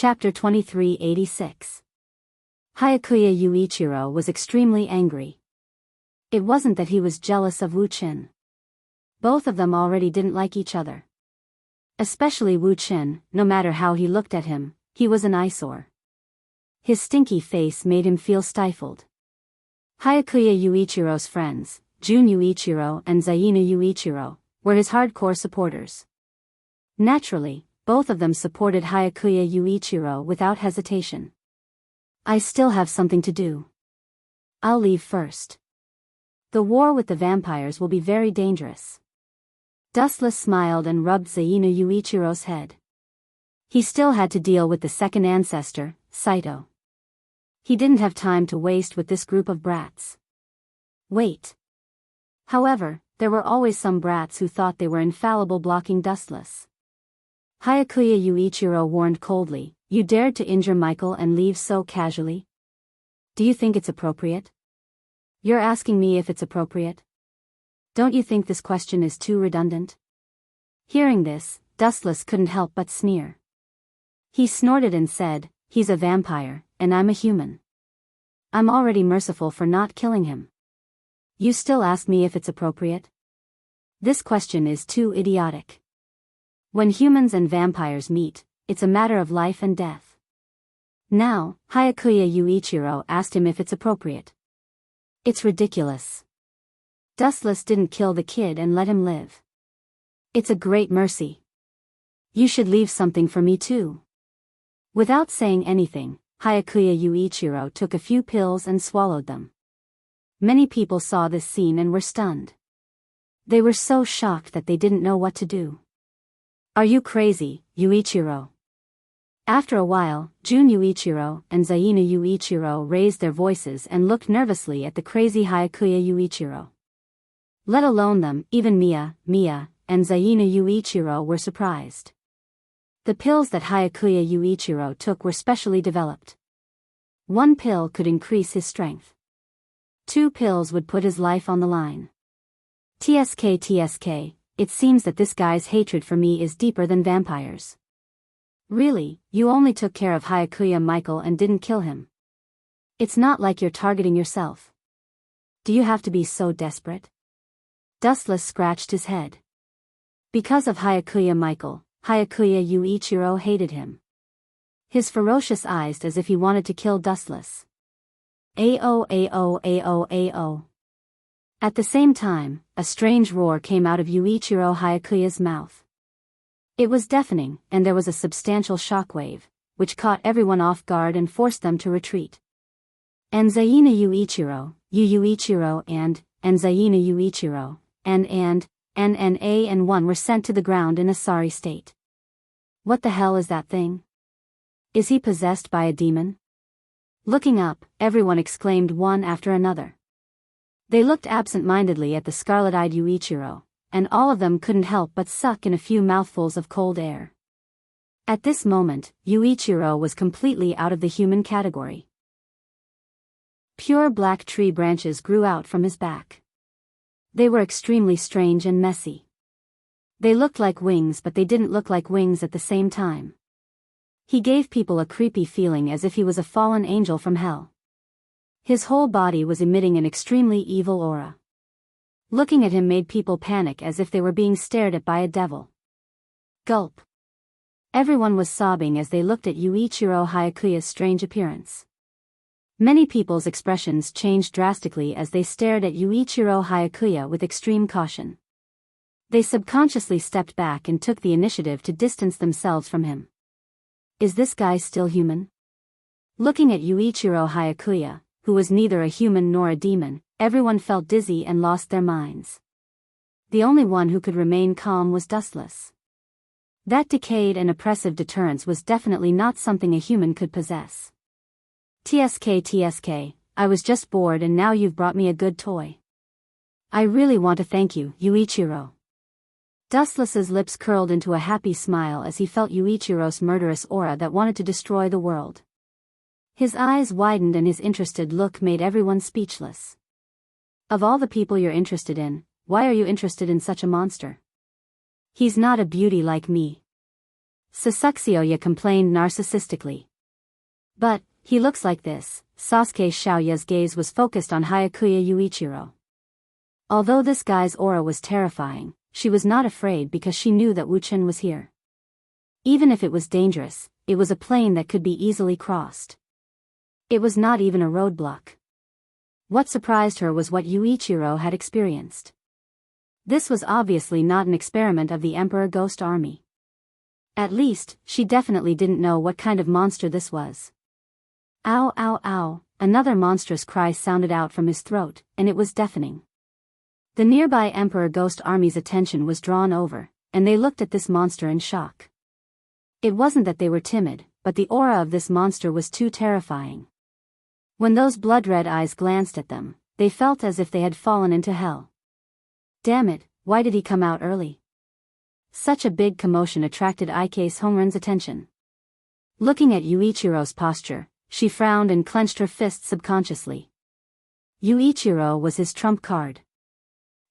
Chapter 2386. Hyakuya Yuichiro was extremely angry. It wasn't that he was jealous of Wu Qin. Both of them already didn't like each other. Especially Wu Qin, no matter how he looked at him, he was an eyesore. His stinky face made him feel stifled. Hyakuya Yuichiro's friends, Jun Yuichiro and Zaina Yuichiro, were his hardcore supporters. Naturally, both of them supported Hyakuya Yuichiro without hesitation. I still have something to do. I'll leave first. The war with the vampires will be very dangerous. Dustless smiled and rubbed Zaina Yuichiro's head. He still had to deal with the second ancestor, Saito. He didn't have time to waste with this group of brats. Wait. However, there were always some brats who thought they were infallible blocking Dustless. Hyakuya Yuichiro warned coldly, "You dared to injure Michael and leave so casually? Do you think it's appropriate? You're asking me if it's appropriate? Don't you think this question is too redundant?" Hearing this, Dustless couldn't help but sneer. He snorted and said, "He's a vampire, and I'm a human. I'm already merciful for not killing him. You still ask me if it's appropriate? This question is too idiotic. When humans and vampires meet, it's a matter of life and death." Now, Hyakuya Yuichiro asked him if it's appropriate. "It's ridiculous. Dustless didn't kill the kid and let him live. It's a great mercy. You should leave something for me too." Without saying anything, Hyakuya Yuichiro took a few pills and swallowed them. Many people saw this scene and were stunned. They were so shocked that they didn't know what to do. "Are you crazy, Yuichiro?" After a while, Jun Yuichiro and Zaina Yuichiro raised their voices and looked nervously at the crazy Hyakuya Yuichiro. Let alone them, even Mia, and Zaina Yuichiro were surprised. The pills that Hyakuya Yuichiro took were specially developed. One pill could increase his strength. 2 pills would put his life on the line. TSK, it seems that this guy's hatred for me is deeper than vampires. Really, you only took care of Hyakuya Michael and didn't kill him. It's not like you're targeting yourself. Do you have to be so desperate? Dustless scratched his head. Because of Hyakuya Michael, Hyakuya Yuichiro hated him. His ferocious eyes as if he wanted to kill Dustless. Ao. At the same time, a strange roar came out of Yuichiro Hyakuya's mouth. It was deafening, and there was a substantial shockwave, which caught everyone off guard and forced them to retreat. And Zaina Yuichiro, Yuichiro and Zaina Yuichiro, and A and 1 were sent to the ground in a sorry state. What the hell is that thing? Is he possessed by a demon? Looking up, everyone exclaimed one after another. They looked absent-mindedly at the scarlet-eyed Yuichiro, and all of them couldn't help but suck in a few mouthfuls of cold air. At this moment, Yuichiro was completely out of the human category. Pure black tree branches grew out from his back. They were extremely strange and messy. They looked like wings, but they didn't look like wings at the same time. He gave people a creepy feeling as if he was a fallen angel from hell. His whole body was emitting an extremely evil aura. Looking at him made people panic as if they were being stared at by a devil. Gulp. Everyone was sobbing as they looked at Yuichiro Hyakuya's strange appearance. Many people's expressions changed drastically as they stared at Yuichiro Hyakuya with extreme caution. They subconsciously stepped back and took the initiative to distance themselves from him. Is this guy still human? Looking at Yuichiro Hyakuya, who was neither a human nor a demon, everyone felt dizzy and lost their minds. The only one who could remain calm was Dustless. That decayed and oppressive deterrence was definitely not something a human could possess. TSK, I was just bored and now you've brought me a good toy. I really want to thank you, Yuichiro. Dustless's lips curled into a happy smile as he felt Yuichiro's murderous aura that wanted to destroy the world. His eyes widened and his interested look made everyone speechless. Of all the people you're interested in, why are you interested in such a monster? He's not a beauty like me. Sasukeoya complained narcissistically. But, he looks like this. Sasuke Xiaoya's gaze was focused on Hyakuya Yuichiro. Although this guy's aura was terrifying, she was not afraid because she knew that Wuchen was here. Even if it was dangerous, it was a plane that could be easily crossed. It was not even a roadblock. What surprised her was what Yuichiro had experienced. This was obviously not an experiment of the Emperor Ghost Army. At least, she definitely didn't know what kind of monster this was. Ow ow ow, another monstrous cry sounded out from his throat, and it was deafening. The nearby Emperor Ghost Army's attention was drawn over, and they looked at this monster in shock. It wasn't that they were timid, but the aura of this monster was too terrifying. When those blood-red eyes glanced at them, they felt as if they had fallen into hell. Damn it, why did he come out early? Such a big commotion attracted Ike's Hongren's attention. Looking at Yuichiro's posture, she frowned and clenched her fists subconsciously. Yuichiro was his trump card.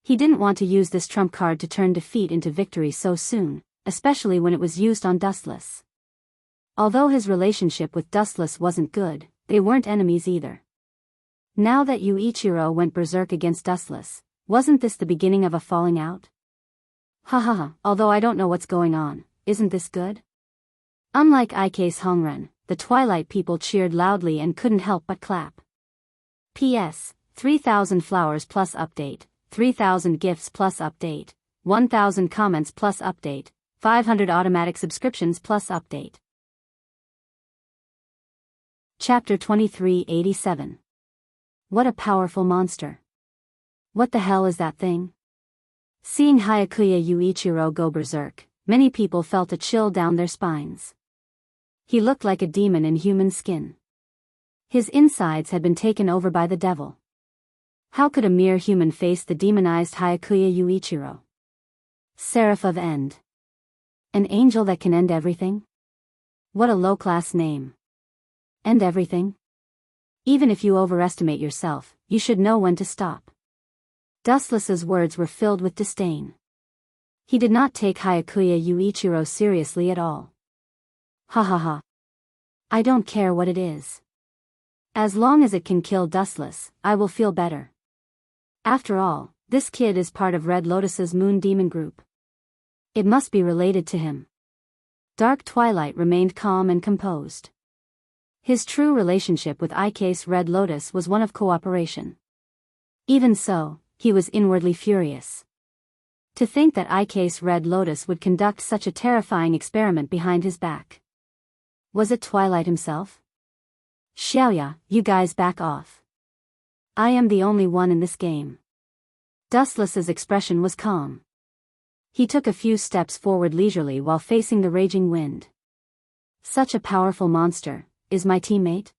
He didn't want to use this trump card to turn defeat into victory so soon, especially when it was used on Dustless. Although his relationship with Dustless wasn't good, they weren't enemies either. Now that Yuichiro went berserk against Dustless, wasn't this the beginning of a falling out? Ha, although I don't know what's going on, isn't this good? Unlike Ike's Hongren, the Twilight people cheered loudly and couldn't help but clap. P.S. 3,000 flowers plus update, 3,000 gifts plus update, 1,000 comments plus update, 500 automatic subscriptions plus update. Chapter 2387. What a powerful monster. What the hell is that thing? Seeing Hyakuya Yuichiro go berserk, many people felt a chill down their spines. He looked like a demon in human skin. His insides had been taken over by the devil. How could a mere human face the demonized Hyakuya Yuichiro? Seraph of End. An angel that can end everything? What a low-class name. End everything? Even if you overestimate yourself, you should know when to stop. Dustless's words were filled with disdain. He did not take Hyakuya Yuichiro seriously at all. Ha. I don't care what it is. As long as it can kill Dustless, I will feel better. After all, this kid is part of Red Lotus's Moon Demon group. It must be related to him. Dark Twilight remained calm and composed. His true relationship with Ike's Red Lotus was one of cooperation. Even so, he was inwardly furious. To think that Ike's Red Lotus would conduct such a terrifying experiment behind his back. Was it Twilight himself? Xiaoya, you guys back off. I am the only one in this game. Dustless's expression was calm. He took a few steps forward leisurely while facing the raging wind. Such a powerful monster, is my teammate?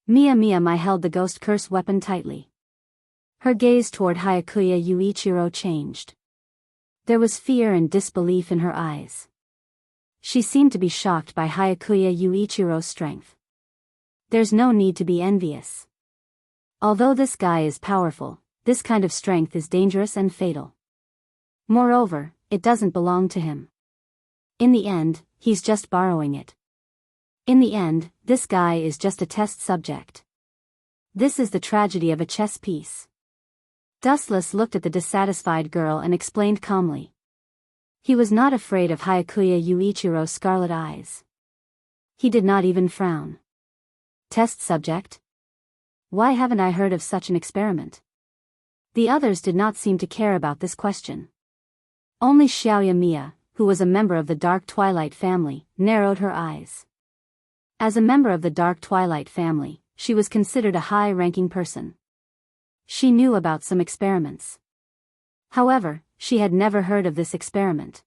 Mia Mai held the ghost curse weapon tightly. Her gaze toward Hyakuya Yuichiro changed. There was fear and disbelief in her eyes. She seemed to be shocked by Hyakuya Yuichiro's strength. There's no need to be envious. Although this guy is powerful, this kind of strength is dangerous and fatal. Moreover, it doesn't belong to him. In the end, he's just borrowing it. In the end, this guy is just a test subject. This is the tragedy of a chess piece. Dustless looked at the dissatisfied girl and explained calmly. He was not afraid of Hyakuya Yuichiro's scarlet eyes. He did not even frown. Test subject? Why haven't I heard of such an experiment? The others did not seem to care about this question. Only Xiaoya Mia, who was a member of the Dark Twilight family, narrowed her eyes. As a member of the Dark Twilight family, she was considered a high-ranking person. She knew about some experiments. However, she had never heard of this experiment.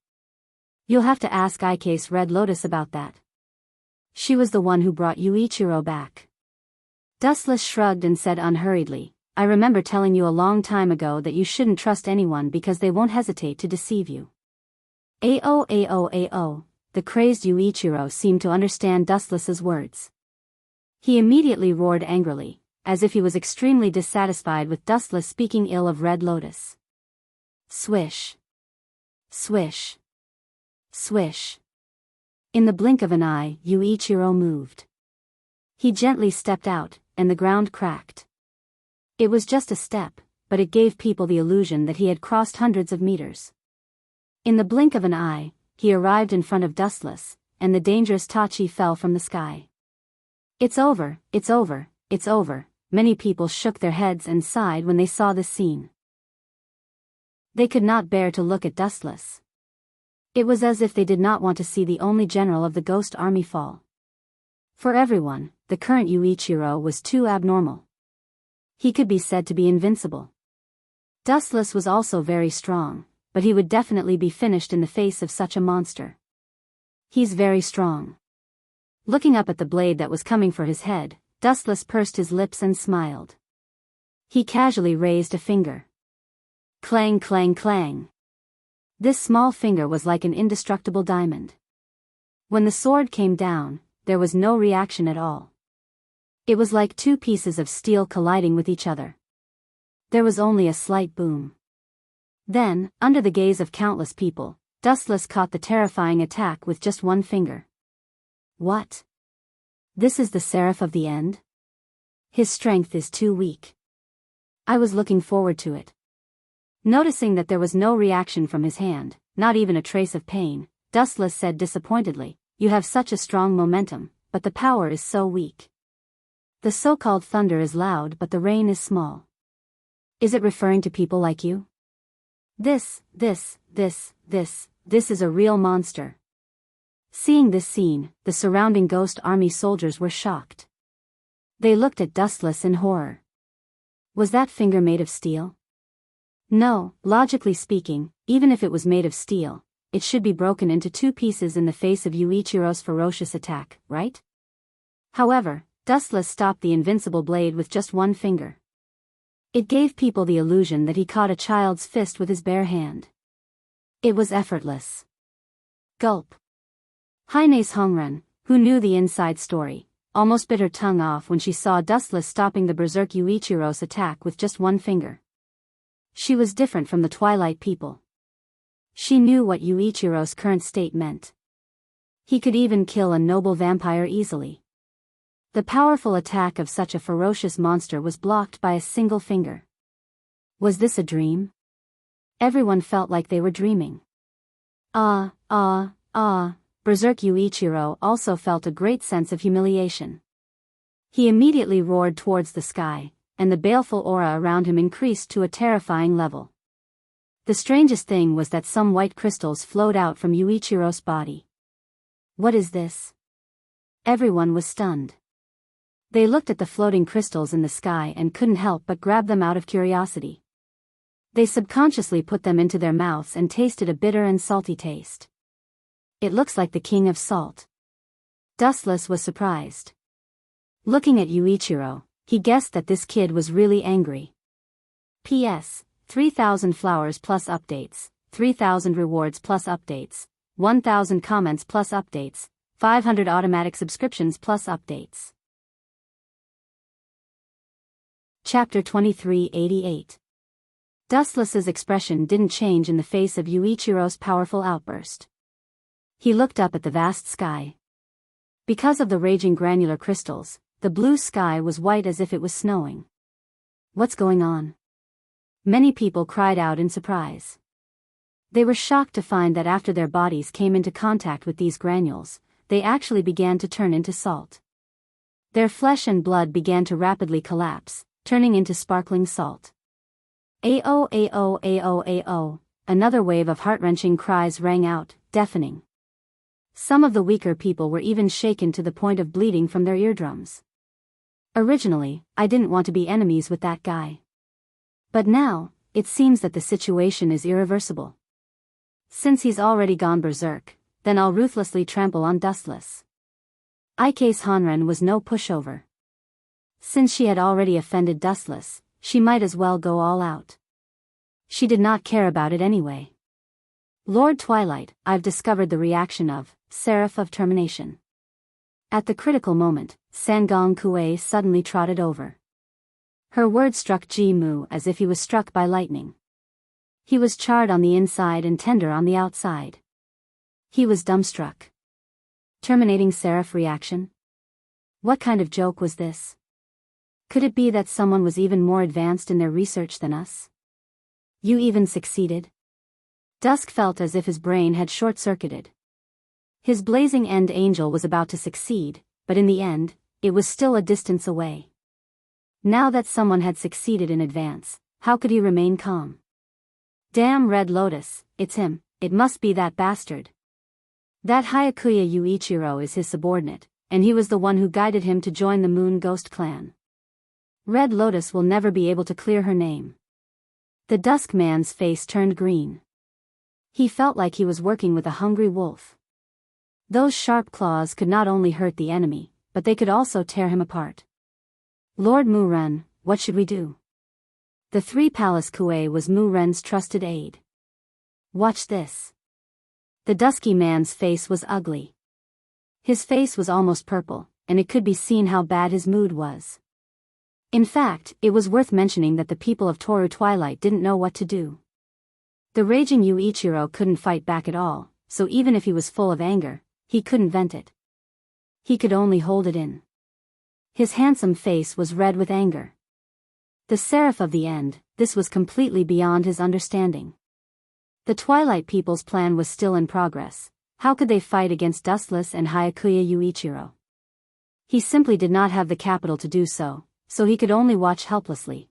You'll have to ask Ike's Red Lotus about that. She was the one who brought Yuichiro back. Dustless shrugged and said unhurriedly, I remember telling you a long time ago that you shouldn't trust anyone because they won't hesitate to deceive you. Ao. The crazed Yuichiro seemed to understand Dustless's words. He immediately roared angrily, as if he was extremely dissatisfied with Dustless speaking ill of Red Lotus. Swish. Swish. Swish. In the blink of an eye, Yuichiro moved. He gently stepped out, and the ground cracked. It was just a step, but it gave people the illusion that he had crossed hundreds of meters. In the blink of an eye, he arrived in front of Dustless, and the dangerous Tachi fell from the sky. It's over, it's over, it's over. Many people shook their heads and sighed when they saw this scene. They could not bear to look at Dustless. It was as if they did not want to see the only general of the ghost army fall. For everyone, the current Yuichiro was too abnormal. He could be said to be invincible. Dustless was also very strong, but he would definitely be finished in the face of such a monster. He's very strong. Looking up at the blade that was coming for his head, Dustless pursed his lips and smiled. He casually raised a finger. Clang, clang, clang. This small finger was like an indestructible diamond. When the sword came down, there was no reaction at all. It was like two pieces of steel colliding with each other. There was only a slight boom. Then, under the gaze of countless people, Dustless caught the terrifying attack with just one finger. What? This is the Seraph of the End? His strength is too weak. I was looking forward to it. Noticing that there was no reaction from his hand, not even a trace of pain, Dustless said disappointedly, "You have such a strong momentum, but the power is so weak. The so-called thunder is loud but the rain is small. Is it referring to people like you? This is a real monster." Seeing this scene, the surrounding ghost army soldiers were shocked. They looked at Dustless in horror. Was that finger made of steel? No, logically speaking, even if it was made of steel, it should be broken into two pieces in the face of Yuichiro's ferocious attack, right? However, Dustless stopped the invincible blade with just one finger. It gave people the illusion that he caught a child's fist with his bare hand. It was effortless. Gulp. Heine's Hongren, who knew the inside story, almost bit her tongue off when she saw Dustless stopping the berserk Yuichiro's attack with just one finger. She was different from the Twilight people. She knew what Yuichiro's current state meant. He could even kill a noble vampire easily. The powerful attack of such a ferocious monster was blocked by a single finger. Was this a dream? Everyone felt like they were dreaming. Berserk Yuichiro also felt a great sense of humiliation. He immediately roared towards the sky, and the baleful aura around him increased to a terrifying level. The strangest thing was that some white crystals flowed out from Yuichiro's body. What is this? Everyone was stunned. They looked at the floating crystals in the sky and couldn't help but grab them out of curiosity. They subconsciously put them into their mouths and tasted a bitter and salty taste. It looks like the king of salt. Dustless was surprised. Looking at Yuichiro, he guessed that this kid was really angry. P.S. 3,000 flowers plus updates, 3,000 rewards plus updates, 1,000 comments plus updates, 500 automatic subscriptions plus updates. Chapter 2388. Dustless's expression didn't change in the face of Yuichiro's powerful outburst. He looked up at the vast sky. Because of the raging granular crystals, the blue sky was white as if it was snowing. What's going on? Many people cried out in surprise. They were shocked to find that after their bodies came into contact with these granules, they actually began to turn into salt. Their flesh and blood began to rapidly collapse, turning into sparkling salt. Ao, ao, ao, ao. Another wave of heart-wrenching cries rang out, deafening. Some of the weaker people were even shaken to the point of bleeding from their eardrums. Originally, I didn't want to be enemies with that guy. But now, it seems that the situation is irreversible. Since he's already gone berserk, then I'll ruthlessly trample on Dustless. Ike's Hanren was no pushover. Since she had already offended Dustless, she might as well go all out. She did not care about it anyway. Lord Twilight, I've discovered the reaction of Seraph of Termination. At the critical moment, Sangong Kue suddenly trotted over. Her words struck Ji Mu as if he was struck by lightning. He was charred on the inside and tender on the outside. He was dumbstruck. Terminating seraph reaction? What kind of joke was this? Could it be that someone was even more advanced in their research than us? You even succeeded? Dusk felt as if his brain had short-circuited. His blazing end angel was about to succeed, but in the end, it was still a distance away. Now that someone had succeeded in advance, how could he remain calm? Damn Red Lotus, it's him, it must be that bastard. That Hyakuya Yuichiro is his subordinate, and he was the one who guided him to join the Moon Ghost clan. Red Lotus will never be able to clear her name. The Dusk Man's face turned green. He felt like he was working with a hungry wolf. Those sharp claws could not only hurt the enemy, but they could also tear him apart. Lord Mu-Ren, what should we do? The Three Palace Kue was Mu-Ren's trusted aide. Watch this. The dusky man's face was ugly. His face was almost purple, and it could be seen how bad his mood was. In fact, it was worth mentioning that the people of Toru Twilight didn't know what to do. The raging Yuichiro couldn't fight back at all, so even if he was full of anger, he couldn't vent it. He could only hold it in. His handsome face was red with anger. The Seraph of the End, this was completely beyond his understanding. The Twilight people's plan was still in progress. How could they fight against Dustless and Hyakuya Yuichiro? He simply did not have the capital to do so, so he could only watch helplessly.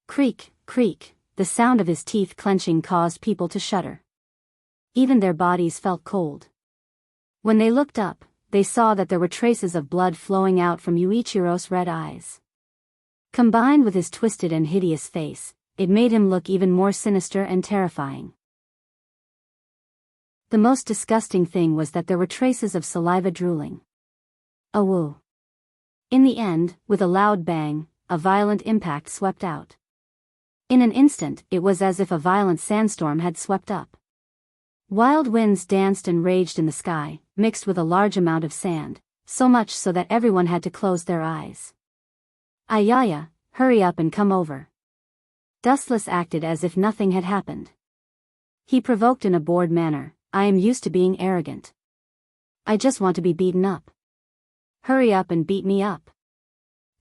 Creak, creak, the sound of his teeth clenching caused people to shudder. Even their bodies felt cold. When they looked up, they saw that there were traces of blood flowing out from Yuichiro's red eyes. Combined with his twisted and hideous face, it made him look even more sinister and terrifying. The most disgusting thing was that there were traces of saliva drooling. Awoo. In the end, with a loud bang, a violent impact swept out. In an instant, it was as if a violent sandstorm had swept up. Wild winds danced and raged in the sky, mixed with a large amount of sand, so much so that everyone had to close their eyes. Ayaya, hurry up and come over. Dustless acted as if nothing had happened. He provoked in a bored manner, I am used to being arrogant. I just want to be beaten up. Hurry up and beat me up.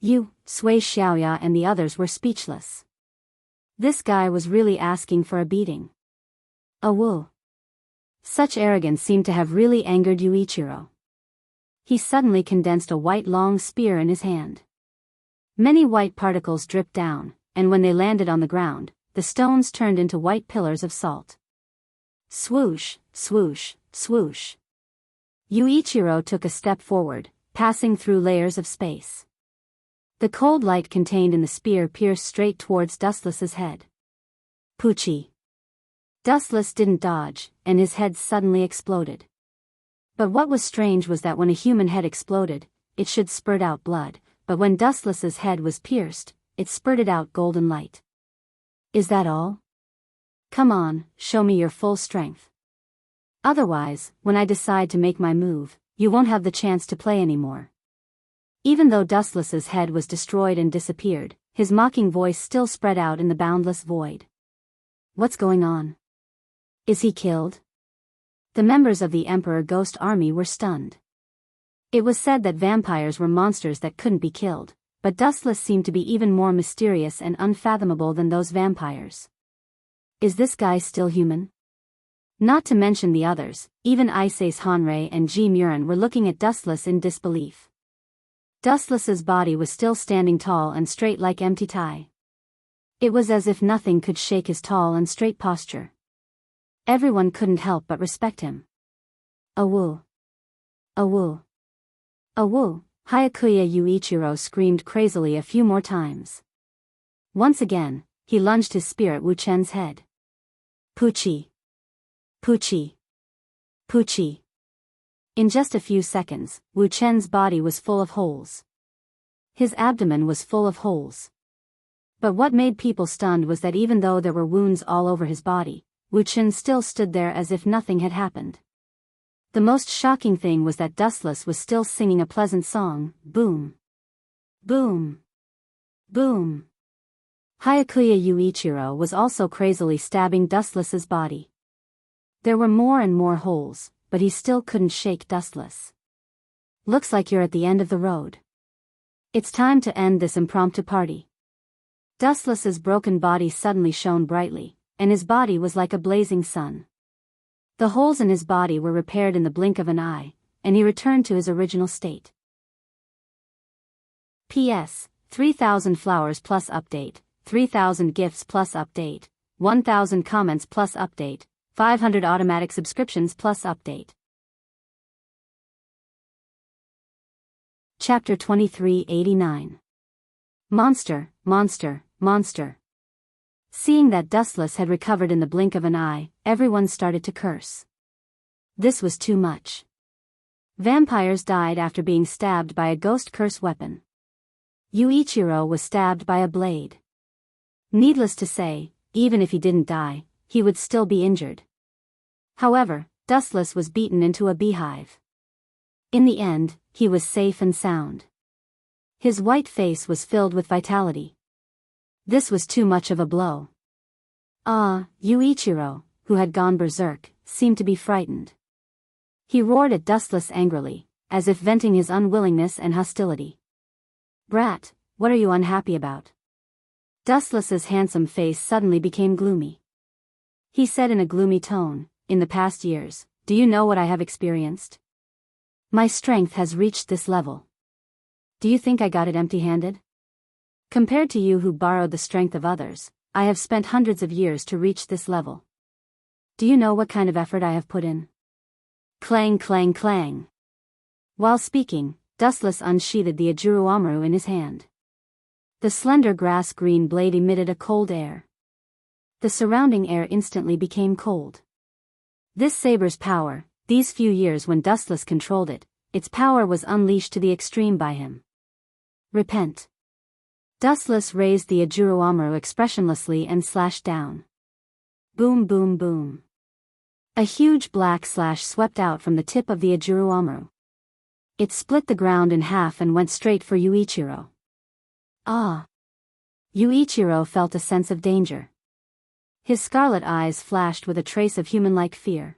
You, Sui Xiaoya and the others were speechless. This guy was really asking for a beating. Awoo. Such arrogance seemed to have really angered Yuichiro. He suddenly condensed a white long spear in his hand. Many white particles dripped down, and when they landed on the ground, the stones turned into white pillars of salt. Swoosh, swoosh, swoosh. Yuichiro took a step forward, passing through layers of space. The cold light contained in the spear pierced straight towards Dustless's head. Poochie. Dustless didn't dodge, and his head suddenly exploded. But what was strange was that when a human head exploded, it should spurt out blood, but when Dustless's head was pierced, it spurted out golden light. Is that all? Come on, show me your full strength. Otherwise, when I decide to make my move, you won't have the chance to play anymore. Even though Dustless's head was destroyed and disappeared, his mocking voice still spread out in the boundless void. What's going on? Is he killed? The members of the Emperor Ghost Army were stunned. It was said that vampires were monsters that couldn't be killed, but Dustless seemed to be even more mysterious and unfathomable than those vampires. Is this guy still human? Not to mention the others, even Ise's Hanrei and Ji Murin were looking at Dustless in disbelief. Dustless's body was still standing tall and straight like empty tie. It was as if nothing could shake his tall and straight posture. Everyone couldn't help but respect him. Awoo. Awoo. Awoo, Hyakuya Yuichiro screamed crazily a few more times. Once again, he lunged his spear at Wu Chen's head. Poochie. Poochie. Poochie. In just a few seconds, Wu Chen's body was full of holes. His abdomen was full of holes. But what made people stunned was that even though there were wounds all over his body, Wu Chen still stood there as if nothing had happened. The most shocking thing was that Dustless was still singing a pleasant song, boom. Boom. Boom. Hyakuya Yuichiro was also crazily stabbing Dustless's body. There were more and more holes, but he still couldn't shake Dustless. Looks like you're at the end of the road. It's time to end this impromptu party. Dustless's broken body suddenly shone brightly, and his body was like a blazing sun. The holes in his body were repaired in the blink of an eye, and he returned to his original state. P.S. 3,000 flowers plus update, 3,000 gifts plus update, 1,000 comments plus update, 500 automatic subscriptions plus update. Chapter 2389. Monster, monster, monster. Seeing that Dustless had recovered in the blink of an eye, everyone started to curse. This was too much. Vampires died after being stabbed by a ghost curse weapon. Yuichiro was stabbed by a blade. Needless to say, even if he didn't die, he would still be injured. However, Dustless was beaten into a beehive. In the end, he was safe and sound. His white face was filled with vitality. This was too much of a blow. Yuichiro, who had gone berserk, seemed to be frightened. He roared at Dustless angrily, as if venting his unwillingness and hostility. "Brat, what are you unhappy about?" Dustless's handsome face suddenly became gloomy. He said in a gloomy tone, "In the past years, do you know what I have experienced? My strength has reached this level. Do you think I got it empty-handed? Compared to you who borrowed the strength of others, I have spent hundreds of years to reach this level. Do you know what kind of effort I have put in?" Clang clang clang. While speaking, Dustless unsheathed the Ajuruamaru in his hand. The slender grass-green blade emitted a cold air. The surrounding air instantly became cold. This saber's power, these few years when Dustless controlled it, its power was unleashed to the extreme by him. "Repent." Dustless raised the Ajuruamaru expressionlessly and slashed down. Boom boom boom. A huge black slash swept out from the tip of the Ajuruamaru. It split the ground in half and went straight for Yuichiro. Ah! Yuichiro felt a sense of danger. His scarlet eyes flashed with a trace of human-like fear.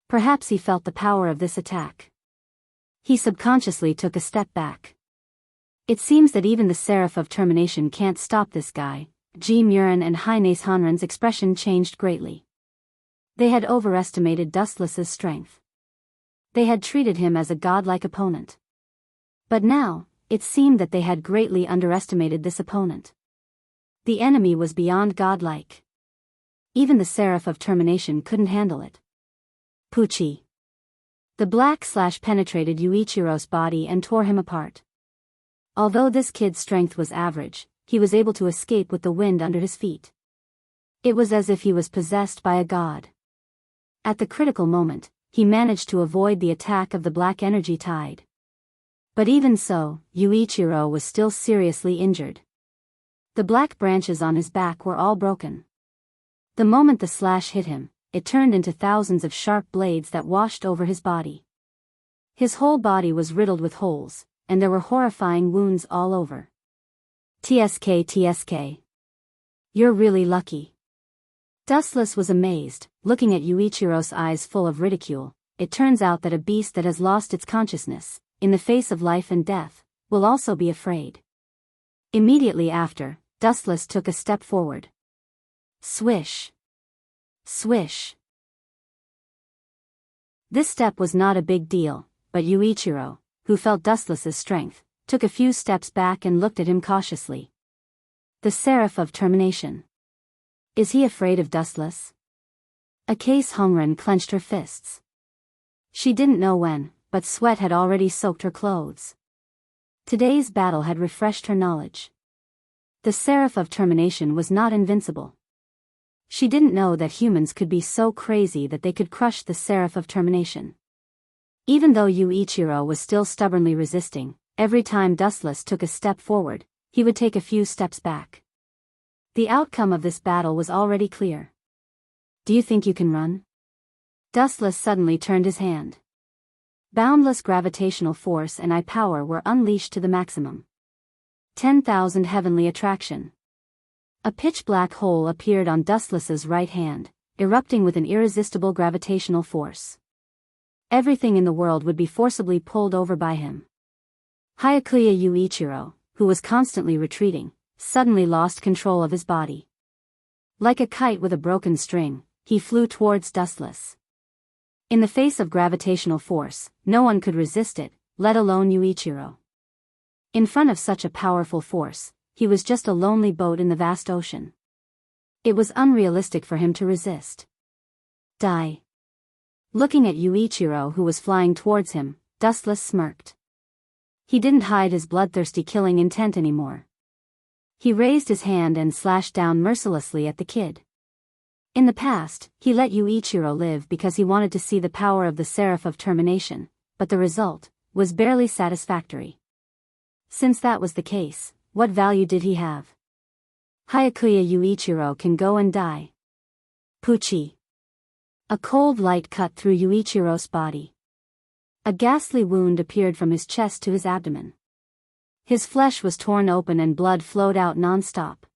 Perhaps he felt the power of this attack. He subconsciously took a step back. It seems that even the Seraph of Termination can't stop this guy. Ji Murin and Haines Hanran's expression changed greatly. They had overestimated Dustless's strength. They had treated him as a godlike opponent. But now, it seemed that they had greatly underestimated this opponent. The enemy was beyond godlike. Even the Seraph of Termination couldn't handle it. Poochie. The black slash penetrated Yuichiro's body and tore him apart. Although this kid's strength was average, he was able to escape with the wind under his feet. It was as if he was possessed by a god. At the critical moment, he managed to avoid the attack of the black energy tide. But even so, Yuichiro was still seriously injured. The black branches on his back were all broken. The moment the slash hit him, it turned into thousands of sharp blades that washed over his body. His whole body was riddled with holes, and there were horrifying wounds all over. "TSK TSK. You're really lucky." Dustless was amazed, looking at Yuichiro's eyes full of ridicule. It turns out that a beast that has lost its consciousness, in the face of life and death, will also be afraid. Immediately after, Dustless took a step forward. Swish. Swish. This step was not a big deal, but Yuichiro, who felt Dustless's strength, took a few steps back and looked at him cautiously. The Seraph of Termination. Is he afraid of Dustless? Case Hongren clenched her fists. She didn't know when, but sweat had already soaked her clothes. Today's battle had refreshed her knowledge. The Seraph of Termination was not invincible. She didn't know that humans could be so crazy that they could crush the Seraph of Termination. Even though Yuichiro was still stubbornly resisting, every time Dustless took a step forward, he would take a few steps back. The outcome of this battle was already clear. "Do you think you can run?" Dustless suddenly turned his hand. Boundless gravitational force and eye power were unleashed to the maximum. 10,000 heavenly attraction. A pitch-black hole appeared on Dustless's right hand, erupting with an irresistible gravitational force. Everything in the world would be forcibly pulled over by him. Hyakuya Yuichiro, who was constantly retreating, suddenly lost control of his body. Like a kite with a broken string, he flew towards Dustless. In the face of gravitational force, no one could resist it, let alone Yuichiro. In front of such a powerful force, he was just a lonely boat in the vast ocean. It was unrealistic for him to resist. Die. Looking at Yuichiro, who was flying towards him, Dustless smirked. He didn't hide his bloodthirsty killing intent anymore. He raised his hand and slashed down mercilessly at the kid. In the past, he let Yuichiro live because he wanted to see the power of the Seraph of Termination, but the result was barely satisfactory. Since that was the case, what value did he have? Hyakuya Yuichiro can go and die. Puchi. A cold light cut through Yuichiro's body. A ghastly wound appeared from his chest to his abdomen. His flesh was torn open and blood flowed out non-stop.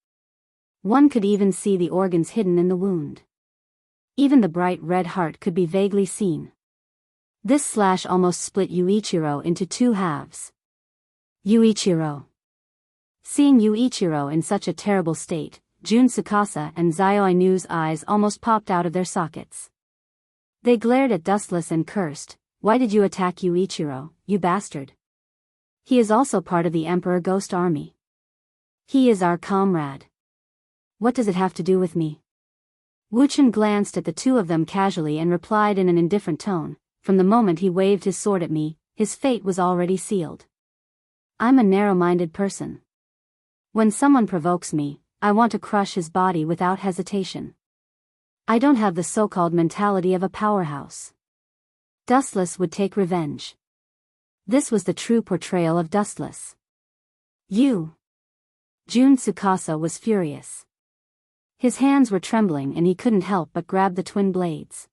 One could even see the organs hidden in the wound. Even the bright red heart could be vaguely seen. This slash almost split Yuichiro into two halves. Yuichiro. Seeing Yuichiro in such a terrible state, Jun Tsukasa and Zio Ainu's eyes almost popped out of their sockets. They glared at Dustless and cursed, "Why did you attack Yuichiro, you bastard? He is also part of the Emperor Ghost Army. He is our comrade. What does it have to do with me?" Wuchen glanced at the two of them casually and replied in an indifferent tone, "From the moment he waved his sword at me, his fate was already sealed. I'm a narrow-minded person. When someone provokes me, I want to crush his body without hesitation. I don't have the so-called mentality of a powerhouse." Dustless would take revenge. This was the true portrayal of Dustless. "You!" Jun Tsukasa was furious. His hands were trembling and he couldn't help but grab the twin blades.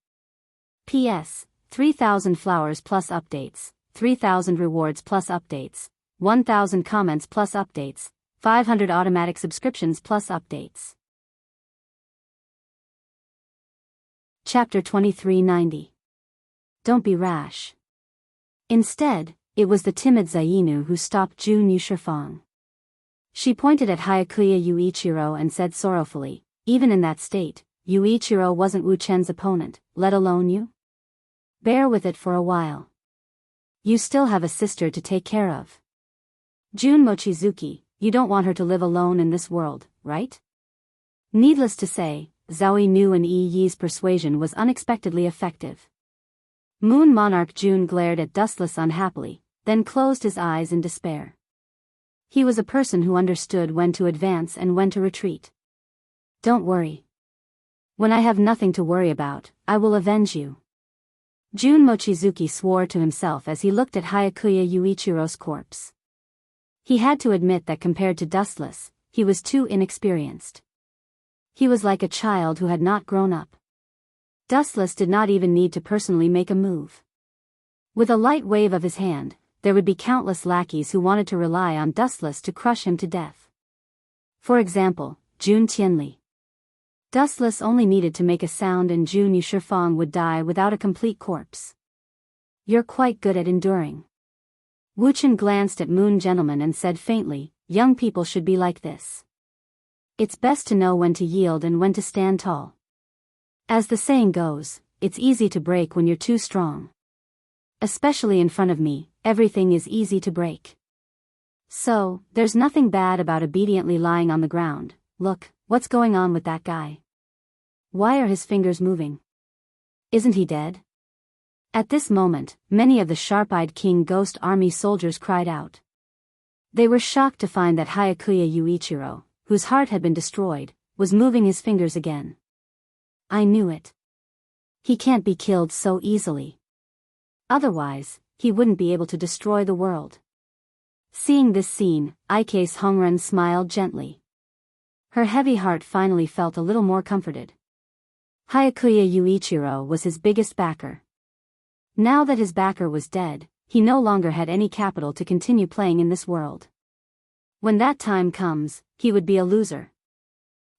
P.S. 3,000 flowers plus updates, 3,000 rewards plus updates, 1,000 comments plus updates, 500 automatic subscriptions plus updates. Chapter 2390. Don't be rash. Instead, it was the timid Zainu who stopped Jun Yushifang. She pointed at Hyakuya Yuichiro and said sorrowfully, "Even in that state, Yuichiro wasn't Wu Chen's opponent, let alone you? Bear with it for a while. You still have a sister to take care of. Jun Mochizuki, you don't want her to live alone in this world, right?" Needless to say, Zhao Nu and Yi Yi's persuasion was unexpectedly effective. Moon Monarch Jun glared at Dustless unhappily, then closed his eyes in despair. He was a person who understood when to advance and when to retreat. "Don't worry. When I have nothing to worry about, I will avenge you." Jun Mochizuki swore to himself as he looked at Hyakuya Yuichiro's corpse. He had to admit that compared to Dustless, he was too inexperienced. He was like a child who had not grown up. Dustless did not even need to personally make a move. With a light wave of his hand, there would be countless lackeys who wanted to rely on Dustless to crush him to death. For example, Jun Tianli. Dustless only needed to make a sound and Jun Yushifang would die without a complete corpse. "You're quite good at enduring." Wuchen glanced at Moon Gentleman and said faintly, "Young people should be like this. It's best to know when to yield and when to stand tall. As the saying goes, it's easy to break when you're too strong. Especially in front of me, everything is easy to break. So, there's nothing bad about obediently lying on the ground. Look, what's going on with that guy? Why are his fingers moving? Isn't he dead?" At this moment, many of the sharp-eyed King Ghost Army soldiers cried out. They were shocked to find that Hyakuya Yuichiro, whose heart had been destroyed, was moving his fingers again. "I knew it. He can't be killed so easily. Otherwise, he wouldn't be able to destroy the world." Seeing this scene, Ike's Hongren smiled gently. Her heavy heart finally felt a little more comforted. Hyakuya Yuichiro was his biggest backer. Now that his backer was dead, he no longer had any capital to continue playing in this world. When that time comes, he would be a loser.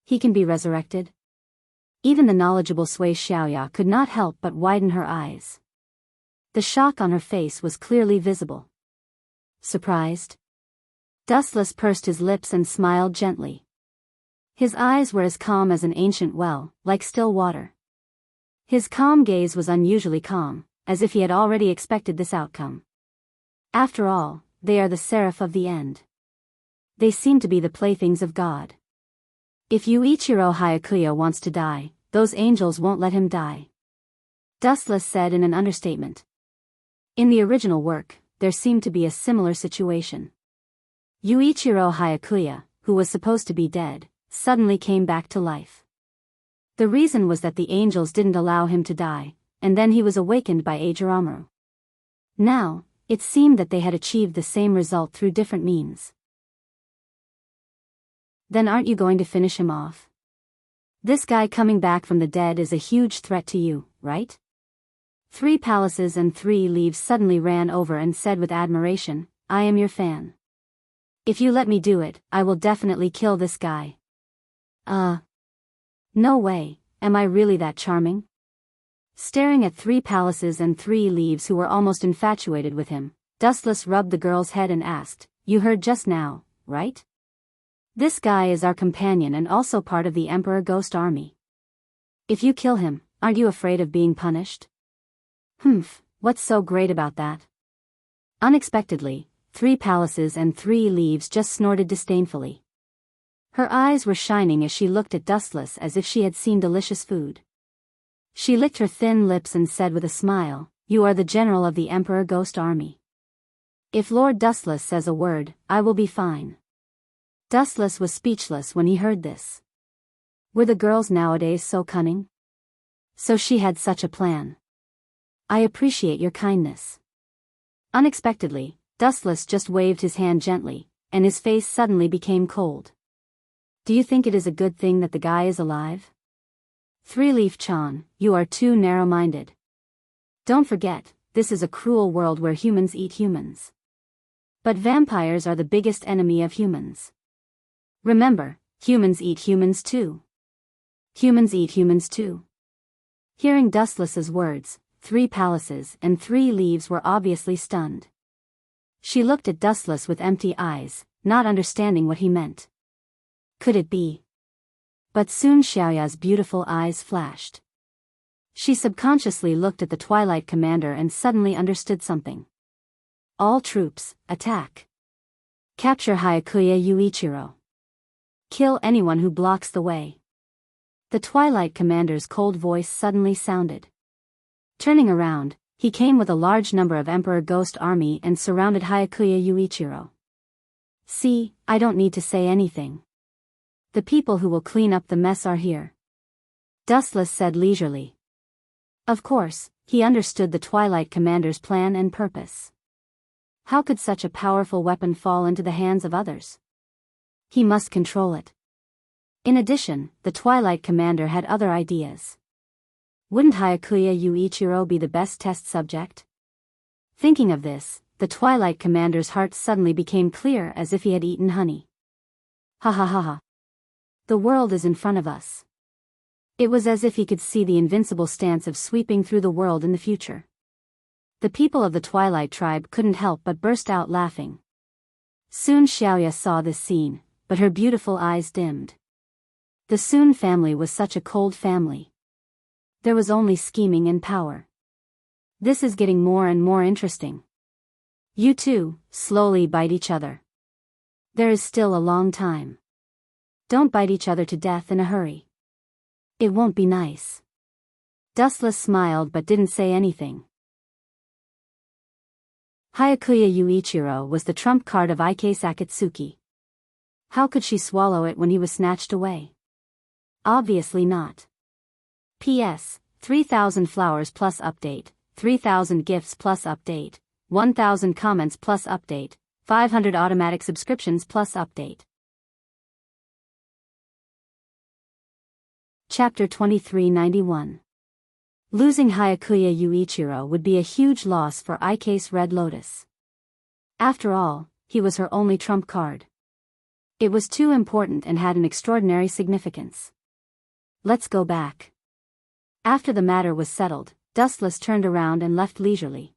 He can be resurrected. Even the knowledgeable Sui Xiaoya could not help but widen her eyes. The shock on her face was clearly visible. Surprised? Dustless pursed his lips and smiled gently. His eyes were as calm as an ancient well, like still water. His calm gaze was unusually calm, as if he had already expected this outcome. After all, they are the seraph of the end. They seem to be the playthings of God. If Yuichiro Hyakuya wants to die, those angels won't let him die. Dustless said in an understatement. In the original work, there seemed to be a similar situation. Yuichiro Hyakuya, who was supposed to be dead, suddenly came back to life. The reason was that the angels didn't allow him to die, and then he was awakened by Aijiramaru. Now, it seemed that they had achieved the same result through different means. Then aren't you going to finish him off? This guy coming back from the dead is a huge threat to you, right? 3 Palaces and 3 Leaves suddenly ran over and said with admiration, I am your fan. If you let me do it, I will definitely kill this guy. No way, am I really that charming? Staring at 3 Palaces and 3 Leaves who were almost infatuated with him, Dustless rubbed the girl's head and asked, You heard just now, right? This guy is our companion and also part of the Emperor Ghost Army. If you kill him, aren't you afraid of being punished? What's so great about that? Unexpectedly, 3 Palaces and 3 Leaves just snorted disdainfully. Her eyes were shining as she looked at Dustless as if she had seen delicious food. She licked her thin lips and said with a smile, You are the general of the Emperor Ghost Army. If Lord Dustless says a word, I will be fine. Dustless was speechless when he heard this. Were the girls nowadays so cunning? So she had such a plan. I appreciate your kindness. Unexpectedly, Dustless just waved his hand gently, and his face suddenly became cold. Do you think it is a good thing that the guy is alive? 3-Leaf-chan, you are too narrow-minded. Don't forget, this is a cruel world where humans eat humans. But vampires are the biggest enemy of humans. Remember, humans eat humans too. Humans eat humans too. Hearing Dustless's words, 3 Palaces and 3 Leaves were obviously stunned. She looked at Dustless with empty eyes, not understanding what he meant. Could it be? But soon Xiaoya's beautiful eyes flashed. She subconsciously looked at the Twilight Commander and suddenly understood something. All troops, attack. Capture Hyakuya Yuichiro. Kill anyone who blocks the way. The Twilight Commander's cold voice suddenly sounded. Turning around, he came with a large number of Emperor Ghost Army and surrounded Hyakuya Yuichiro. See, I don't need to say anything. The people who will clean up the mess are here. Dustless said leisurely. Of course, he understood the Twilight Commander's plan and purpose. How could such a powerful weapon fall into the hands of others? He must control it. In addition, the Twilight Commander had other ideas. Wouldn't Hyakuya Yuichiro be the best test subject? Thinking of this, the Twilight Commander's heart suddenly became clear as if he had eaten honey. Ha ha ha ha. The world is in front of us. It was as if he could see the invincible stance of sweeping through the world in the future. The people of the Twilight tribe couldn't help but burst out laughing. Soon Xiaoya saw this scene, but her beautiful eyes dimmed. The Soon family was such a cold family. There was only scheming and power. This is getting more and more interesting. You two, slowly bite each other. There is still a long time. Don't bite each other to death in a hurry. It won't be nice. Dustless smiled but didn't say anything. Hyakuya Yuichiro was the trump card of Ike Sakatsuki. How could she swallow it when he was snatched away? Obviously not. P.S. 3,000 flowers plus update, 3,000 gifts plus update, 1,000 comments plus update, 500 automatic subscriptions plus update. Chapter 2391. Losing Hyakuya Yuichiro would be a huge loss for Ike's Red Lotus. After all, he was her only trump card. It was too important and had an extraordinary significance. Let's go back. After the matter was settled, Dustless turned around and left leisurely.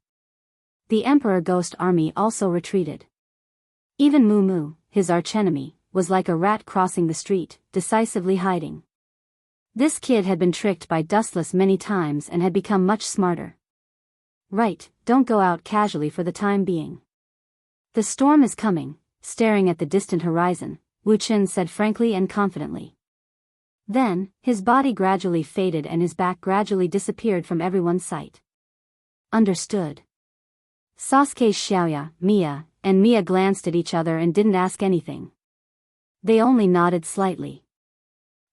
The Emperor Ghost Army also retreated. Even Moo Moo, his archenemy, was like a rat crossing the street, decisively hiding. This kid had been tricked by Dustless many times and had become much smarter. Right, don't go out casually for the time being. The storm is coming, staring at the distant horizon, Wu Qin said frankly and confidently. Then, his body gradually faded and his back gradually disappeared from everyone's sight. Understood. Sasuke, Xiaoya, Mia, and Mia glanced at each other and didn't ask anything. They only nodded slightly.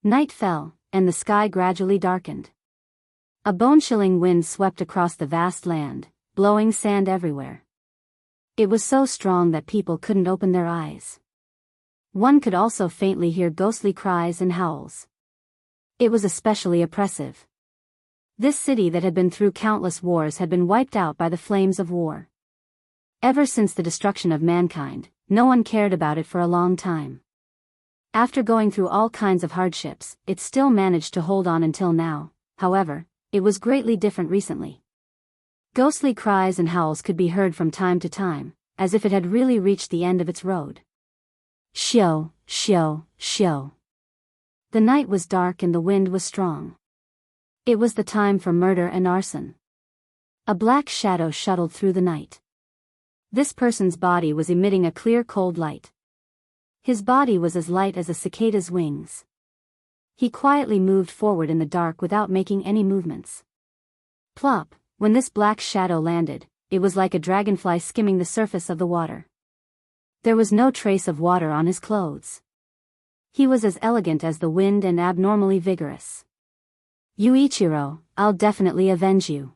Night fell, and the sky gradually darkened. A bone-chilling wind swept across the vast land, blowing sand everywhere. It was so strong that people couldn't open their eyes. One could also faintly hear ghostly cries and howls. It was especially oppressive. This city that had been through countless wars had been wiped out by the flames of war. Ever since the destruction of mankind, no one cared about it for a long time. After going through all kinds of hardships, it still managed to hold on until now. However, it was greatly different recently. Ghostly cries and howls could be heard from time to time, as if it had really reached the end of its road. Shio, shio, shio. The night was dark and the wind was strong. It was the time for murder and arson. A black shadow shuttled through the night. This person's body was emitting a clear cold light. His body was as light as a cicada's wings. He quietly moved forward in the dark without making any movements. Plop, when this black shadow landed, it was like a dragonfly skimming the surface of the water. There was no trace of water on his clothes. He was as elegant as the wind and abnormally vigorous. Yuichiro, I'll definitely avenge you.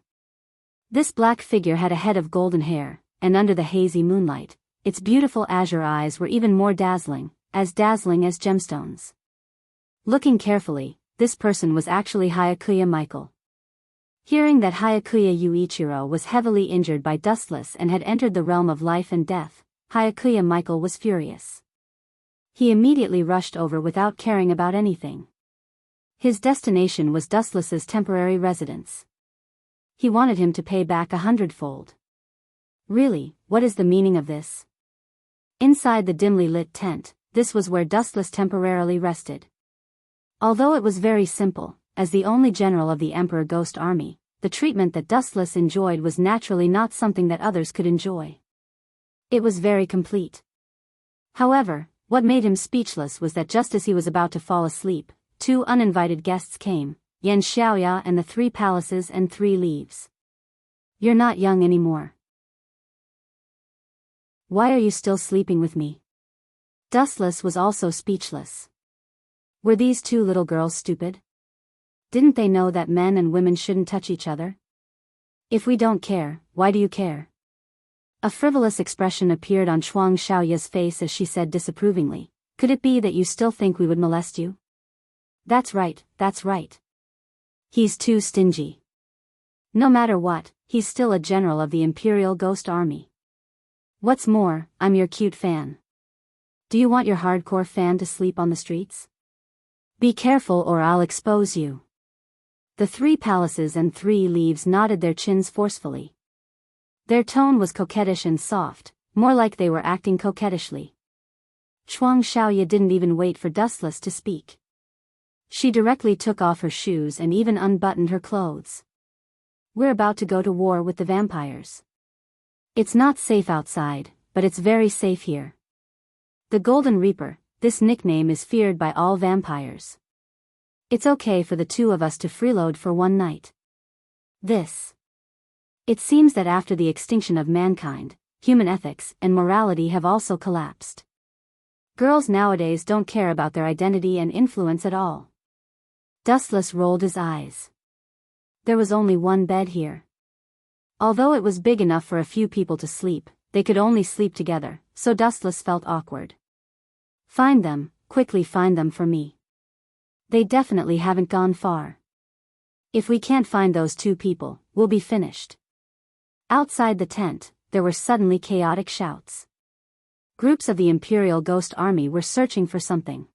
This black figure had a head of golden hair, and under the hazy moonlight, its beautiful azure eyes were even more dazzling as gemstones. Looking carefully, this person was actually Hyakuya Michael. Hearing that Hyakuya Yuichiro was heavily injured by Dustless and had entered the realm of life and death, Hyakuya Michael was furious. He immediately rushed over without caring about anything. His destination was Dustless's temporary residence. He wanted him to pay back 100-fold. Really, what is the meaning of this? Inside the dimly lit tent, this was where Dustless temporarily rested. Although it was very simple, as the only general of the Emperor Ghost Army, the treatment that Dustless enjoyed was naturally not something that others could enjoy. It was very complete. However, what made him speechless was that just as he was about to fall asleep, two uninvited guests came, Yan Xiaoya and the 3 palaces and 3 leaves. You're not young anymore. Why are you still sleeping with me? Dustless was also speechless. Were these 2 little girls stupid? Didn't they know that men and women shouldn't touch each other? If we don't care, why do you care? A frivolous expression appeared on Chuang Xiaoya's face as she said disapprovingly, could it be that you still think we would molest you? That's right, that's right. He's too stingy. No matter what, he's still a general of the Imperial Ghost Army. What's more, I'm your cute fan. Do you want your hardcore fan to sleep on the streets? Be careful or I'll expose you. The 3 palaces and 3 leaves nodded their chins forcefully. Their tone was coquettish and soft, more like they were acting coquettishly. Chuang Xiaoya didn't even wait for Dustless to speak. She directly took off her shoes and even unbuttoned her clothes. We're about to go to war with the vampires. It's not safe outside, but it's very safe here. The Golden Reaper, this nickname is feared by all vampires. It's okay for the 2 of us to freeload for one night. It seems that after the extinction of mankind, human ethics and morality have also collapsed. Girls nowadays don't care about their identity and influence at all. Dustless rolled his eyes. There was only one bed here. Although it was big enough for a few people to sleep, they could only sleep together, so Dustless felt awkward. Find them, quickly find them for me. They definitely haven't gone far. If we can't find those 2 people, we'll be finished. Outside the tent, there were suddenly chaotic shouts. Groups of the Imperial Ghost Army were searching for something.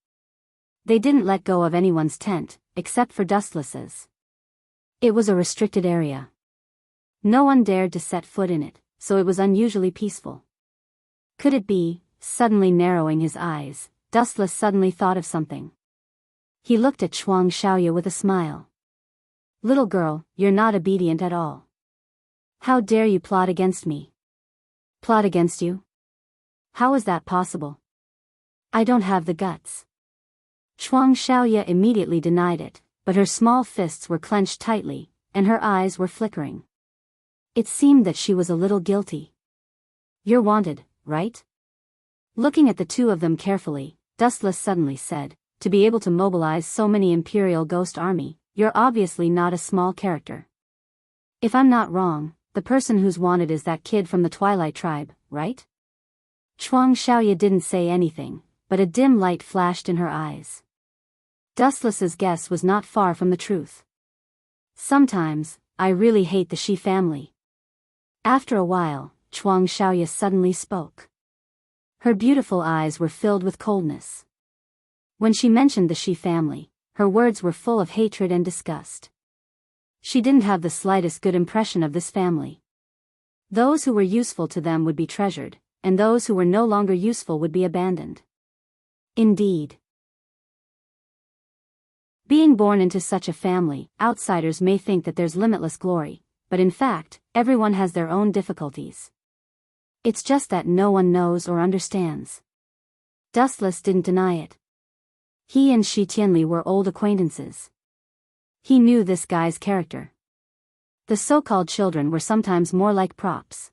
They didn't let go of anyone's tent, except for Dustless's. It was a restricted area. No one dared to set foot in it, so it was unusually peaceful. Could it be, suddenly narrowing his eyes, Dustless suddenly thought of something. He looked at Chuang Xiaoya with a smile. Little girl, you're not obedient at all. How dare you plot against me? Plot against you? How is that possible? I don't have the guts. Chuang Xiaoya immediately denied it, but her small fists were clenched tightly, and her eyes were flickering. It seemed that she was a little guilty. You're wanted, right? Looking at the two of them carefully, Dustless suddenly said, to be able to mobilize so many Imperial Ghost Army, you're obviously not a small character. If I'm not wrong, the person who's wanted is that kid from the Twilight Tribe, right? Chuang Xiaoya didn't say anything, but a dim light flashed in her eyes. Dustless's guess was not far from the truth. Sometimes, I really hate the Shi family. After a while, Chuang Xiaoya suddenly spoke. Her beautiful eyes were filled with coldness. When she mentioned the Shi family, her words were full of hatred and disgust. She didn't have the slightest good impression of this family. Those who were useful to them would be treasured, and those who were no longer useful would be abandoned. Indeed. Being born into such a family, outsiders may think that there's limitless glory, but in fact, everyone has their own difficulties. It's just that no one knows or understands. Dustless didn't deny it. He and Shi Tianli were old acquaintances. He knew this guy's character. The so-called children were sometimes more like props.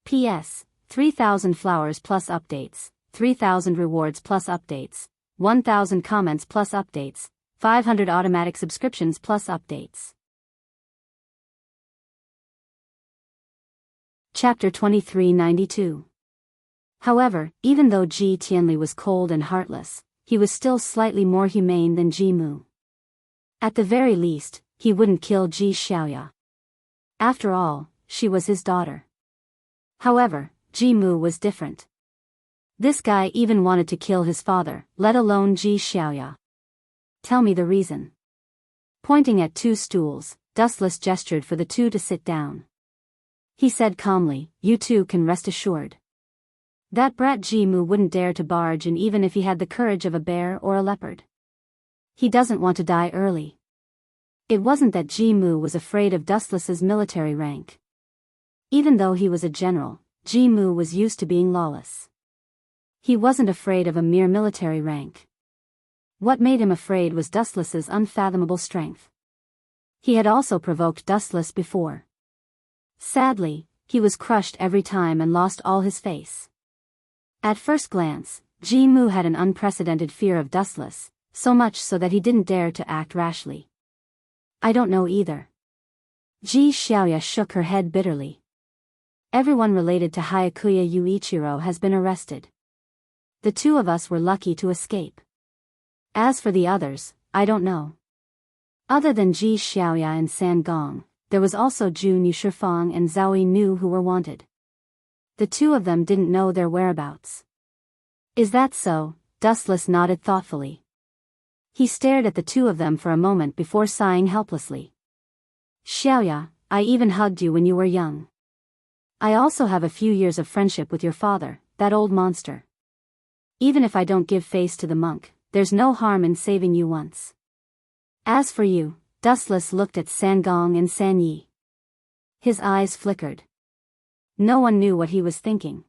P.S. 3,000 flowers plus updates, 3,000 rewards plus updates, 1,000 comments plus updates, 500 automatic subscriptions plus updates. Chapter 2392. However, even though Ji Tianli was cold and heartless, he was still slightly more humane than Ji Mu. At the very least, he wouldn't kill Ji Xiaoya. After all, she was his daughter. However, Ji Mu was different. This guy even wanted to kill his father, let alone Ji Xiaoya. Tell me the reason. Pointing at two stools, Dustless gestured for the two to sit down. He said calmly, you two can rest assured. That brat Ji Mu wouldn't dare to barge in even if he had the courage of a bear or a leopard. He doesn't want to die early. It wasn't that Ji Mu was afraid of Dustless's military rank. Even though he was a general, Ji Mu was used to being lawless. He wasn't afraid of a mere military rank. What made him afraid was Dustless's unfathomable strength. He had also provoked Dustless before. Sadly, he was crushed every time and lost all his face. At first glance, Ji Mu had an unprecedented fear of Dustless, so much so that he didn't dare to act rashly. I don't know either. Ji Xiaoya shook her head bitterly. Everyone related to Hyakuya Yuichiro has been arrested. The two of us were lucky to escape. As for the others, I don't know. Other than Ji Xiaoya and San Gong, there was also Jun Yushifang and Zhao Yinu who were wanted. The two of them didn't know their whereabouts. Is that so? Dustless nodded thoughtfully. He stared at the two of them for a moment before sighing helplessly. Xiaoya, I even hugged you when you were young. I also have a few years of friendship with your father, that old monster. Even if I don't give face to the monk, there's no harm in saving you once. As for you, Dustless looked at San Gong and San Yi. His eyes flickered. No one knew what he was thinking.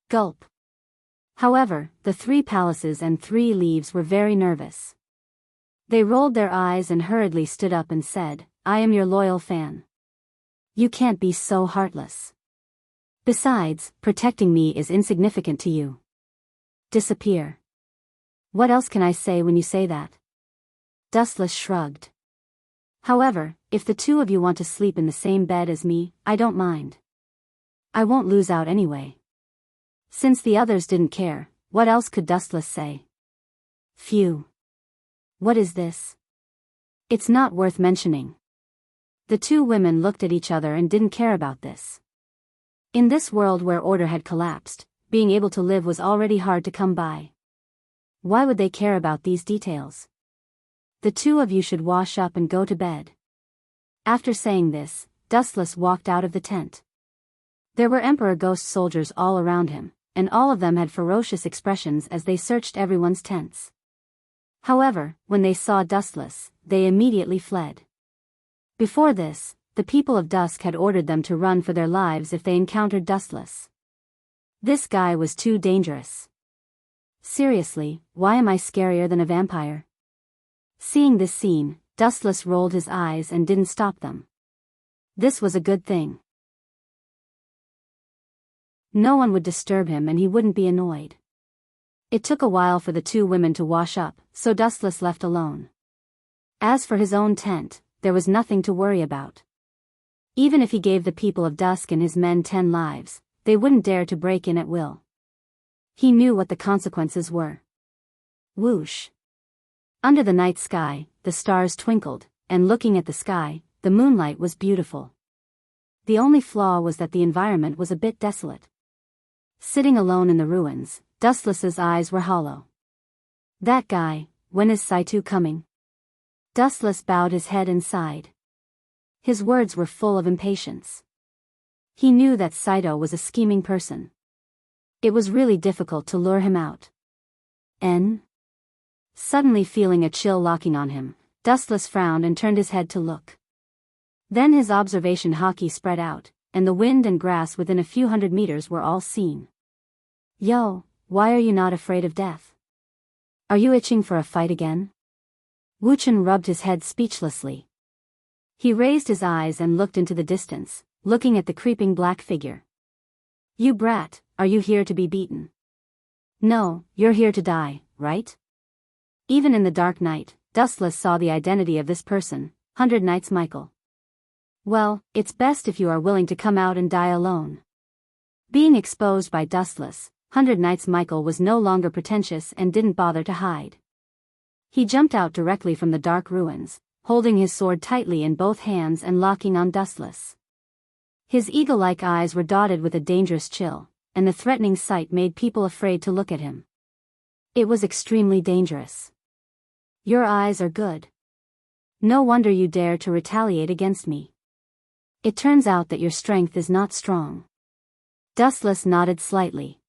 Gulp. However, the three palaces and 3 leaves were very nervous. They rolled their eyes and hurriedly stood up and said, I am your loyal fan. You can't be so heartless. Besides, protecting me is insignificant to you. Disappear. What else can I say when you say that? Dustless shrugged. However, if the two of you want to sleep in the same bed as me, I don't mind. I won't lose out anyway. Since the others didn't care, what else could Dustless say? Phew. What is this? It's not worth mentioning. The two women looked at each other and didn't care about this. In this world where order had collapsed, being able to live was already hard to come by. Why would they care about these details? The two of you should wash up and go to bed. After saying this, Dustless walked out of the tent. There were Emperor Ghost soldiers all around him, and all of them had ferocious expressions as they searched everyone's tents. However, when they saw Dustless, they immediately fled. Before this, the people of Dusk had ordered them to run for their lives if they encountered Dustless. This guy was too dangerous. Seriously, why am I scarier than a vampire? Seeing this scene, Dustless rolled his eyes and didn't stop them. This was a good thing. No one would disturb him and he wouldn't be annoyed. It took a while for the two women to wash up, so Dustless left alone. As for his own tent, there was nothing to worry about. Even if he gave the people of Dusk and his men 10 lives, they wouldn't dare to break in at will. He knew what the consequences were. Whoosh! Under the night sky, the stars twinkled, and looking at the sky, the moonlight was beautiful. The only flaw was that the environment was a bit desolate. Sitting alone in the ruins, Dustless's eyes were hollow. That guy, when is Saito coming? Dustless bowed his head and sighed. His words were full of impatience. He knew that Saito was a scheming person. It was really difficult to lure him out. Suddenly feeling a chill locking on him, Dustless frowned and turned his head to look. Then his observation hockey spread out, and the wind and grass within a few hundred meters were all seen. Yo, why are you not afraid of death? Are you itching for a fight again? Wuchen rubbed his head speechlessly. He raised his eyes and looked into the distance, looking at the creeping black figure. You brat, are you here to be beaten? No, you're here to die, right? Even in the dark night, Dustless saw the identity of this person, 100 Knights Michael. Well, it's best if you are willing to come out and die alone. Being exposed by Dustless, 100 Knights Michael was no longer pretentious and didn't bother to hide. He jumped out directly from the dark ruins, holding his sword tightly in both hands and locking on Dustless. His eagle-like eyes were dotted with a dangerous chill, and the threatening sight made people afraid to look at him. It was extremely dangerous. Your eyes are good. No wonder you dare to retaliate against me. It turns out that your strength is not strong. Dustless nodded slightly.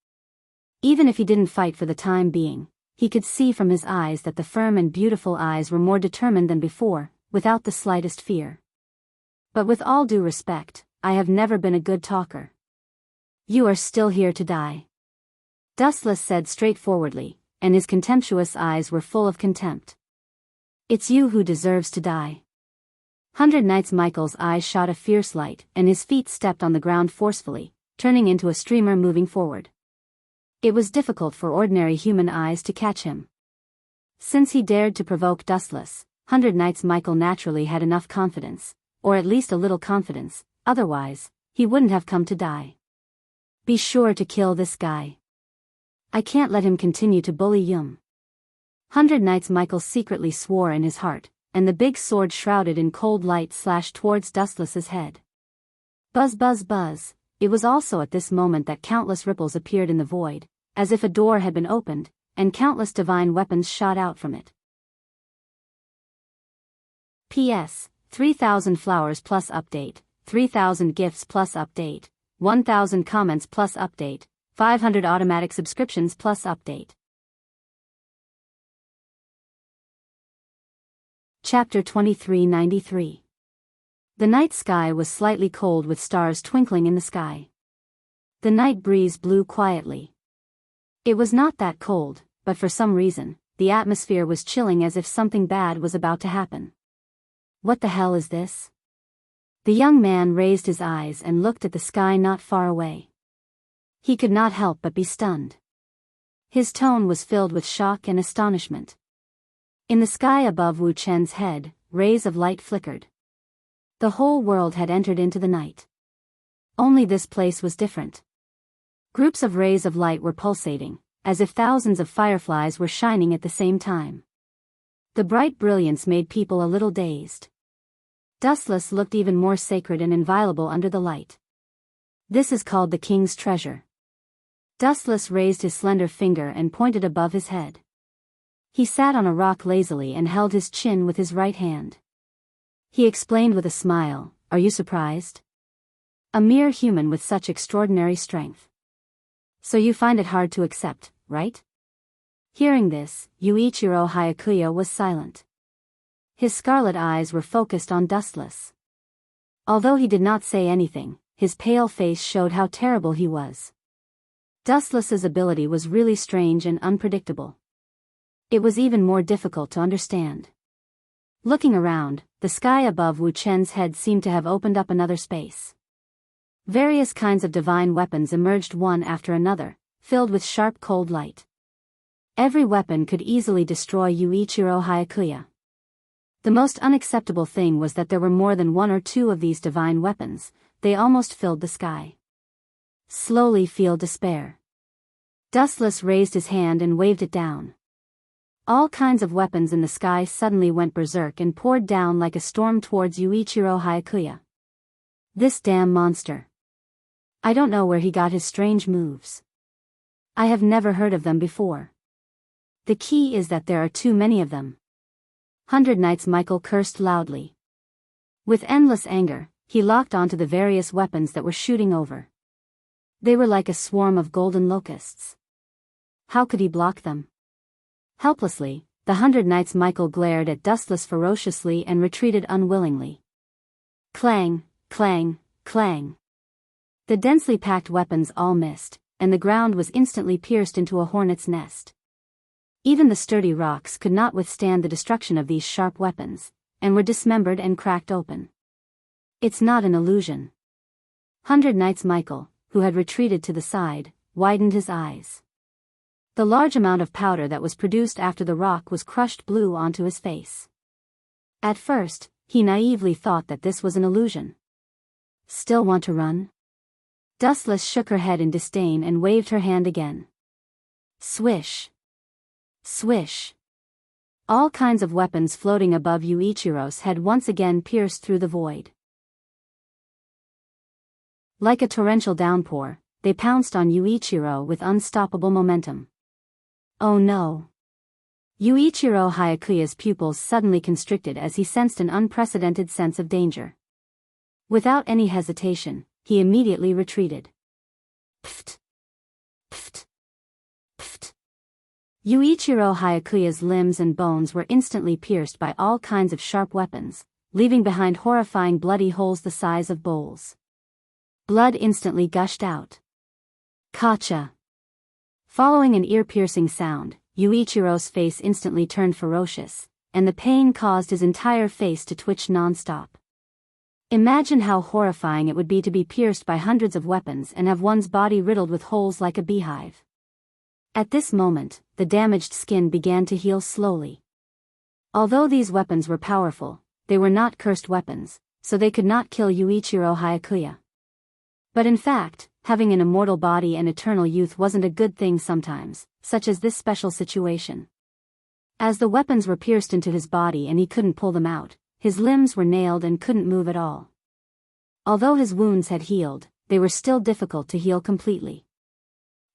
Even if he didn't fight for the time being, he could see from his eyes that the firm and beautiful eyes were more determined than before, without the slightest fear. But with all due respect, I have never been a good talker. You are still here to die. Dustless said straightforwardly, and his contemptuous eyes were full of contempt. It's you who deserves to die. 100 Knights Michael's eyes shot a fierce light, and his feet stepped on the ground forcefully, turning into a streamer moving forward. It was difficult for ordinary human eyes to catch him. Since he dared to provoke Dustless, 100 Knights Michael naturally had enough confidence, or at least a little confidence, otherwise, he wouldn't have come to die. Be sure to kill this guy. I can't let him continue to bully Yum. 100 Knights Michael secretly swore in his heart, and the big sword shrouded in cold light slashed towards Dustless's head. Buzz buzz buzz, it was also at this moment that countless ripples appeared in the void, as if a door had been opened, and countless divine weapons shot out from it. P.S. 3,000 flowers plus update, 3,000 gifts plus update, 1,000 comments plus update, 500 automatic subscriptions plus update. Chapter 2393. The night sky was slightly cold with stars twinkling in the sky. The night breeze blew quietly. It was not that cold, but for some reason, the atmosphere was chilling as if something bad was about to happen. What the hell is this? The young man raised his eyes and looked at the sky not far away. He could not help but be stunned. His tone was filled with shock and astonishment. In the sky above Wu Chen's head, rays of light flickered. The whole world had entered into the night. Only this place was different. Groups of rays of light were pulsating, as if thousands of fireflies were shining at the same time. The bright brilliance made people a little dazed. Dustless looked even more sacred and inviolable under the light. This is called the king's treasure. Dustless raised his slender finger and pointed above his head. He sat on a rock lazily and held his chin with his right hand. He explained with a smile, "Are you surprised?" A mere human with such extraordinary strength. So you find it hard to accept, right? Hearing this, Yuichiro Hyakuya was silent. His scarlet eyes were focused on Dustless. Although he did not say anything, his pale face showed how terrible he was. Dustless's ability was really strange and unpredictable. It was even more difficult to understand. Looking around, the sky above Wu Chen's head seemed to have opened up another space. Various kinds of divine weapons emerged one after another, filled with sharp cold light. Every weapon could easily destroy Yuichiro Hyakuya. The most unacceptable thing was that there were more than one or two of these divine weapons. They almost filled the sky. Slowly feel despair. Dustless raised his hand and waved it down. All kinds of weapons in the sky suddenly went berserk and poured down like a storm towards Yuichiro Hyakuya. This damn monster. I don't know where he got his strange moves. I have never heard of them before. The key is that there are too many of them. 100 Knights Michael cursed loudly. With endless anger, he locked onto the various weapons that were shooting over. They were like a swarm of golden locusts. How could he block them? Helplessly, the 100 Knights Michael glared at Dustless ferociously and retreated unwillingly. Clang, clang, clang. The densely packed weapons all missed, and the ground was instantly pierced into a hornet's nest. Even the sturdy rocks could not withstand the destruction of these sharp weapons, and were dismembered and cracked open. It's not an illusion. 100 Knights Michael, who had retreated to the side, widened his eyes. The large amount of powder that was produced after the rock was crushed blew onto his face. At first, he naively thought that this was an illusion. Still want to run? Dustless shook her head in disdain and waved her hand again. Swish. Swish. All kinds of weapons floating above Yuichiro's head once again pierced through the void. Like a torrential downpour, they pounced on Yuichiro with unstoppable momentum. Oh no! Yuichiro Hyakuya's pupils suddenly constricted as he sensed an unprecedented sense of danger. Without any hesitation, he immediately retreated. Pft! Pft! Pft! Yuichiro Hyakuya's limbs and bones were instantly pierced by all kinds of sharp weapons, leaving behind horrifying bloody holes the size of bowls. Blood instantly gushed out. Kacha! Following an ear-piercing sound, Yuichiro's face instantly turned ferocious, and the pain caused his entire face to twitch non-stop. Imagine how horrifying it would be to be pierced by hundreds of weapons and have one's body riddled with holes like a beehive. At this moment, the damaged skin began to heal slowly. Although these weapons were powerful, they were not cursed weapons, so they could not kill Yuichiro Hyakuya. But in fact, having an immortal body and eternal youth wasn't a good thing sometimes, such as this special situation. As the weapons were pierced into his body and he couldn't pull them out, his limbs were nailed and couldn't move at all. Although his wounds had healed, they were still difficult to heal completely.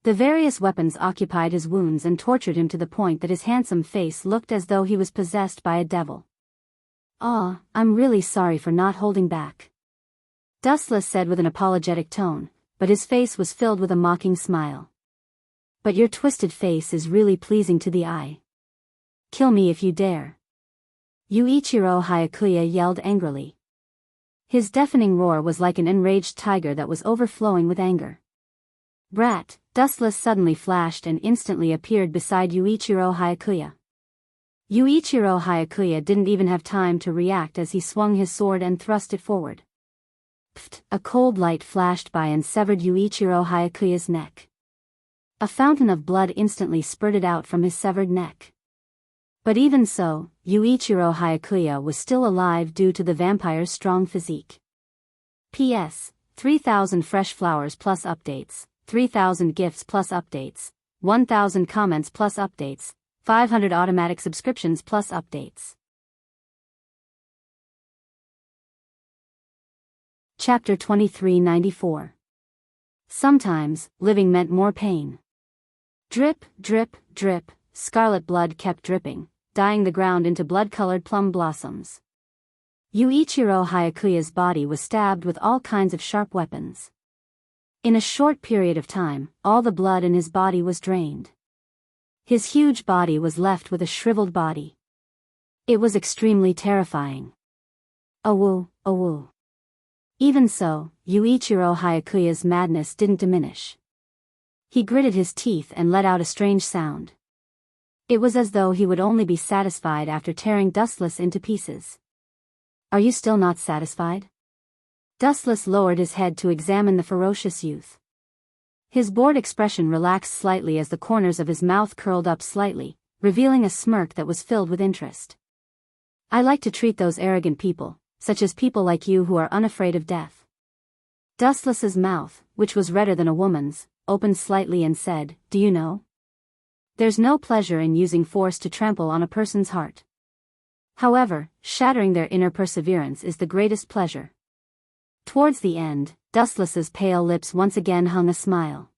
The various weapons occupied his wounds and tortured him to the point that his handsome face looked as though he was possessed by a devil. "Ah, I'm really sorry for not holding back," Dustless said with an apologetic tone, but his face was filled with a mocking smile. "But your twisted face is really pleasing to the eye. Kill me if you dare." Yuichiro Hyakuya yelled angrily. His deafening roar was like an enraged tiger that was overflowing with anger. Brat! Dustless suddenly flashed and instantly appeared beside Yuichiro Hyakuya. Yuichiro Hyakuya didn't even have time to react as he swung his sword and thrust it forward. Pft! A cold light flashed by and severed Yuichiro Hyakuya's neck. A fountain of blood instantly spurted out from his severed neck. But even so, Yuichiro Hyakuya was still alive due to the vampire's strong physique. P.S. 3,000 fresh flowers plus updates, 3,000 gifts plus updates, 1,000 comments plus updates, 500 automatic subscriptions plus updates. Chapter 2394. Sometimes, living meant more pain. Drip, drip, drip, scarlet blood kept dripping, dyeing the ground into blood-colored plum blossoms. Yuichiro Hyakuya's body was stabbed with all kinds of sharp weapons. In a short period of time, all the blood in his body was drained. His huge body was left with a shriveled body. It was extremely terrifying. Awoo, awoo. Even so, Yuichiro Hyakuya's madness didn't diminish. He gritted his teeth and let out a strange sound. It was as though he would only be satisfied after tearing Dustless into pieces. Are you still not satisfied? Dustless lowered his head to examine the ferocious youth. His bored expression relaxed slightly as the corners of his mouth curled up slightly, revealing a smirk that was filled with interest. I like to treat those arrogant people, such as people like you who are unafraid of death. Dustless's mouth, which was redder than a woman's, opened slightly and said, Do you know? There's no pleasure in using force to trample on a person's heart. However, shattering their inner perseverance is the greatest pleasure. Towards the end, Dustless's pale lips once again hung a smile.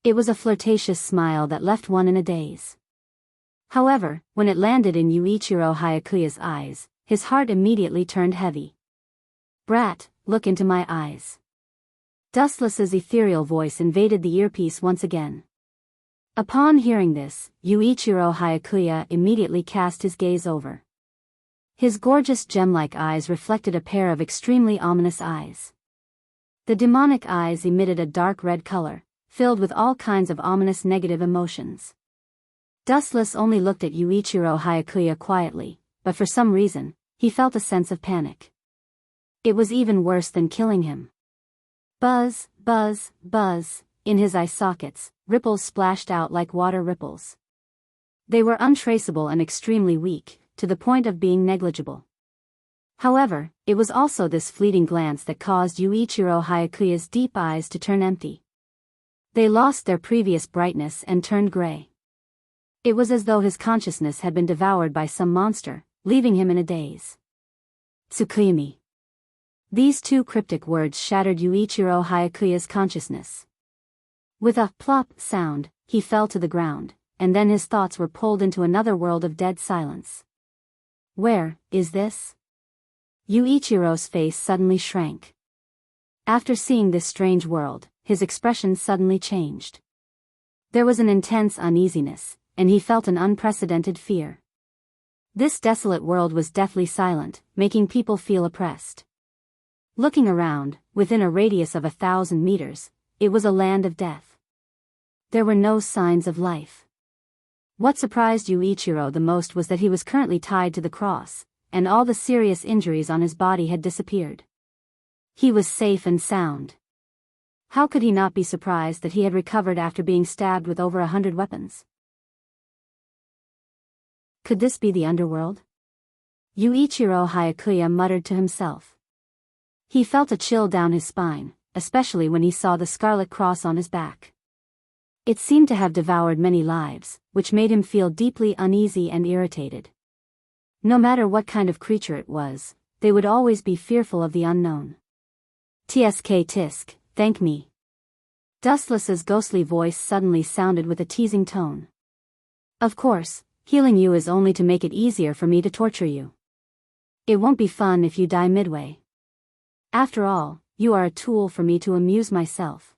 It was a flirtatious smile that left one in a daze. However, when it landed in Yuichiro Hyakuya's eyes, his heart immediately turned heavy. Brat, look into my eyes. Dustless's ethereal voice invaded the earpiece once again. Upon hearing this, Yuichiro Hyakuya immediately cast his gaze over. His gorgeous gem-like eyes reflected a pair of extremely ominous eyes. The demonic eyes emitted a dark red color, filled with all kinds of ominous negative emotions. Dustless only looked at Yuichiro Hyakuya quietly, but for some reason, he felt a sense of panic. It was even worse than killing him. Buzz, buzz, buzz, in his eye sockets, ripples splashed out like water ripples. They were untraceable and extremely weak, to the point of being negligible. However, it was also this fleeting glance that caused Yuichiro Hyakuya's deep eyes to turn empty. They lost their previous brightness and turned gray. It was as though his consciousness had been devoured by some monster, leaving him in a daze. Tsukimi. These two cryptic words shattered Yuichiro Hyakuya's consciousness. With a plop sound, he fell to the ground, and then his thoughts were pulled into another world of dead silence. Where is this? Yuichiro's face suddenly shrank. After seeing this strange world, his expression suddenly changed. There was an intense uneasiness, and he felt an unprecedented fear. This desolate world was deathly silent, making people feel oppressed. Looking around, within a radius of 1,000 meters, it was a land of death. There were no signs of life. What surprised Yuichiro the most was that he was currently tied to the cross, and all the serious injuries on his body had disappeared. He was safe and sound. How could he not be surprised that he had recovered after being stabbed with over 100 weapons? Could this be the underworld? Yuichiro Hyakuya muttered to himself. He felt a chill down his spine, especially when he saw the scarlet cross on his back. It seemed to have devoured many lives, which made him feel deeply uneasy and irritated. No matter what kind of creature it was, they would always be fearful of the unknown. Tsk tisk, thank me. Dustless's ghostly voice suddenly sounded with a teasing tone. Of course, healing you is only to make it easier for me to torture you. It won't be fun if you die midway. After all, you are a tool for me to amuse myself.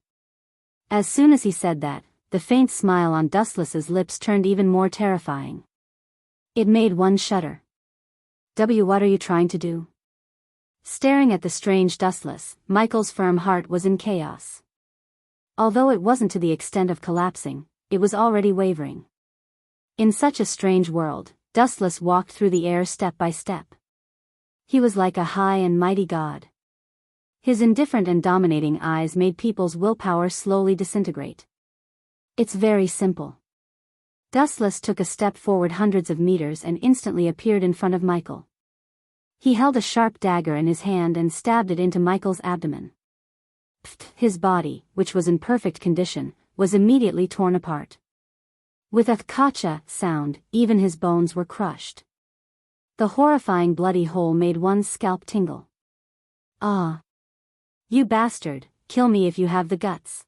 As soon as he said that, the faint smile on Dustless's lips turned even more terrifying. It made one shudder. What are you trying to do? Staring at the strange Dustless, Michael's firm heart was in chaos. Although it wasn't to the extent of collapsing, it was already wavering. In such a strange world, Dustless walked through the air step by step. He was like a high and mighty god. His indifferent and dominating eyes made people's willpower slowly disintegrate. It's very simple. Dustless took a step forward hundreds of meters and instantly appeared in front of Michael. He held a sharp dagger in his hand and stabbed it into Michael's abdomen. His body, which was in perfect condition, was immediately torn apart. With a kacha sound, even his bones were crushed. The horrifying bloody hole made one's scalp tingle. Ah! You bastard, kill me if you have the guts.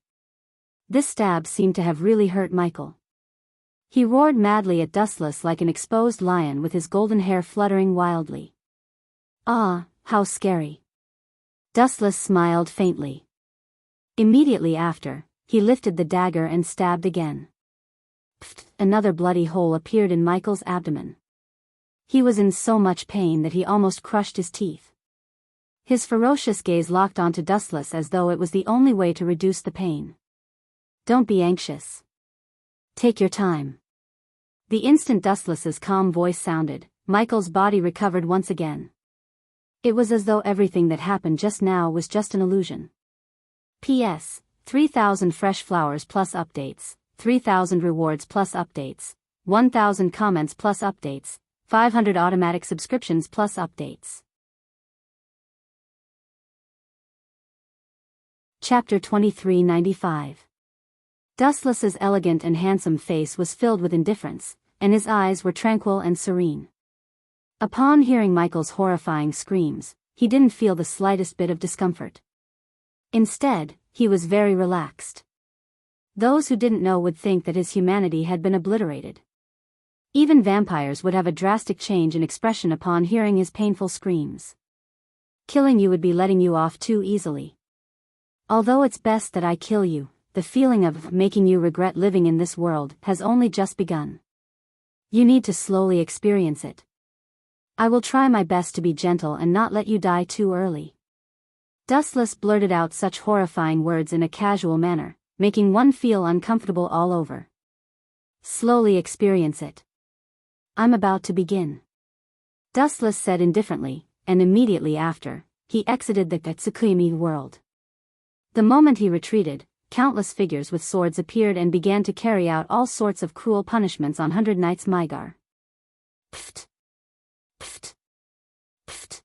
This stab seemed to have really hurt Michael. He roared madly at Dustless like an exposed lion with his golden hair fluttering wildly. Ah, how scary. Dustless smiled faintly. Immediately after, he lifted the dagger and stabbed again. Pfft, another bloody hole appeared in Michael's abdomen. He was in so much pain that he almost crushed his teeth. His ferocious gaze locked onto Dustless as though it was the only way to reduce the pain. Don't be anxious. Take your time. The instant Dustless's calm voice sounded, Michael's body recovered once again. It was as though everything that happened just now was just an illusion. P.S. 3,000 fresh flowers plus updates, 3,000 rewards plus updates, 1,000 comments plus updates, 500 automatic subscriptions plus updates. Chapter 2395. Dustless's elegant and handsome face was filled with indifference, and his eyes were tranquil and serene. Upon hearing Michael's horrifying screams, he didn't feel the slightest bit of discomfort. Instead, he was very relaxed. Those who didn't know would think that his humanity had been obliterated. Even vampires would have a drastic change in expression upon hearing his painful screams. Killing you would be letting you off too easily. Although it's best that I kill you, the feeling of making you regret living in this world has only just begun. You need to slowly experience it. I will try my best to be gentle and not let you die too early. Dustless blurted out such horrifying words in a casual manner, making one feel uncomfortable all over. Slowly experience it. I'm about to begin. Dustless said indifferently, and immediately after, he exited the Tsukimi world. The moment he retreated, countless figures with swords appeared and began to carry out all sorts of cruel punishments on 100 Knights Mygar. Pfft. Pfft. Pfft.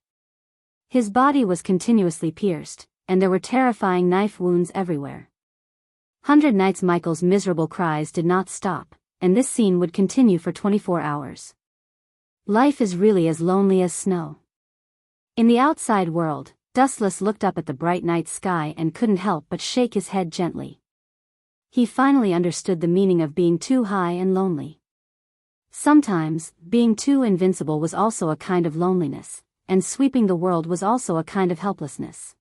His body was continuously pierced, and there were terrifying knife wounds everywhere. 100 Knights Michael's miserable cries did not stop, and this scene would continue for 24 hours. Life is really as lonely as snow. In the outside world, Dustless looked up at the bright night sky and couldn't help but shake his head gently. He finally understood the meaning of being too high and lonely. Sometimes, being too invincible was also a kind of loneliness, and sweeping the world was also a kind of helplessness.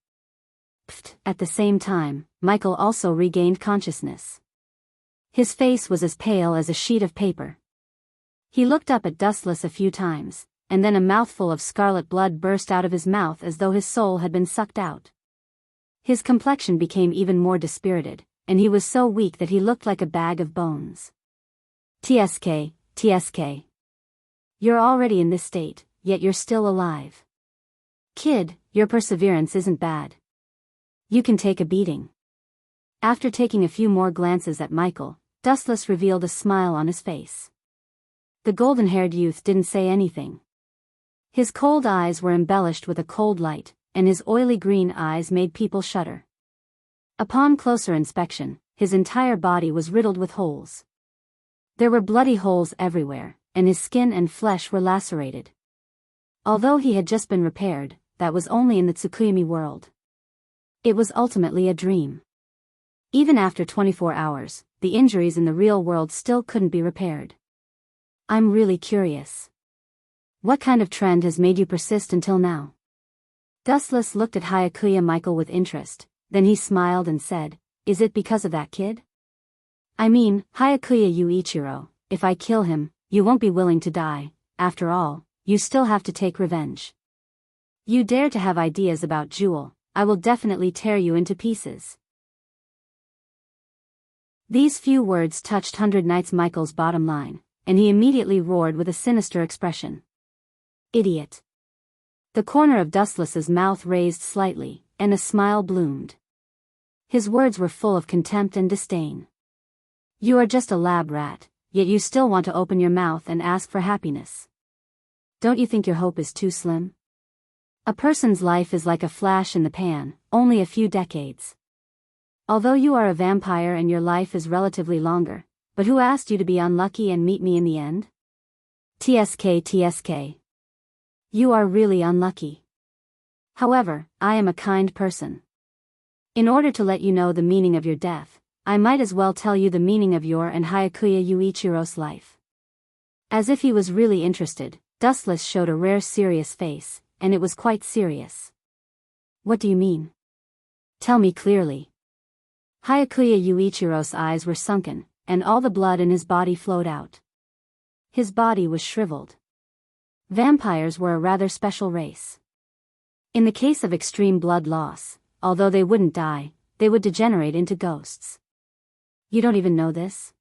Pfft. At the same time, Michael also regained consciousness. His face was as pale as a sheet of paper. He looked up at Dustless a few times, and then a mouthful of scarlet blood burst out of his mouth as though his soul had been sucked out. His complexion became even more dispirited, and he was so weak that he looked like a bag of bones. TSK, TSK. You're already in this state, yet you're still alive. Kid, your perseverance isn't bad. You can take a beating. After taking a few more glances at Michael, Dustless revealed a smile on his face. The golden-haired youth didn't say anything. His cold eyes were embellished with a cold light, and his oily green eyes made people shudder. Upon closer inspection, his entire body was riddled with holes. There were bloody holes everywhere, and his skin and flesh were lacerated. Although he had just been repaired, that was only in the Tsukimi world. It was ultimately a dream. Even after 24 hours, the injuries in the real world still couldn't be repaired. I'm really curious. What kind of trend has made you persist until now? Dustless looked at Hyakuya Michael with interest, then he smiled and said, Is it because of that kid? I mean, Hyakuya Yuichiro, if I kill him, you won't be willing to die. After all, you still have to take revenge. You dare to have ideas about Jewel, I will definitely tear you into pieces. These few words touched 100 Knights Michael's bottom line, and he immediately roared with a sinister expression. Idiot. The corner of Dustless's mouth raised slightly, and a smile bloomed. His words were full of contempt and disdain. You are just a lab rat, yet you still want to open your mouth and ask for happiness. Don't you think your hope is too slim? A person's life is like a flash in the pan, only a few decades. Although you are a vampire and your life is relatively longer, but who asked you to be unlucky and meet me in the end? TSK TSK. You are really unlucky. However, I am a kind person. In order to let you know the meaning of your death, I might as well tell you the meaning of your and Hyakuya Yuichiro's life. As if he was really interested, Dustless showed a rare serious face, and it was quite serious. What do you mean? Tell me clearly. Hyakuya Yuichiro's eyes were sunken, and all the blood in his body flowed out. His body was shriveled. Vampires were a rather special race. In the case of extreme blood loss, although they wouldn't die, they would degenerate into ghosts. You don't even know this?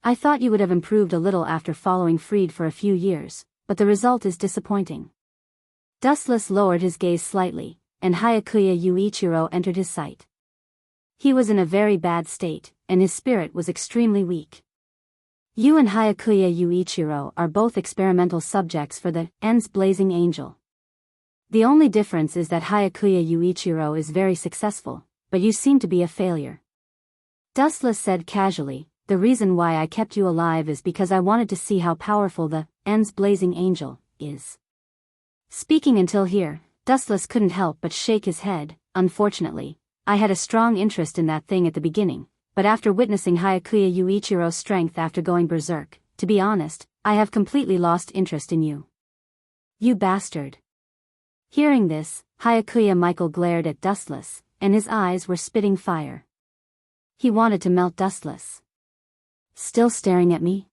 I thought you would have improved a little after following Freed for a few years, but the result is disappointing. Dustless lowered his gaze slightly, and Hyakuya Yuichiro entered his sight. He was in a very bad state, and his spirit was extremely weak. You and Hyakuya Yuichiro are both experimental subjects for the En's Blazing Angel. The only difference is that Hyakuya Yuichiro is very successful, but you seem to be a failure. Dustless said casually, the reason why I kept you alive is because I wanted to see how powerful the En's Blazing Angel is. Speaking until here, Dustless couldn't help but shake his head. Unfortunately, I had a strong interest in that thing at the beginning, but after witnessing Hyakuya Yuichiro's strength after going berserk, to be honest, I have completely lost interest in you. You bastard. Hearing this, Hyakuya Michael glared at Dustless, and his eyes were spitting fire. He wanted to melt Dustless. Still staring at me?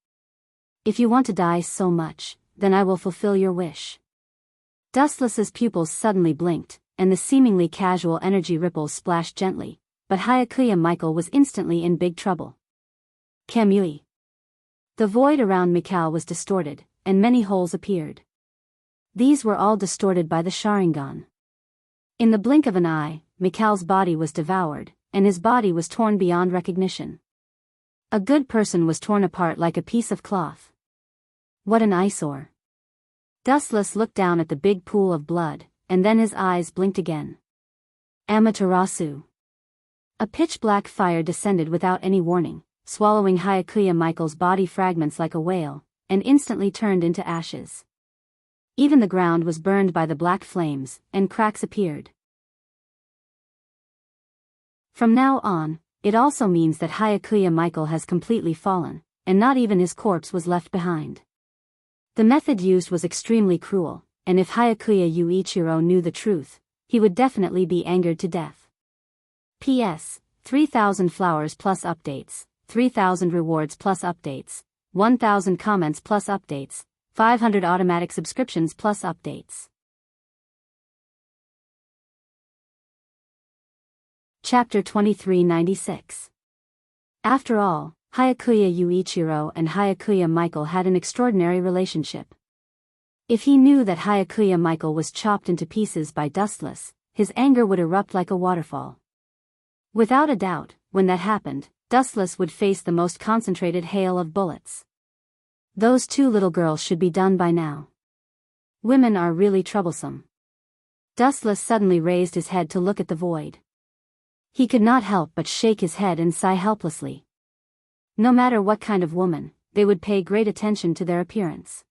If you want to die so much, then I will fulfill your wish. Dustless's pupils suddenly blinked, and the seemingly casual energy ripples splashed gently, but Hyakuya Michael was instantly in big trouble. Kamui. The void around Mikao was distorted, and many holes appeared. These were all distorted by the Sharingan. In the blink of an eye, Mikao's body was devoured, and his body was torn beyond recognition. A good person was torn apart like a piece of cloth. What an eyesore. Dustless looked down at the big pool of blood, and then his eyes blinked again. Amaterasu. A pitch-black fire descended without any warning, swallowing Hyakuya Michael's body fragments like a whale, and instantly turned into ashes. Even the ground was burned by the black flames, and cracks appeared. From now on, it also means that Hyakuya Michael has completely fallen, and not even his corpse was left behind. The method used was extremely cruel, and if Hyakuya Yuichiro knew the truth, he would definitely be angered to death. P.S. 3,000 flowers plus updates, 3,000 rewards plus updates, 1,000 comments plus updates, 500 automatic subscriptions plus updates. Chapter 2396. After all, Hyakuya Yuichiro and Hyakuya Michael had an extraordinary relationship. If he knew that Hyakuya Michael was chopped into pieces by Dustless, his anger would erupt like a waterfall. Without a doubt, when that happened, Dustless would face the most concentrated hail of bullets. Those two little girls should be done by now. Women are really troublesome. Dustless suddenly raised his head to look at the void. He could not help but shake his head and sigh helplessly. No matter what kind of woman, they would pay great attention to their appearance.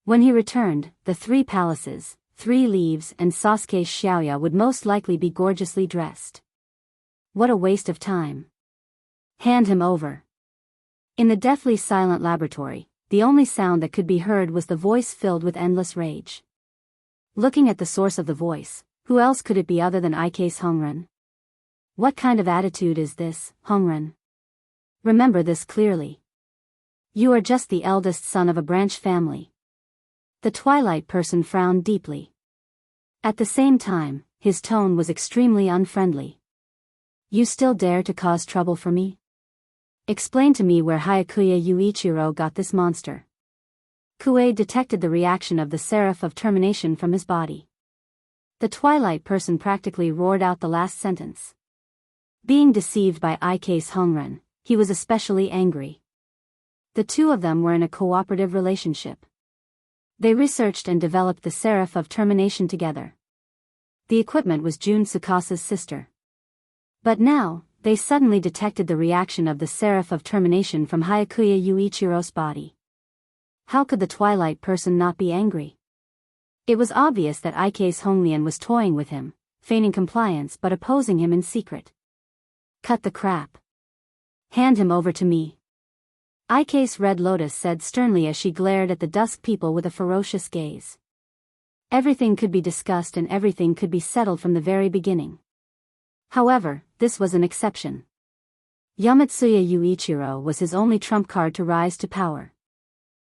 When he returned, the 3 palaces, 3 leaves and Sasuke's Xiaoya would most likely be gorgeously dressed. What a waste of time. Hand him over. In the deathly silent laboratory, the only sound that could be heard was the voice filled with endless rage. Looking at the source of the voice, who else could it be other than Ike's Hongren? What kind of attitude is this, Hongren? Remember this clearly. You are just the eldest son of a branch family. The Twilight person frowned deeply. At the same time, his tone was extremely unfriendly. You still dare to cause trouble for me? Explain to me where Hyakuya Yuichiro got this monster. Kue detected the reaction of the Seraph of Termination from his body. The Twilight person practically roared out the last sentence. Being deceived by Ike's Hongren, he was especially angry. The two of them were in a cooperative relationship. They researched and developed the Seraph of Termination together. The equipment was Jun Tsukasa's sister. But now, they suddenly detected the reaction of the Seraph of Termination from Hyakuya Yuichiro's body. How could the Twilight person not be angry? It was obvious that Ike's Honglian was toying with him, feigning compliance but opposing him in secret. Cut the crap. Hand him over to me. Ike's Red Lotus said sternly as she glared at the dusk people with a ferocious gaze. Everything could be discussed and everything could be settled from the very beginning. However, this was an exception. Yamatsuya Yuichiro was his only trump card to rise to power.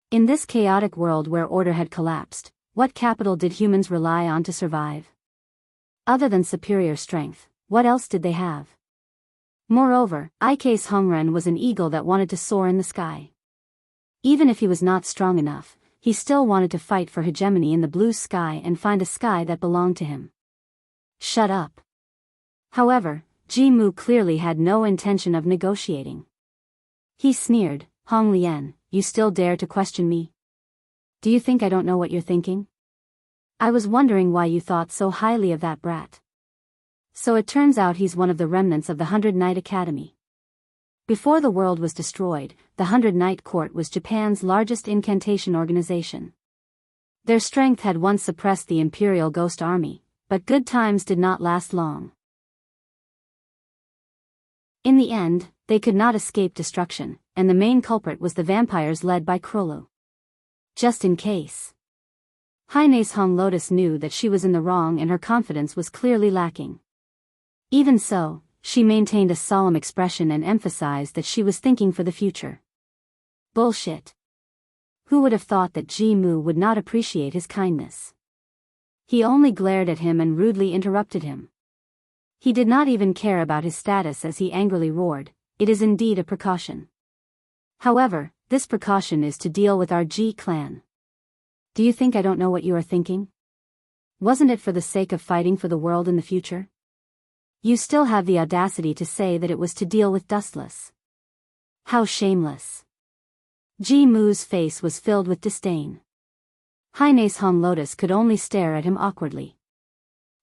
In this chaotic world where order had collapsed, what capital did humans rely on to survive? Other than superior strength, what else did they have? Moreover, Ike's Hongren was an eagle that wanted to soar in the sky. Even if he was not strong enough, he still wanted to fight for hegemony in the blue sky and find a sky that belonged to him. Shut up. However, Ji-mu clearly had no intention of negotiating. He sneered, Hong Lian, you still dare to question me? Do you think I don't know what you're thinking? I was wondering why you thought so highly of that brat. So it turns out he's one of the remnants of the 100 Knight Academy. Before the world was destroyed, the 100 Knight Court was Japan's largest incantation organization. Their strength had once suppressed the Imperial Ghost Army, but good times did not last long. In the end, they could not escape destruction, and the main culprit was the vampires led by Krolu. Just in case. Heine's Hong Lotus knew that she was in the wrong and her confidence was clearly lacking. Even so, she maintained a solemn expression and emphasized that she was thinking for the future. Bullshit. Who would have thought that Ji-mu would not appreciate his kindness? He only glared at him and rudely interrupted him. He did not even care about his status as he angrily roared, it is indeed a precaution. However, this precaution is to deal with our Ji clan. Do you think I don't know what you are thinking? Wasn't it for the sake of fighting for the world in the future? You still have the audacity to say that it was to deal with Dustless. How shameless. Ji-mu's face was filled with disdain. Heine's Hong Lotus could only stare at him awkwardly.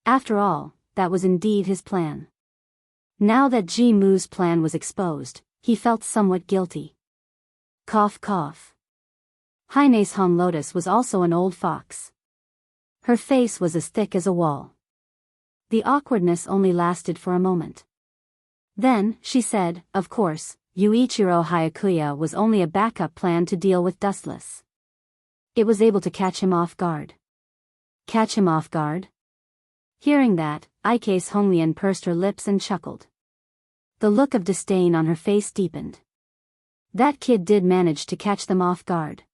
After all, that was indeed his plan. Now that Ji-mu's plan was exposed, he felt somewhat guilty. Cough cough. Heine's Hong Lotus was also an old fox. Her face was as thick as a wall. The awkwardness only lasted for a moment. Then, she said, of course, Yuichiro Hyakuya was only a backup plan to deal with Dustless. It was able to catch him off guard. Catch him off guard? Hearing that, Ike's Honglian pursed her lips and chuckled. The look of disdain on her face deepened. That kid did manage to catch them off guard.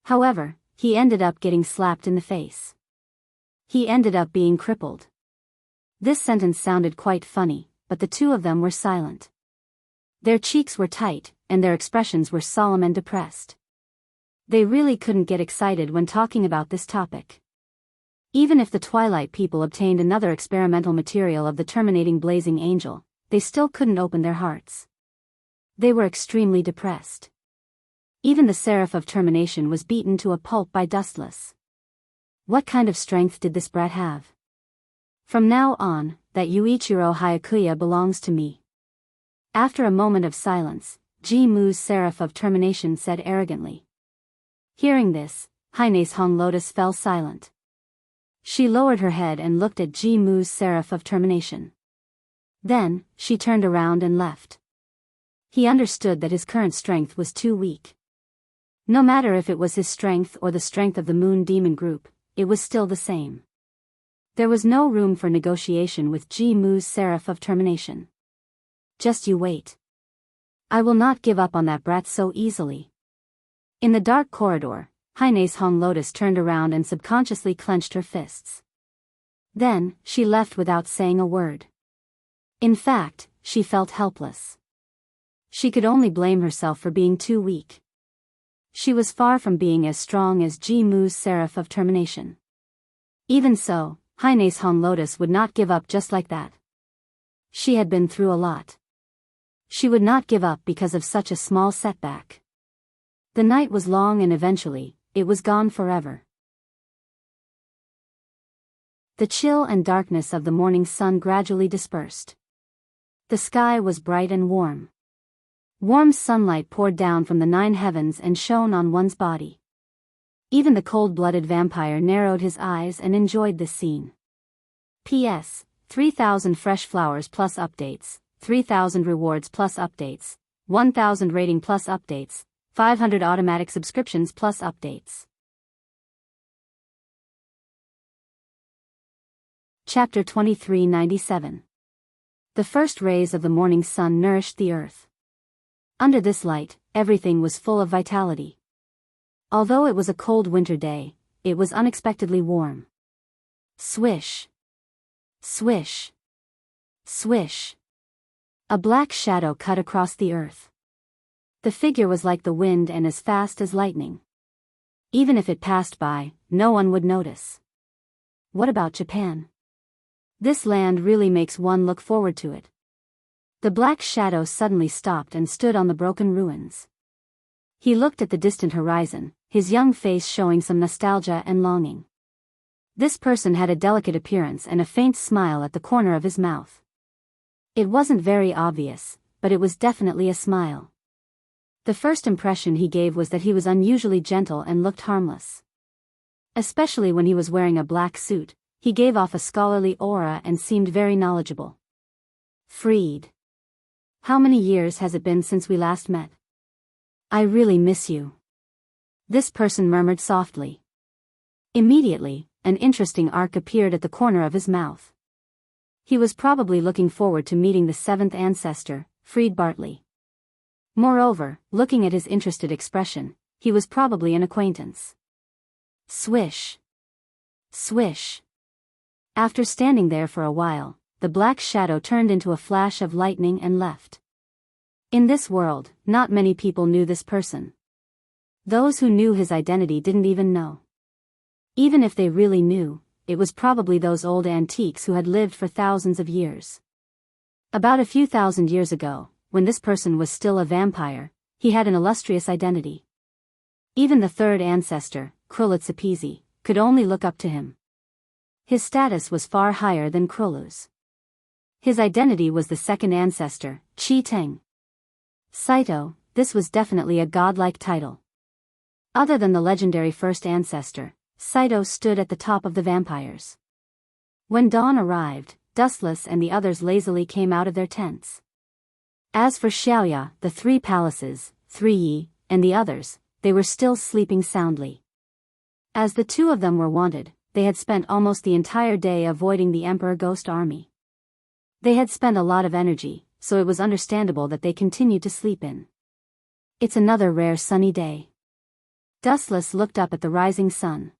However, he ended up getting slapped in the face. He ended up being crippled. This sentence sounded quite funny, but the two of them were silent. Their cheeks were tight, and their expressions were solemn and depressed. They really couldn't get excited when talking about this topic. Even if the Twilight people obtained another experimental material of the terminating blazing angel, they still couldn't open their hearts. They were extremely depressed. Even the Seraph of Termination was beaten to a pulp by Dustless. What kind of strength did this brat have? From now on, that Yuichiro Hyakuya belongs to me. After a moment of silence, Ji-mu's Seraph of Termination said arrogantly. Hearing this, Heine's Hong Lotus fell silent. She lowered her head and looked at Ji-mu's Seraph of Termination. Then, she turned around and left. He understood that his current strength was too weak. No matter if it was his strength or the strength of the Moon Demon Group, it was still the same. There was no room for negotiation with Ji-mu's Seraph of Termination. Just you wait. I will not give up on that brat so easily. In the dark corridor, Heine's Hong Lotus turned around and subconsciously clenched her fists. Then, she left without saying a word. In fact, she felt helpless. She could only blame herself for being too weak. She was far from being as strong as Ji-mu's Seraph of Termination. Even so, Heine's Hong Lotus would not give up just like that. She had been through a lot. She would not give up because of such a small setback. The night was long and eventually, it was gone forever. The chill and darkness of the morning sun gradually dispersed. The sky was bright and warm. Warm sunlight poured down from the 9 heavens and shone on one's body. Even the cold-blooded vampire narrowed his eyes and enjoyed this scene. P.S. 3,000 fresh flowers plus updates, 3,000 rewards plus updates, 1,000 rating plus updates, 500 automatic subscriptions plus updates. Chapter 2397. The first rays of the morning sun nourished the earth. Under this light, everything was full of vitality. Although it was a cold winter day, it was unexpectedly warm. Swish. Swish. Swish. A black shadow cut across the earth. The figure was like the wind and as fast as lightning. Even if it passed by, no one would notice. What about Japan? This land really makes one look forward to it. The black shadow suddenly stopped and stood on the broken ruins. He looked at the distant horizon, his young face showing some nostalgia and longing. This person had a delicate appearance and a faint smile at the corner of his mouth. It wasn't very obvious, but it was definitely a smile. The first impression he gave was that he was unusually gentle and looked harmless. Especially when he was wearing a black suit, he gave off a scholarly aura and seemed very knowledgeable. Freed. How many years has it been since we last met? I really miss you. This person murmured softly. Immediately, an interesting arc appeared at the corner of his mouth. He was probably looking forward to meeting the seventh ancestor, Freed Bartley. Moreover, looking at his interested expression, he was probably an acquaintance. Swish. Swish. After standing there for a while, the black shadow turned into a flash of lightning and left. In this world, not many people knew this person. Those who knew his identity didn't even know. Even if they really knew, it was probably those old antiques who had lived for thousands of years. About a few thousand years ago, when this person was still a vampire, he had an illustrious identity. Even the third ancestor, Krulitsipisi, could only look up to him. His status was far higher than Krulu's. His identity was the second ancestor, Chi Teng. Saito, this was definitely a godlike title. Other than the legendary first ancestor, Saito stood at the top of the vampires. When dawn arrived, Dustless and the others lazily came out of their tents. As for Xiaoya, the three palaces, Three Yi, and the others, they were still sleeping soundly. As the two of them were wanted, they had spent almost the entire day avoiding the Emperor Ghost Army. They had spent a lot of energy, so it was understandable that they continued to sleep in. It's another rare sunny day. Dustless looked up at the rising sun.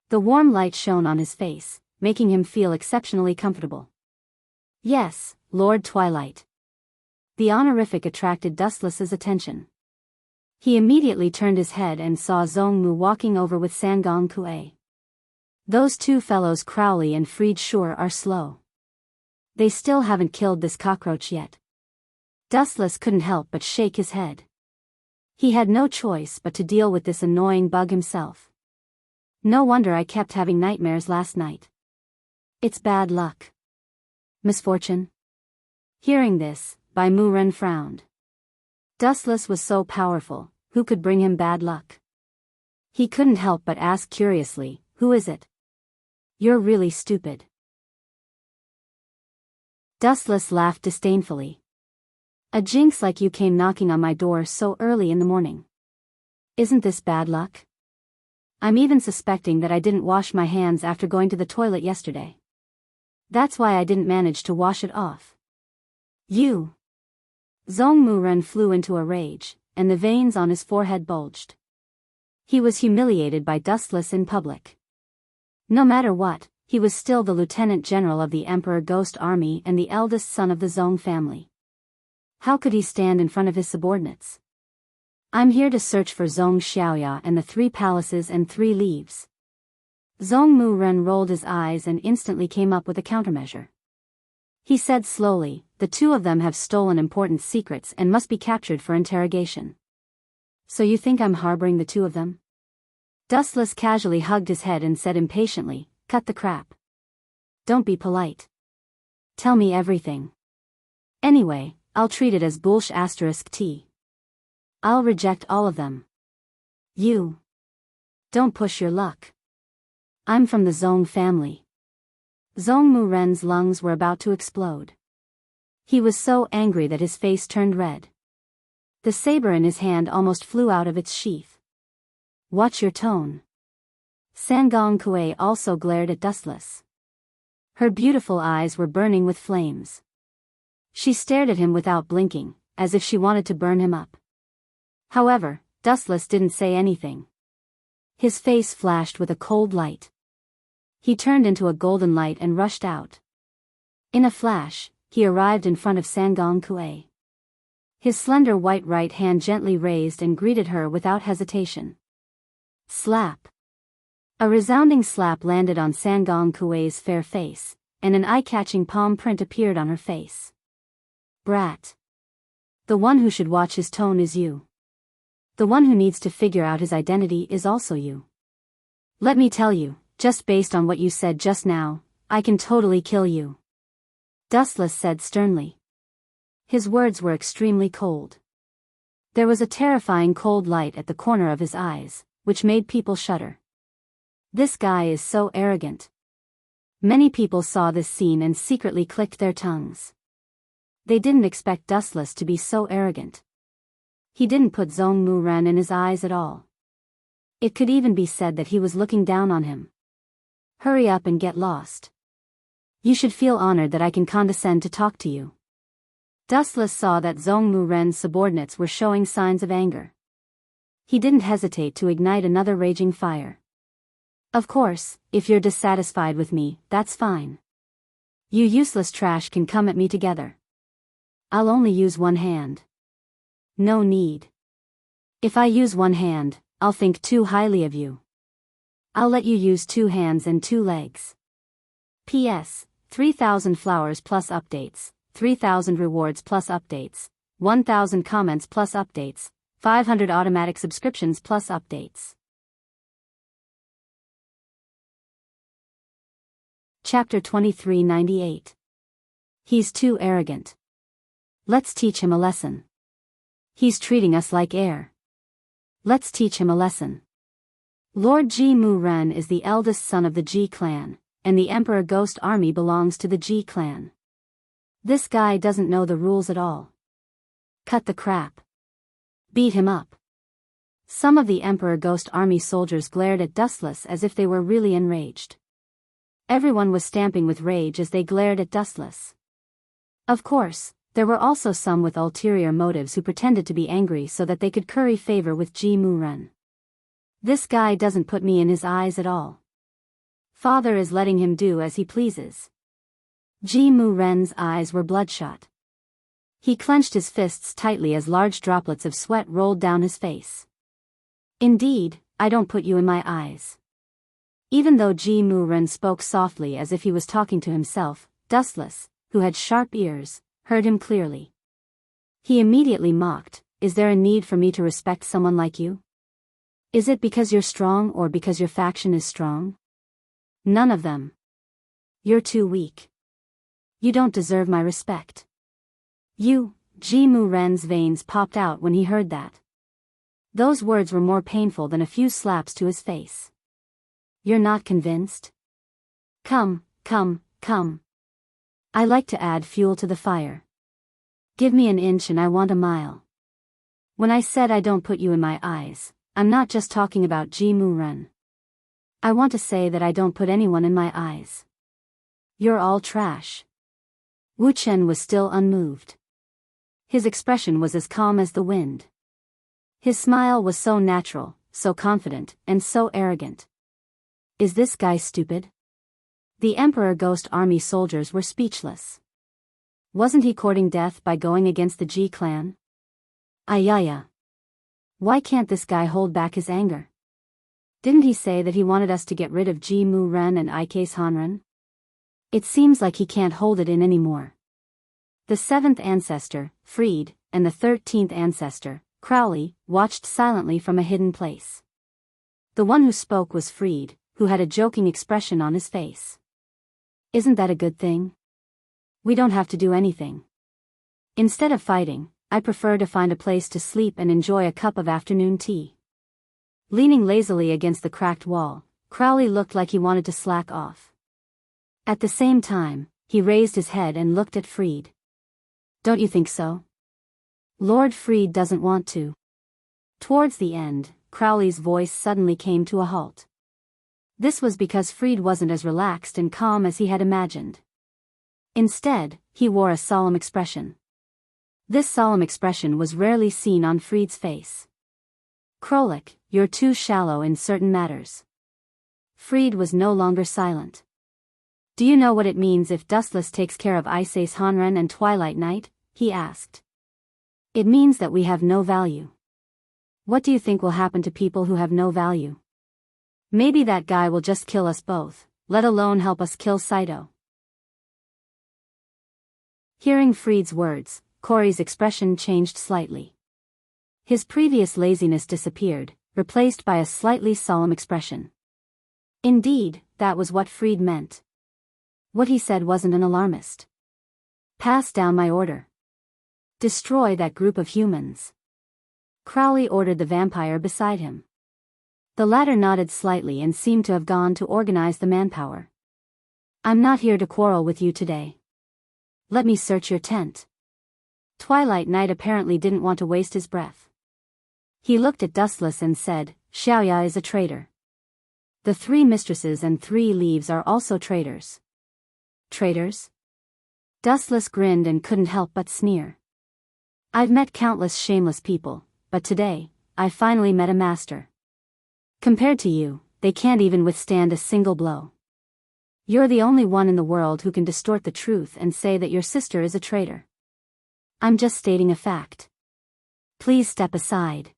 The warm light shone on his face, making him feel exceptionally comfortable. Yes, Lord Twilight. The honorific attracted Dustless's attention. He immediately turned his head and saw Zhongmu walking over with Sangong Kue. Those two fellows Crowley and Freed sure are slow. They still haven't killed this cockroach yet. Dustless couldn't help but shake his head. He had no choice but to deal with this annoying bug himself. No wonder I kept having nightmares last night. It's bad luck. Misfortune? Hearing this, Bai Muren frowned. Dustless was so powerful, who could bring him bad luck? He couldn't help but ask curiously, who is it? You're really stupid. Dustless laughed disdainfully. A jinx like you came knocking on my door so early in the morning. Isn't this bad luck? I'm even suspecting that I didn't wash my hands after going to the toilet yesterday. That's why I didn't manage to wash it off. You! Zhongmu Ren flew into a rage, and the veins on his forehead bulged. He was humiliated by Dustless in public. No matter what, he was still the lieutenant general of the Emperor Ghost Army and the eldest son of the Zhong family. How could he stand in front of his subordinates? I'm here to search for Zhong Xiaoya and the three palaces and 3 leaves. Zhongmu Ren rolled his eyes and instantly came up with a countermeasure. He said slowly, the two of them have stolen important secrets and must be captured for interrogation. So you think I'm harboring the two of them? Dustless casually hugged his head and said impatiently, cut the crap. Don't be polite. Tell me everything. Anyway, I'll treat it as *T. I'll reject all of them. You. Don't push your luck. I'm from the Zhong family. Zhongmu Ren's lungs were about to explode. He was so angry that his face turned red. The saber in his hand almost flew out of its sheath. Watch your tone. Sangong Kue also glared at Dustless. Her beautiful eyes were burning with flames. She stared at him without blinking, as if she wanted to burn him up. However, Dustless didn't say anything. His face flashed with a cold light. He turned into a golden light and rushed out. In a flash, he arrived in front of Sangong Kue. His slender white right hand gently raised and greeted her without hesitation. Slap. A resounding slap landed on Sangong Kue's fair face, and an eye-catching palm print appeared on her face. Brat. The one who should watch his tone is you. The one who needs to figure out his identity is also you. Let me tell you, just based on what you said just now, I can totally kill you. Dustless said sternly. His words were extremely cold. There was a terrifying cold light at the corner of his eyes, which made people shudder. This guy is so arrogant. Many people saw this scene and secretly clicked their tongues. They didn't expect Dustless to be so arrogant. He didn't put Zhong Mu Ren in his eyes at all. It could even be said that he was looking down on him. Hurry up and get lost. You should feel honored that I can condescend to talk to you. Dustless saw that Zhong Mu Ren's subordinates were showing signs of anger. He didn't hesitate to ignite another raging fire. Of course, if you're dissatisfied with me, that's fine. You useless trash can come at me together. I'll only use one hand. No need. If I use one hand, I'll think too highly of you. I'll let you use 2 hands and 2 legs. P.S. 3,000 flowers plus updates, 3,000 rewards plus updates, 1,000 comments plus updates, 500 automatic subscriptions plus updates. Chapter 2398. He's too arrogant. Let's teach him a lesson. He's treating us like air. Let's teach him a lesson. Lord Ji Mu Ren is the eldest son of the Ji clan, and the Emperor Ghost Army belongs to the Ji clan. This guy doesn't know the rules at all. Cut the crap. Beat him up. Some of the Emperor Ghost Army soldiers glared at Dustless as if they were really enraged. Everyone was stamping with rage as they glared at Dustless. Of course, there were also some with ulterior motives who pretended to be angry so that they could curry favor with Ji Mu Ren. This guy doesn't put me in his eyes at all. Father is letting him do as he pleases. Ji Mu Ren's eyes were bloodshot. He clenched his fists tightly as large droplets of sweat rolled down his face. Indeed, I don't put you in my eyes. Even though Ji Mu Ren spoke softly as if he was talking to himself, Dustless, who had sharp ears, heard him clearly. He immediately mocked, "Is there a need for me to respect someone like you? Is it because you're strong or because your faction is strong? None of them. You're too weak. You don't deserve my respect." Ji Mu Ren's veins popped out when he heard that. Those words were more painful than a few slaps to his face. You're not convinced? Come. I like to add fuel to the fire. Give me an inch and I want a mile. When I said I don't put you in my eyes, I'm not just talking about Ji Mu Ren. I want to say that I don't put anyone in my eyes. You're all trash. Wu Chen was still unmoved. His expression was as calm as the wind. His smile was so natural, so confident, and so arrogant. Is this guy stupid? The Emperor Ghost Army soldiers were speechless. Wasn't he courting death by going against the Ji clan? Ayaya. Why can't this guy hold back his anger? Didn't he say that he wanted us to get rid of Ji Mu Ren and Ikes Hanren? It seems like he can't hold it in anymore. The 7th ancestor, Freed, and the 13th ancestor, Crowley, watched silently from a hidden place. The one who spoke was Freed, who had a joking expression on his face. Isn't that a good thing? We don't have to do anything. Instead of fighting, I prefer to find a place to sleep and enjoy a cup of afternoon tea. Leaning lazily against the cracked wall, Crowley looked like he wanted to slack off. At the same time, he raised his head and looked at Freed. Don't you think so? Lord Freed doesn't want to. Towards the end, Crowley's voice suddenly came to a halt. This was because Fried wasn't as relaxed and calm as he had imagined. Instead, he wore a solemn expression. This solemn expression was rarely seen on Fried's face. Krolik, you're too shallow in certain matters. Fried was no longer silent. Do you know what it means if Dustless takes care of Ice Hanren and Twilight Night? He asked. It means that we have no value. What do you think will happen to people who have no value? Maybe that guy will just kill us both, let alone help us kill Saito. Hearing Fried's words, Corey's expression changed slightly. His previous laziness disappeared, replaced by a slightly solemn expression. Indeed, that was what Fried meant. What he said wasn't an alarmist. Pass down my order. Destroy that group of humans. Crowley ordered the vampire beside him. The latter nodded slightly and seemed to have gone to organize the manpower. I'm not here to quarrel with you today. Let me search your tent. Twilight Night apparently didn't want to waste his breath. He looked at Dustless and said, Xiaoya is a traitor. The 3 mistresses and 3 leaves are also traitors. Traitors? Dustless grinned and couldn't help but sneer. I've met countless shameless people, but today, I finally met a master. Compared to you, they can't even withstand a single blow. You're the only one in the world who can distort the truth and say that your sister is a traitor. I'm just stating a fact. Please step aside.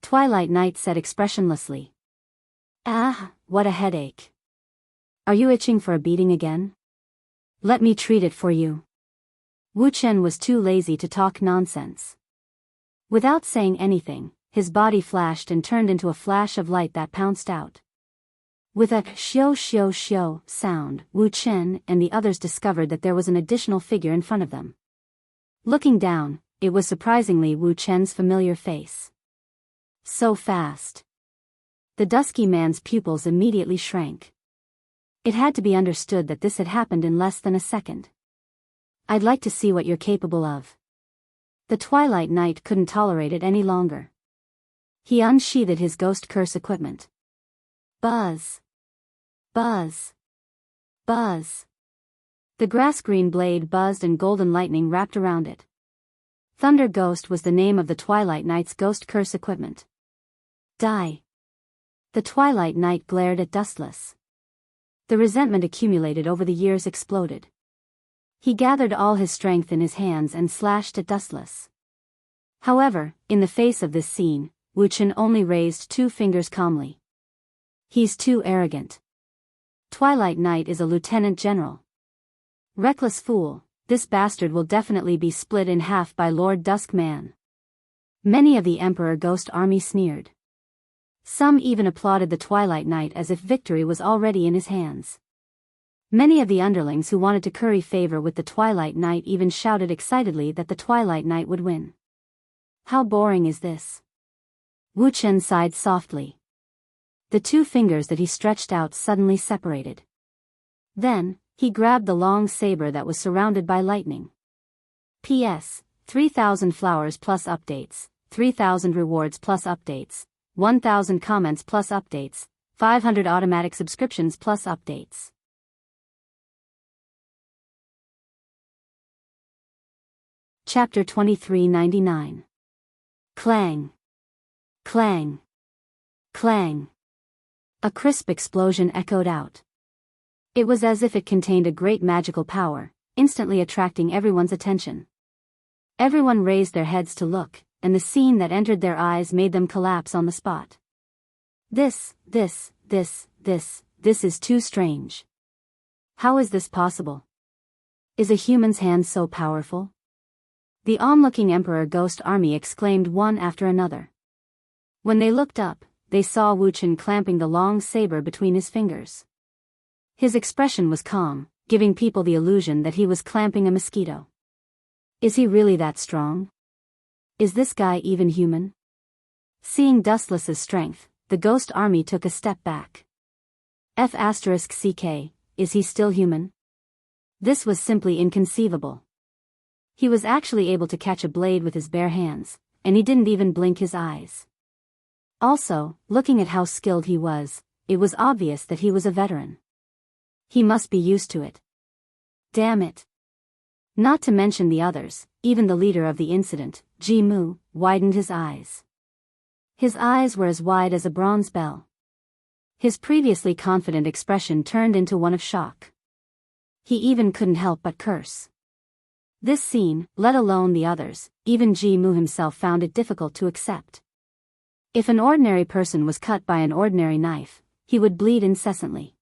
Twilight Night said expressionlessly. Ah, what a headache. Are you itching for a beating again? Let me treat it for you. Wu Chen was too lazy to talk nonsense. Without saying anything, his body flashed and turned into a flash of light that pounced out. With a shio shio shio sound, Wu Chen and the others discovered that there was an additional figure in front of them. Looking down, it was surprisingly Wu Chen's familiar face. So fast. The dusky man's pupils immediately shrank. It had to be understood that this had happened in less than a second. I'd like to see what you're capable of. The Twilight Knight couldn't tolerate it any longer. He unsheathed his ghost curse equipment. Buzz. Buzz. Buzz. The grass-green blade buzzed and golden lightning wrapped around it. Thunder Ghost was the name of the Twilight Knight's ghost curse equipment. Die. The Twilight Knight glared at Dustless. The resentment accumulated over the years exploded. He gathered all his strength in his hands and slashed at Dustless. However, in the face of this scene, Wu Chen only raised 2 fingers calmly. He's too arrogant. Twilight Knight is a lieutenant general. Reckless fool, this bastard will definitely be split in half by Lord Duskman. Many of the Emperor Ghost Army sneered. Some even applauded the Twilight Knight as if victory was already in his hands. Many of the underlings who wanted to curry favor with the Twilight Knight even shouted excitedly that the Twilight Knight would win. How boring is this? Wu Chen sighed softly. The 2 fingers that he stretched out suddenly separated. Then, he grabbed the long saber that was surrounded by lightning. P.S. 3,000 flowers plus updates, 3,000 rewards plus updates, 1,000 comments plus updates, 500 automatic subscriptions plus updates. Chapter 2399. Clang. Clang. Clang. A crisp explosion echoed out. It was as if it contained a great magical power, instantly attracting everyone's attention. Everyone raised their heads to look, and the scene that entered their eyes made them collapse on the spot. This is too strange. How is this possible? Is a human's hand so powerful? The onlooking Emperor Ghost Army exclaimed one after another. When they looked up, they saw Wu Chen clamping the long saber between his fingers. His expression was calm, giving people the illusion that he was clamping a mosquito. Is he really that strong? Is this guy even human? Seeing Dustless's strength, the Ghost Army took a step back. F***CK, is he still human? This was simply inconceivable. He was actually able to catch a blade with his bare hands, and he didn't even blink his eyes. Also, looking at how skilled he was, it was obvious that he was a veteran. He must be used to it. Damn it. Not to mention the others, even the leader of the incident, Ji-mu, widened his eyes. His eyes were as wide as a bronze bell. His previously confident expression turned into one of shock. He even couldn't help but curse. This scene, let alone the others, even Ji-mu himself found it difficult to accept. If an ordinary person was cut by an ordinary knife, he would bleed incessantly.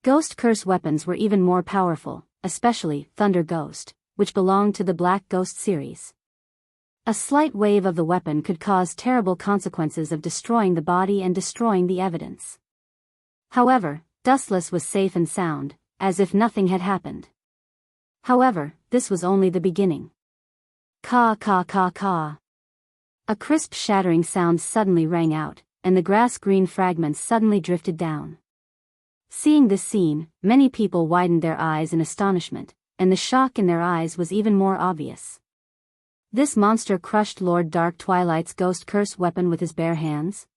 Ghost curse weapons were even more powerful, especially Thunder Ghost, which belonged to the Black Ghost series. A slight wave of the weapon could cause terrible consequences of destroying the body and destroying the evidence. However, Dustless was safe and sound, as if nothing had happened. However, this was only the beginning. Caw caw caw caw. A crisp shattering sound suddenly rang out, and the grass-green fragments suddenly drifted down. Seeing this scene, many people widened their eyes in astonishment, and the shock in their eyes was even more obvious. This monster crushed Lord Dark Twilight's ghost curse weapon with his bare hands?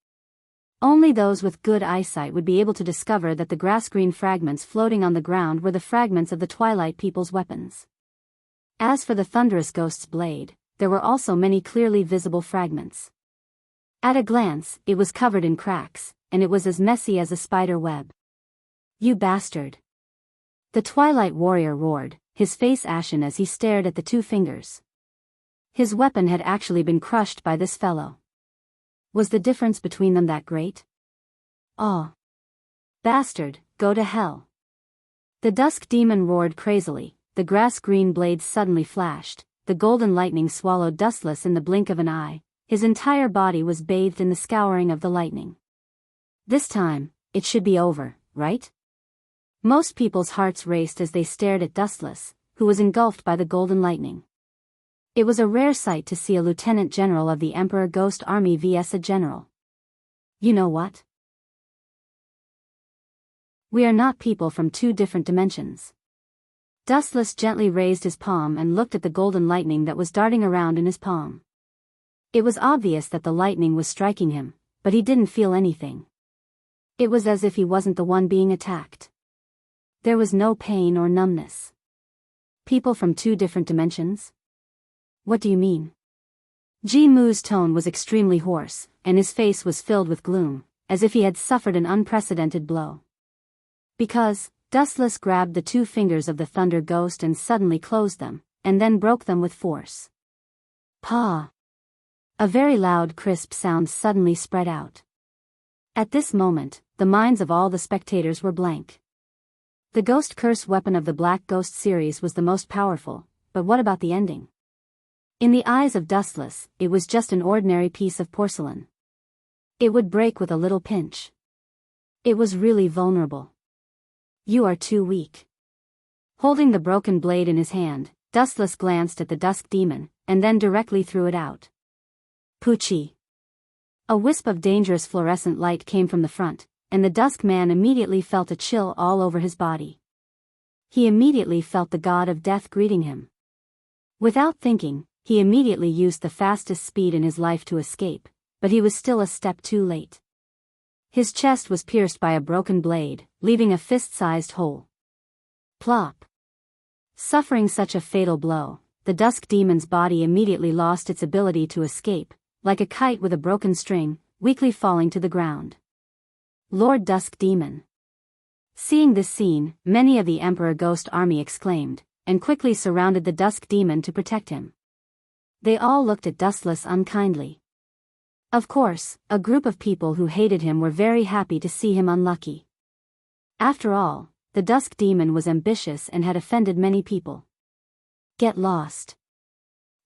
Only those with good eyesight would be able to discover that the grass-green fragments floating on the ground were the fragments of the Twilight people's weapons. As for the Thunderous Ghost's blade, there were also many clearly visible fragments. At a glance, it was covered in cracks, and it was as messy as a spider web. You bastard! The Twilight warrior roared, his face ashen as he stared at the two fingers. His weapon had actually been crushed by this fellow. Was the difference between them that great? Oh! Bastard, go to hell! The Dusk Demon roared crazily, the grass-green blade suddenly flashed, the golden lightning swallowed Dustless in the blink of an eye, his entire body was bathed in the scouring of the lightning. This time, it should be over, right? Most people's hearts raced as they stared at Dustless, who was engulfed by the golden lightning. It was a rare sight to see a lieutenant general of the Emperor Ghost Army vs a general. You know what? We are not people from two different dimensions. Dustless gently raised his palm and looked at the golden lightning that was darting around in his palm. It was obvious that the lightning was striking him, but he didn't feel anything. It was as if he wasn't the one being attacked. There was no pain or numbness. People from two different dimensions? What do you mean? Ji-mu's tone was extremely hoarse, and his face was filled with gloom, as if he had suffered an unprecedented blow. Because, Dustless grabbed the two fingers of the Thunder Ghost and suddenly closed them, and then broke them with force. Pa! A very loud crisp sound suddenly spread out. At this moment, the minds of all the spectators were blank. The ghost curse weapon of the Black Ghost series was the most powerful, but what about the ending? In the eyes of Dustless, it was just an ordinary piece of porcelain. It would break with a little pinch. It was really vulnerable. You are too weak. Holding the broken blade in his hand, Dustless glanced at the Dusk Demon, and then directly threw it out. Poochie! A wisp of dangerous fluorescent light came from the front, and the Dusk Man immediately felt a chill all over his body. He immediately felt the god of death greeting him. Without thinking, he immediately used the fastest speed in his life to escape, but he was still a step too late. His chest was pierced by a broken blade, leaving a fist-sized hole. Plop! Suffering such a fatal blow, the Dusk Demon's body immediately lost its ability to escape, like a kite with a broken string, weakly falling to the ground. Lord Dusk Demon. Seeing this scene, many of the Emperor Ghost Army exclaimed, and quickly surrounded the Dusk Demon to protect him. They all looked at Dustless unkindly. Of course, a group of people who hated him were very happy to see him unlucky. After all, the Dusk Demon was ambitious and had offended many people. Get lost.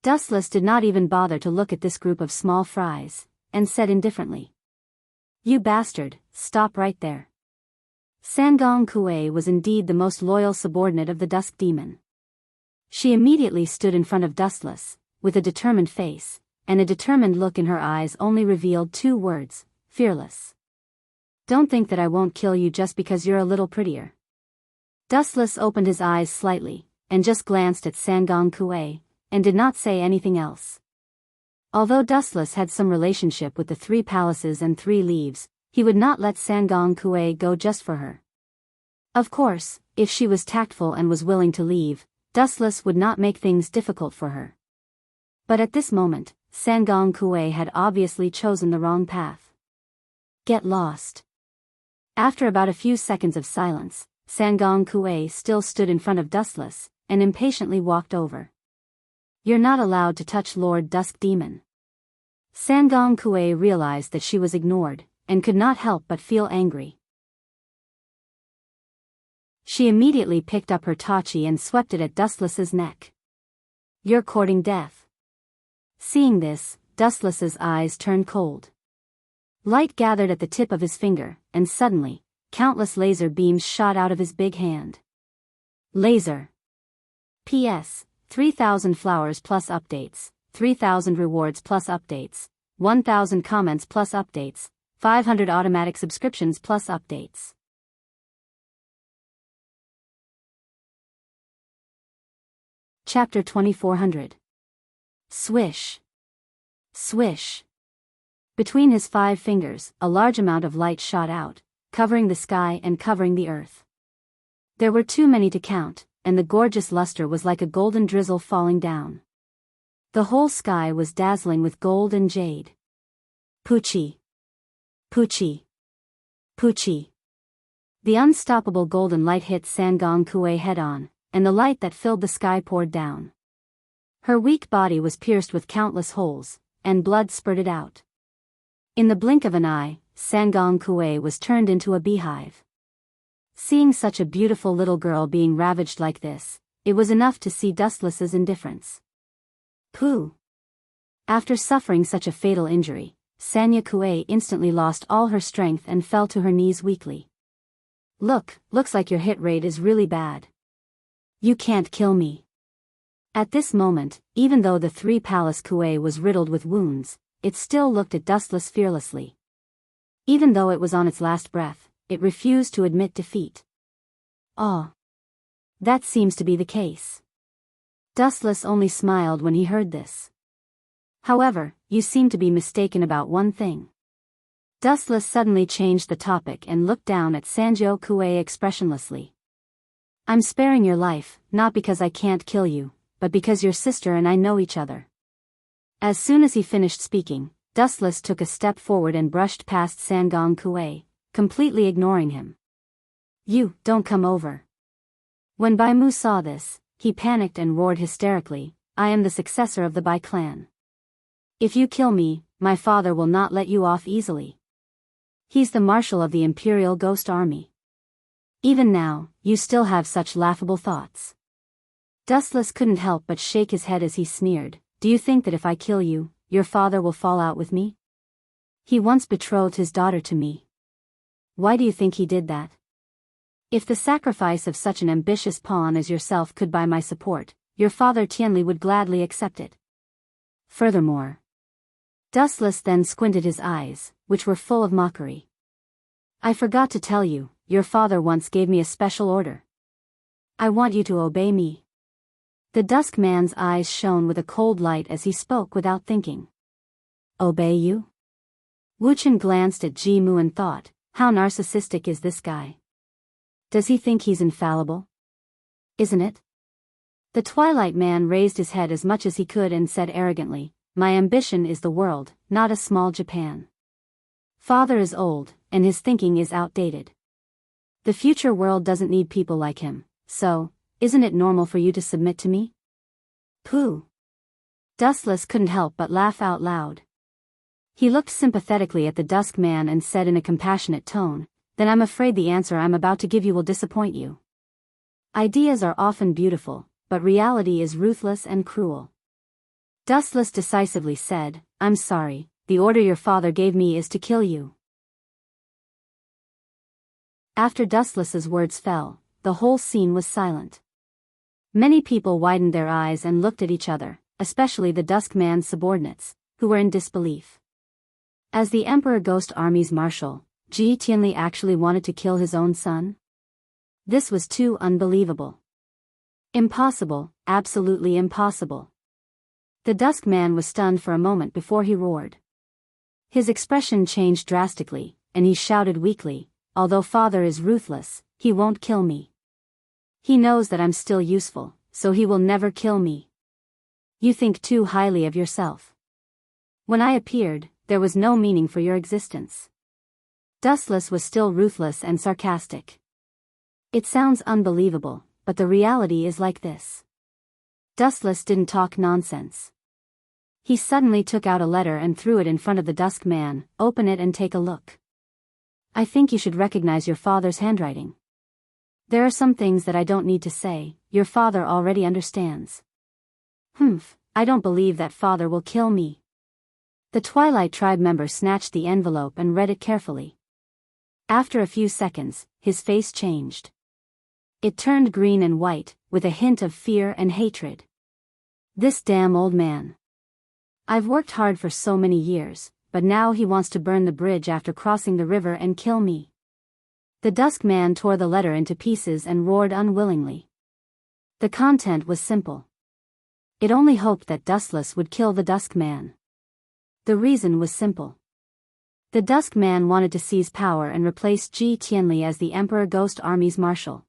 Dustless did not even bother to look at this group of small fries, and said indifferently. You bastard, stop right there. Sangong Kue was indeed the most loyal subordinate of the Dusk Demon. She immediately stood in front of Dustless, with a determined face, and a determined look in her eyes only revealed two words, fearless. Don't think that I won't kill you just because you're a little prettier. Dustless opened his eyes slightly, and just glanced at Sangong Kue, and did not say anything else. Although Dustless had some relationship with the Three Palaces and Three Leaves, he would not let Sangong Kuei go just for her. Of course, if she was tactful and was willing to leave, Dustless would not make things difficult for her. But at this moment, Sangong Kuei had obviously chosen the wrong path. Get lost. After about a few seconds of silence, Sangong Kuei still stood in front of Dustless, and impatiently walked over. You're not allowed to touch Lord Dusk Demon. Sangong Kuei realized that she was ignored, and could not help but feel angry. She immediately picked up her tachi and swept it at Dustless's neck. You're courting death. Seeing this, Dustless's eyes turned cold. Light gathered at the tip of his finger, and suddenly, countless laser beams shot out of his big hand. Laser. P.S. 3,000 flowers plus updates, 3,000 rewards plus updates, 1,000 comments plus updates, 500 automatic subscriptions plus updates. Chapter 2400. Swish. Swish. Between his 5 fingers, a large amount of light shot out, covering the sky and covering the earth. There were too many to count, and the gorgeous luster was like a golden drizzle falling down. The whole sky was dazzling with gold and jade. Poochie. Poochie. Poochie. The unstoppable golden light hit Sangong Kuei head-on, and the light that filled the sky poured down. Her weak body was pierced with countless holes, and blood spurted out. In the blink of an eye, Sangong Kuei was turned into a beehive. Seeing such a beautiful little girl being ravaged like this, it was enough to see Dustless's indifference. Pooh! After suffering such a fatal injury, Sanya Kuei instantly lost all her strength and fell to her knees weakly. Looks like your hit rate is really bad. You can't kill me. At this moment, even though the 3 Palace Kuei was riddled with wounds, it still looked at Dustless fearlessly. Even though it was on its last breath, it refused to admit defeat. Ah. That seems to be the case. Dustless only smiled when he heard this. However, you seem to be mistaken about one thing. Dustless suddenly changed the topic and looked down at Sanjo Kuei expressionlessly. I'm sparing your life, not because I can't kill you, but because your sister and I know each other. As soon as he finished speaking, Dustless took a step forward and brushed past Sangong Kuei, completely ignoring him. You, don't come over. When Bai Mu saw this, he panicked and roared hysterically, I am the successor of the Bai clan. If you kill me, my father will not let you off easily. He's the marshal of the Imperial Ghost Army. Even now, you still have such laughable thoughts. Dustless couldn't help but shake his head as he sneered, do you think that if I kill you, your father will fall out with me? He once betrothed his daughter to me. Why do you think he did that? If the sacrifice of such an ambitious pawn as yourself could buy my support, your father Tianli would gladly accept it. Furthermore. Dustless then squinted his eyes, which were full of mockery. I forgot to tell you, your father once gave me a special order. I want you to obey me. The Dusk Man's eyes shone with a cold light as he spoke without thinking. Obey you? Wu Chen glanced at Ji Mu and thought, how narcissistic is this guy? Does he think he's infallible? Isn't it? The Twilight Man raised his head as much as he could and said arrogantly, my ambition is the world, not a small Japan. Father is old, and his thinking is outdated. The future world doesn't need people like him, so, isn't it normal for you to submit to me? Pooh. Dustless couldn't help but laugh out loud. He looked sympathetically at the Dusk Man and said in a compassionate tone, then I'm afraid the answer I'm about to give you will disappoint you. Ideas are often beautiful, but reality is ruthless and cruel. Dustless decisively said, I'm sorry, the order your father gave me is to kill you. After Dustless's words fell, the whole scene was silent. Many people widened their eyes and looked at each other, especially the Dusk Man's subordinates, who were in disbelief. As the Emperor Ghost Army's marshal, Ji Tianli actually wanted to kill his own son? This was too unbelievable. Impossible, absolutely impossible. The Dusk Man was stunned for a moment before he roared. His expression changed drastically, and he shouted weakly, "Although father is ruthless, he won't kill me. He knows that I'm still useful, so he will never kill me. You think too highly of yourself. When I appeared, there was no meaning for your existence." Dustless was still ruthless and sarcastic. It sounds unbelievable, but the reality is like this. Dustless didn't talk nonsense. He suddenly took out a letter and threw it in front of the Dusk Man. "Open it and take a look. I think you should recognize your father's handwriting. There are some things that I don't need to say, your father already understands." "Humph, I don't believe that father will kill me." The Twilight Tribe member snatched the envelope and read it carefully. After a few seconds, his face changed. It turned green and white, with a hint of fear and hatred. "This damn old man. I've worked hard for so many years, but now he wants to burn the bridge after crossing the river and kill me." The Dusk Man tore the letter into pieces and roared unwillingly. The content was simple. It only hoped that Dustless would kill the Dusk Man. The reason was simple. The Dusk Man wanted to seize power and replace Ji Tianli as the Emperor Ghost Army's marshal.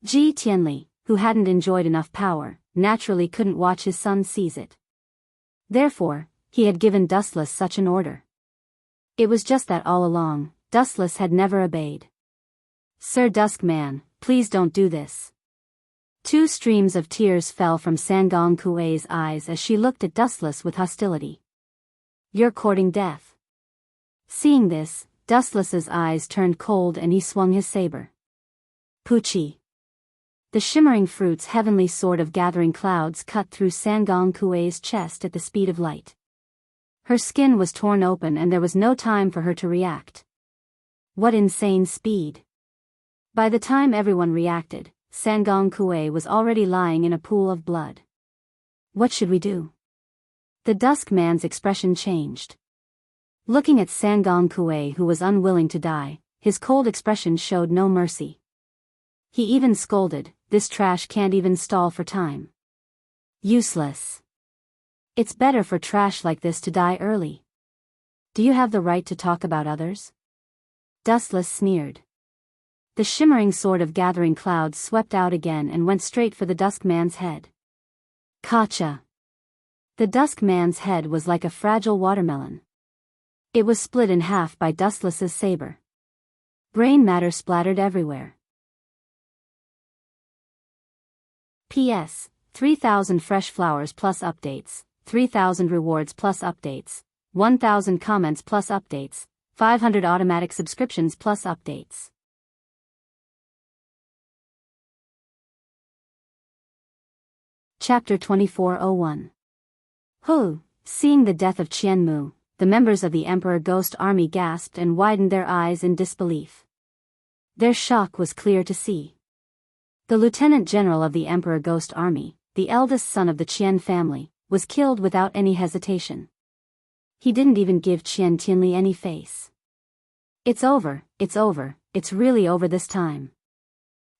Ji Tianli, who hadn't enjoyed enough power, naturally couldn't watch his son seize it. Therefore, he had given Dustless such an order. It was just that all along, Dustless had never obeyed. "Sir Dusk Man, please don't do this." Two streams of tears fell from Sangong Kuei's eyes as she looked at Dustless with hostility. "You're courting death." Seeing this, Dustless's eyes turned cold and he swung his saber. Puchi. The shimmering fruit's heavenly sword of gathering clouds cut through Sangong Kuei's chest at the speed of light. Her skin was torn open and there was no time for her to react. What insane speed! By the time everyone reacted, Sangong Kuei was already lying in a pool of blood. "What should we do?" The Dusk Man's expression changed. Looking at Sangong Kuei, who was unwilling to die, his cold expression showed no mercy. He even scolded, "This trash can't even stall for time. Useless. It's better for trash like this to die early. Do you have the right to talk about others?" Dustless sneered. The shimmering sword of gathering clouds swept out again and went straight for the Dusk Man's head. Kacha! The Dusk Man's head was like a fragile watermelon. It was split in half by Dustless's saber. Brain matter splattered everywhere. P.S. 3,000 fresh flowers plus updates, 3,000 rewards plus updates, 1,000 comments plus updates, 500 automatic subscriptions plus updates. Chapter 2401. Hu, seeing the death of Qianmu, the members of the Emperor Ghost Army gasped and widened their eyes in disbelief. Their shock was clear to see. The Lieutenant General of the Emperor Ghost Army, the eldest son of the Qian family, was killed without any hesitation. He didn't even give Qian Tianli any face. It's over, it's really over this time.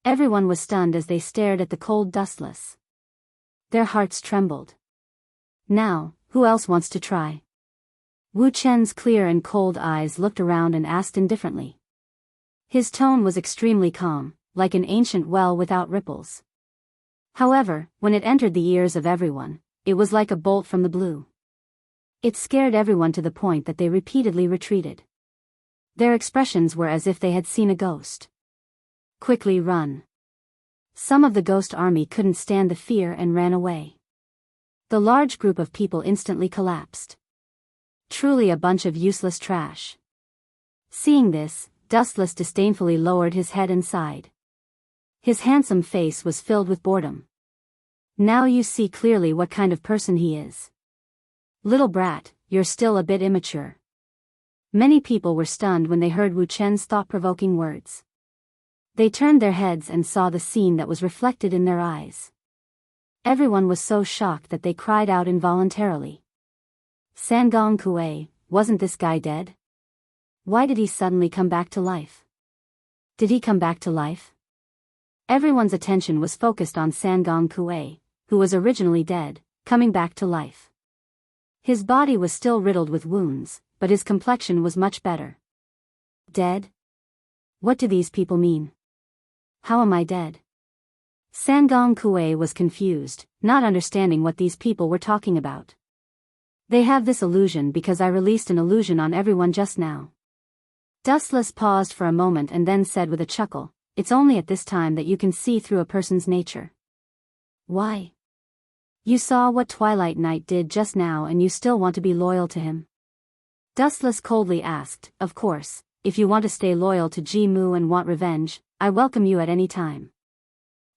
Everyone was stunned as they stared at the cold Dustless. Their hearts trembled. Now, who else wants to try? Wu Chen's clear and cold eyes looked around and asked indifferently. His tone was extremely calm, like an ancient well without ripples. However, when it entered the ears of everyone, it was like a bolt from the blue. It scared everyone to the point that they repeatedly retreated. Their expressions were as if they had seen a ghost. Quickly run. Some of the Ghost Army couldn't stand the fear and ran away. The large group of people instantly collapsed. Truly a bunch of useless trash. Seeing this, Dustless disdainfully lowered his head and sighed. His handsome face was filled with boredom. Now you see clearly what kind of person he is. Little brat, you're still a bit immature. Many people were stunned when they heard Wu Chen's thought-provoking words. They turned their heads and saw the scene that was reflected in their eyes. Everyone was so shocked that they cried out involuntarily. Sangong Kuei, wasn't this guy dead? Why did he suddenly come back to life? Did he come back to life? Everyone's attention was focused on Sangong Kuei, who was originally dead, coming back to life. His body was still riddled with wounds, but his complexion was much better. Dead? What do these people mean? How am I dead? Sangong Kue was confused, not understanding what these people were talking about. They have this illusion because I released an illusion on everyone just now. Dustless paused for a moment and then said with a chuckle, it's only at this time that you can see through a person's nature. Why? You saw what Twilight Knight did just now and you still want to be loyal to him? Dustless coldly asked, of course, if you want to stay loyal to Ji Mu and want revenge, I welcome you at any time.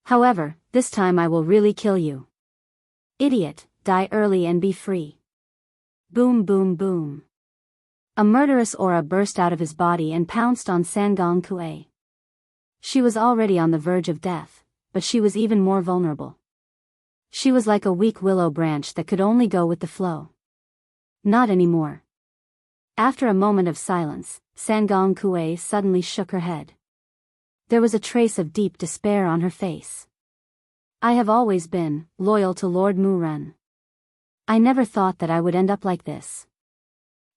However, this time I will really kill you. Idiot, die early and be free. Boom boom boom. A murderous aura burst out of his body and pounced on Sangong Kue. She was already on the verge of death, but she was even more vulnerable. She was like a weak willow branch that could only go with the flow. Not anymore. After a moment of silence, Sangong Kue suddenly shook her head. There was a trace of deep despair on her face. I have always been loyal to Lord Muren. I never thought that I would end up like this.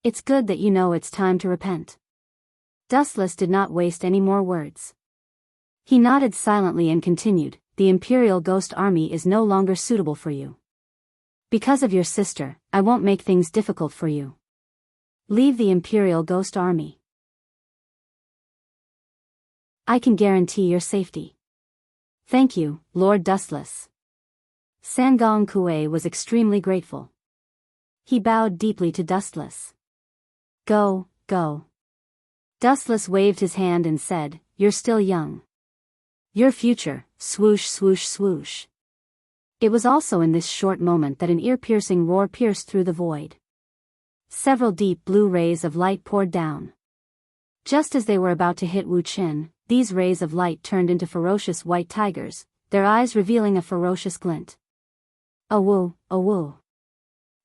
It's good that you know it's time to repent. Dustless did not waste any more words. He nodded silently and continued, the Imperial Ghost Army is no longer suitable for you. Because of your sister, I won't make things difficult for you. Leave the Imperial Ghost Army. I can guarantee your safety. Thank you, Lord Dustless. Sangong Kue was extremely grateful. He bowed deeply to Dustless. Go, go. Dustless waved his hand and said, you're still young. Your future, swoosh swoosh swoosh. It was also in this short moment that an ear-piercing roar pierced through the void. Several deep blue rays of light poured down. Just as they were about to hit Wu Qin, these rays of light turned into ferocious white tigers, their eyes revealing a ferocious glint. Awu, awu.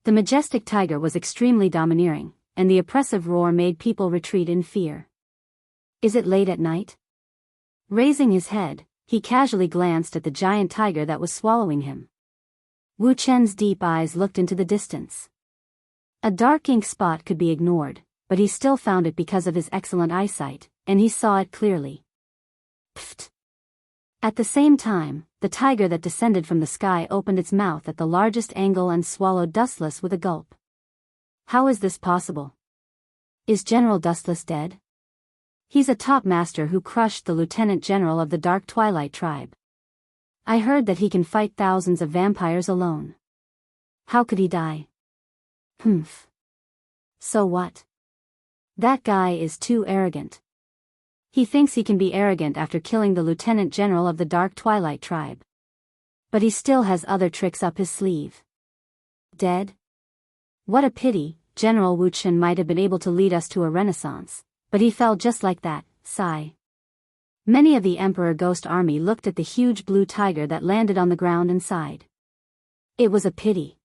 The majestic tiger was extremely domineering, and the oppressive roar made people retreat in fear. Is it late at night? Raising his head, he casually glanced at the giant tiger that was swallowing him. Wu Chen's deep eyes looked into the distance. A dark ink spot could be ignored, but he still found it because of his excellent eyesight, and he saw it clearly. Pfft! At the same time, the tiger that descended from the sky opened its mouth at the largest angle and swallowed Dustless with a gulp. How is this possible? Is General Dustless dead? He's a top master who crushed the Lieutenant General of the Dark Twilight tribe. I heard that he can fight thousands of vampires alone. How could he die? Humph. So what? That guy is too arrogant. He thinks he can be arrogant after killing the Lieutenant General of the Dark Twilight tribe. But he still has other tricks up his sleeve. Dead? What a pity, General Wu Chen might have been able to lead us to a renaissance, but he fell just like that, sigh. Many of the Emperor Ghost Army looked at the huge blue tiger that landed on the ground and sighed. It was a pity.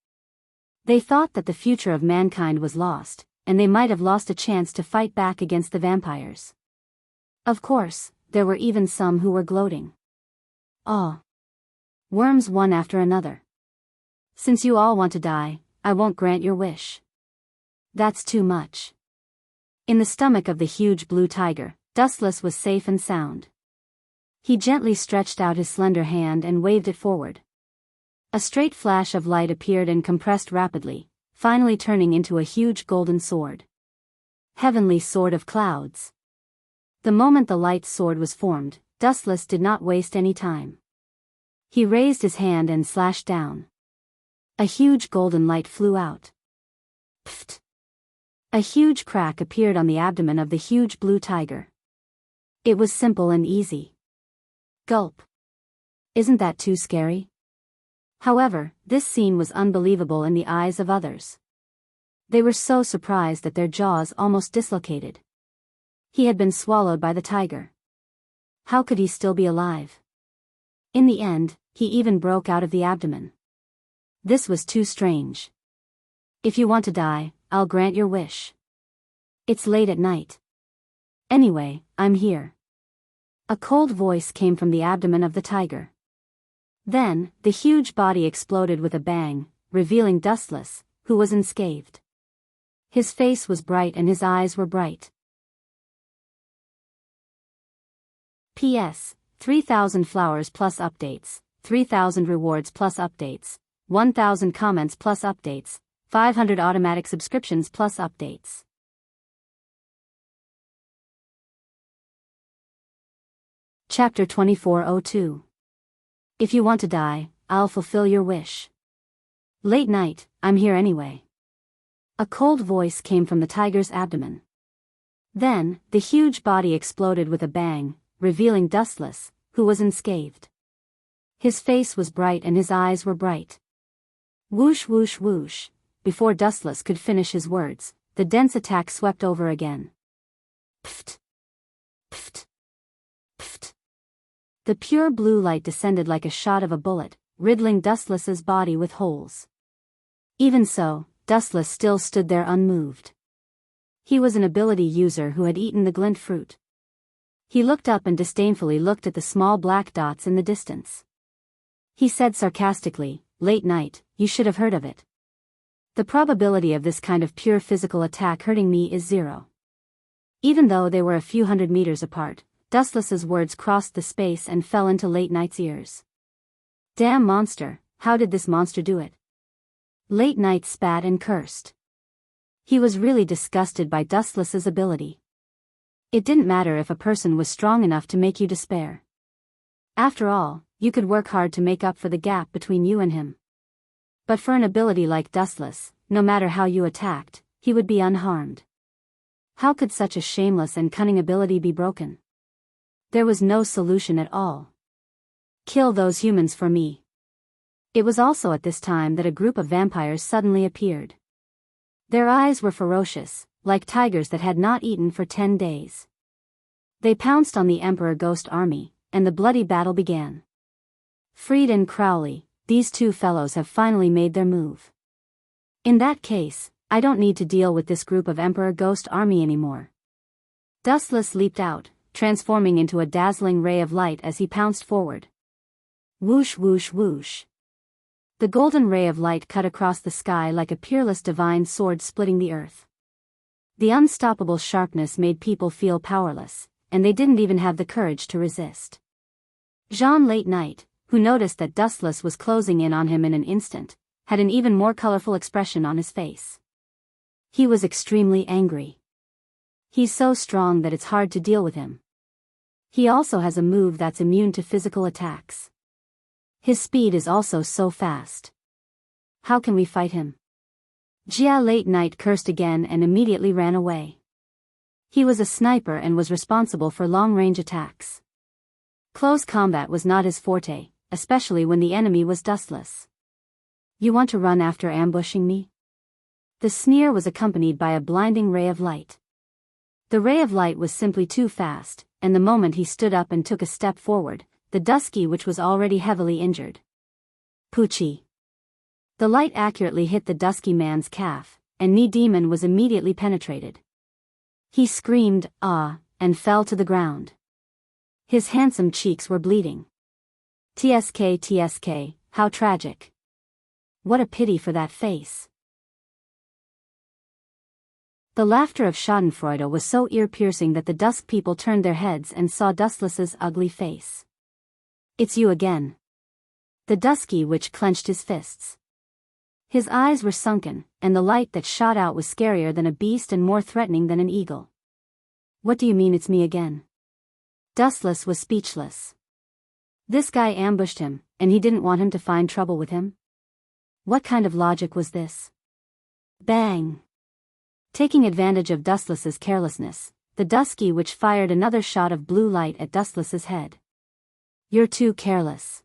They thought that the future of mankind was lost, and they might have lost a chance to fight back against the vampires. Of course, there were even some who were gloating. Ah. Worms one after another. Since you all want to die, I won't grant your wish. That's too much. In the stomach of the huge blue tiger, Dustless was safe and sound. He gently stretched out his slender hand and waved it forward. A straight flash of light appeared and compressed rapidly, finally turning into a huge golden sword. Heavenly Sword of Clouds. The moment the light sword was formed, Dustless did not waste any time. He raised his hand and slashed down. A huge golden light flew out. Pfft! A huge crack appeared on the abdomen of the huge blue tiger. It was simple and easy. Gulp. Isn't that too scary? However, this scene was unbelievable in the eyes of others. They were so surprised that their jaws almost dislocated. He had been swallowed by the tiger. How could he still be alive? In the end, he even broke out of the abdomen. This was too strange. If you want to die, I'll grant your wish. It's late at night. Anyway, I'm here. A cold voice came from the abdomen of the tiger. Then, the huge body exploded with a bang, revealing Dustless, who was unscathed. His face was bright and his eyes were bright. P.S. 3,000 flowers plus updates, 3,000 rewards plus updates, 1,000 comments plus updates, 500 automatic subscriptions plus updates. Chapter 2402. If you want to die, I'll fulfill your wish. Late night, I'm here anyway. A cold voice came from the tiger's abdomen. Then, the huge body exploded with a bang, revealing Dustless, who was unscathed. His face was bright and his eyes were bright. Whoosh whoosh whoosh. Before Dustless could finish his words, the dense attack swept over again. Pft. Pft. Pft. The pure blue light descended like a shot of a bullet, riddling Dustless's body with holes. Even so, Dustless still stood there unmoved. He was an ability user who had eaten the glint fruit. He looked up and disdainfully looked at the small black dots in the distance. He said sarcastically, "Late night, you should have heard of it. The probability of this kind of pure physical attack hurting me is 0. Even though they were a few hundred meters apart, Dustless's words crossed the space and fell into Late Night's ears. Damn monster, how did this monster do it? Late Night spat and cursed. He was really disgusted by Dustless's ability. It didn't matter if a person was strong enough to make you despair. After all, you could work hard to make up for the gap between you and him. But for an ability like Dustless, no matter how you attacked, he would be unharmed. How could such a shameless and cunning ability be broken? There was no solution at all. Kill those humans for me. It was also at this time that a group of vampires suddenly appeared. Their eyes were ferocious, like tigers that had not eaten for 10 days. They pounced on the Emperor Ghost Army, and the bloody battle began. Freed and Crowley, these two fellows have finally made their move. In that case, I don't need to deal with this group of Emperor Ghost Army anymore. Dustless leaped out, transforming into a dazzling ray of light as he pounced forward. Whoosh whoosh whoosh. The golden ray of light cut across the sky like a peerless divine sword splitting the earth. The unstoppable sharpness made people feel powerless, and they didn't even have the courage to resist. Jean Late Night, who noticed that Dustless was closing in on him in an instant, had an even more colorful expression on his face. He was extremely angry. He's so strong that it's hard to deal with him. He also has a move that's immune to physical attacks. His speed is also so fast. How can we fight him? Jia Late Night cursed again and immediately ran away. He was a sniper and was responsible for long-range attacks. Close combat was not his forte, especially when the enemy was Dustless. You want to run after ambushing me? The sneer was accompanied by a blinding ray of light. The ray of light was simply too fast, and the moment he stood up and took a step forward, the Dusky Witch was already heavily injured. Poochie. The light accurately hit the Dusky man's calf, and Knee Demon was immediately penetrated. He screamed, "Ah," and fell to the ground. His handsome cheeks were bleeding. TSK TSK, how tragic. What a pity for that face. The laughter of Schadenfreude was so ear-piercing that the Dusk people turned their heads and saw Dustless's ugly face. "It's you again." The Dusky Witch clenched his fists. His eyes were sunken, and the light that shot out was scarier than a beast and more threatening than an eagle. "What do you mean it's me again?" Dustless was speechless. This guy ambushed him, and he didn't want him to find trouble with him? What kind of logic was this? Bang! Taking advantage of Dustless's carelessness, the Dusky Witch fired another shot of blue light at Dustless's head. "You're too careless.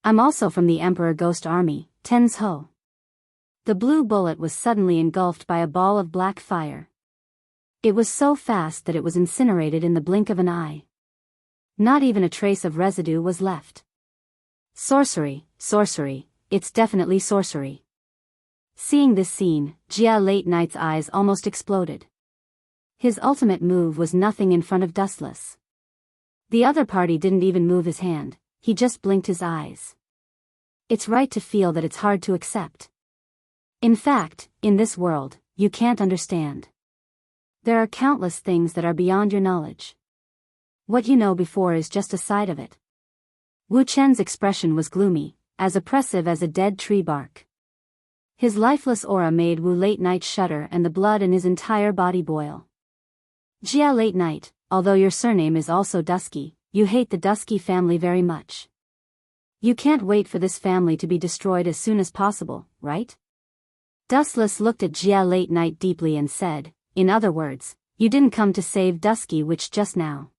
I'm also from the Emperor Ghost Army, Tens Ho." The blue bullet was suddenly engulfed by a ball of black fire. It was so fast that it was incinerated in the blink of an eye. Not even a trace of residue was left. Sorcery, sorcery, it's definitely sorcery. Seeing this scene, Jia Late Night's eyes almost exploded. His ultimate move was nothing in front of Dustless. The other party didn't even move his hand, he just blinked his eyes. It's right to feel that it's hard to accept. In fact, in this world, you can't understand. There are countless things that are beyond your knowledge. What you know before is just a side of it. Wu Chen's expression was gloomy, as oppressive as a dead tree bark. His lifeless aura made Wu Late Night shudder and the blood in his entire body boil. Jia Late Night, although your surname is also Dusky, you hate the Dusky family very much. You can't wait for this family to be destroyed as soon as possible, right? Dustless looked at Jia Late Night deeply and said, in other words, you didn't come to save Dusky Witch just now.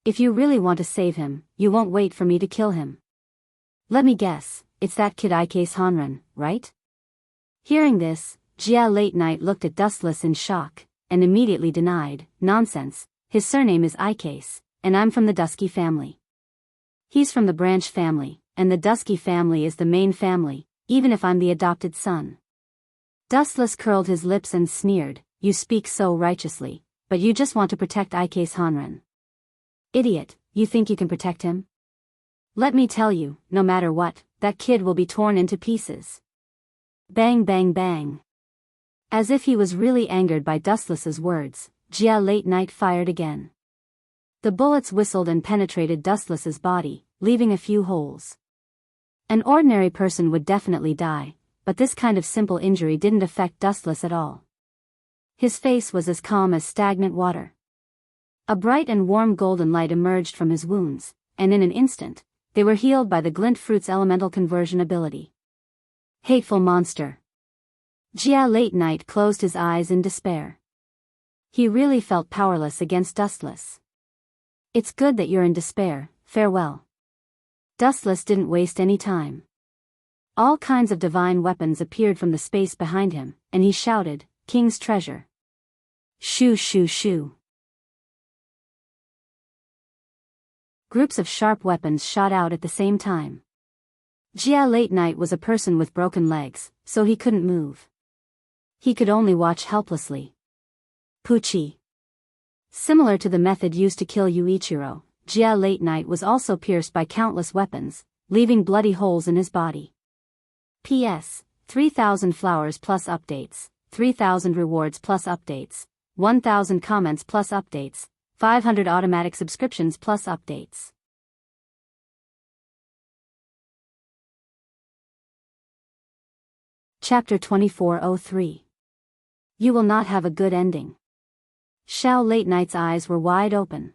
If you really want to save him, you won't wait for me to kill him. Let me guess, it's that kid Ike's Hanran, right? Hearing this, Jia Late Night looked at Dustless in shock, and immediately denied, nonsense, his surname is Ike's, and I'm from the Dusky family. He's from the branch family, and the Dusky family is the main family, even if I'm the adopted son. Dustless curled his lips and sneered, you speak so righteously, but you just want to protect Ike's Hanran. Idiot, you think you can protect him? Let me tell you, no matter what, that kid will be torn into pieces. Bang bang bang. As if he was really angered by Dustless's words, Jia Late Night fired again. The bullets whistled and penetrated Dustless's body, leaving a few holes. An ordinary person would definitely die, but this kind of simple injury didn't affect Dustless at all. His face was as calm as stagnant water. A bright and warm golden light emerged from his wounds, and in an instant, they were healed by the glint fruit's elemental conversion ability. Hateful monster. Jia Late Night closed his eyes in despair. He really felt powerless against Dustless. It's good that you're in despair, farewell. Dustless didn't waste any time. All kinds of divine weapons appeared from the space behind him, and he shouted, King's treasure. Shoo shoo shoo. Groups of sharp weapons shot out at the same time. Jia Late Night was a person with broken legs, so he couldn't move. He could only watch helplessly. Pucci. Similar to the method used to kill Yuichiro, Jia Late Night was also pierced by countless weapons, leaving bloody holes in his body. P.S. 3,000 flowers plus updates, 3,000 rewards plus updates, 1,000 comments plus updates, 500 automatic subscriptions plus updates. Chapter 2403. You will not have a good ending. Xiao Late Night's eyes were wide open.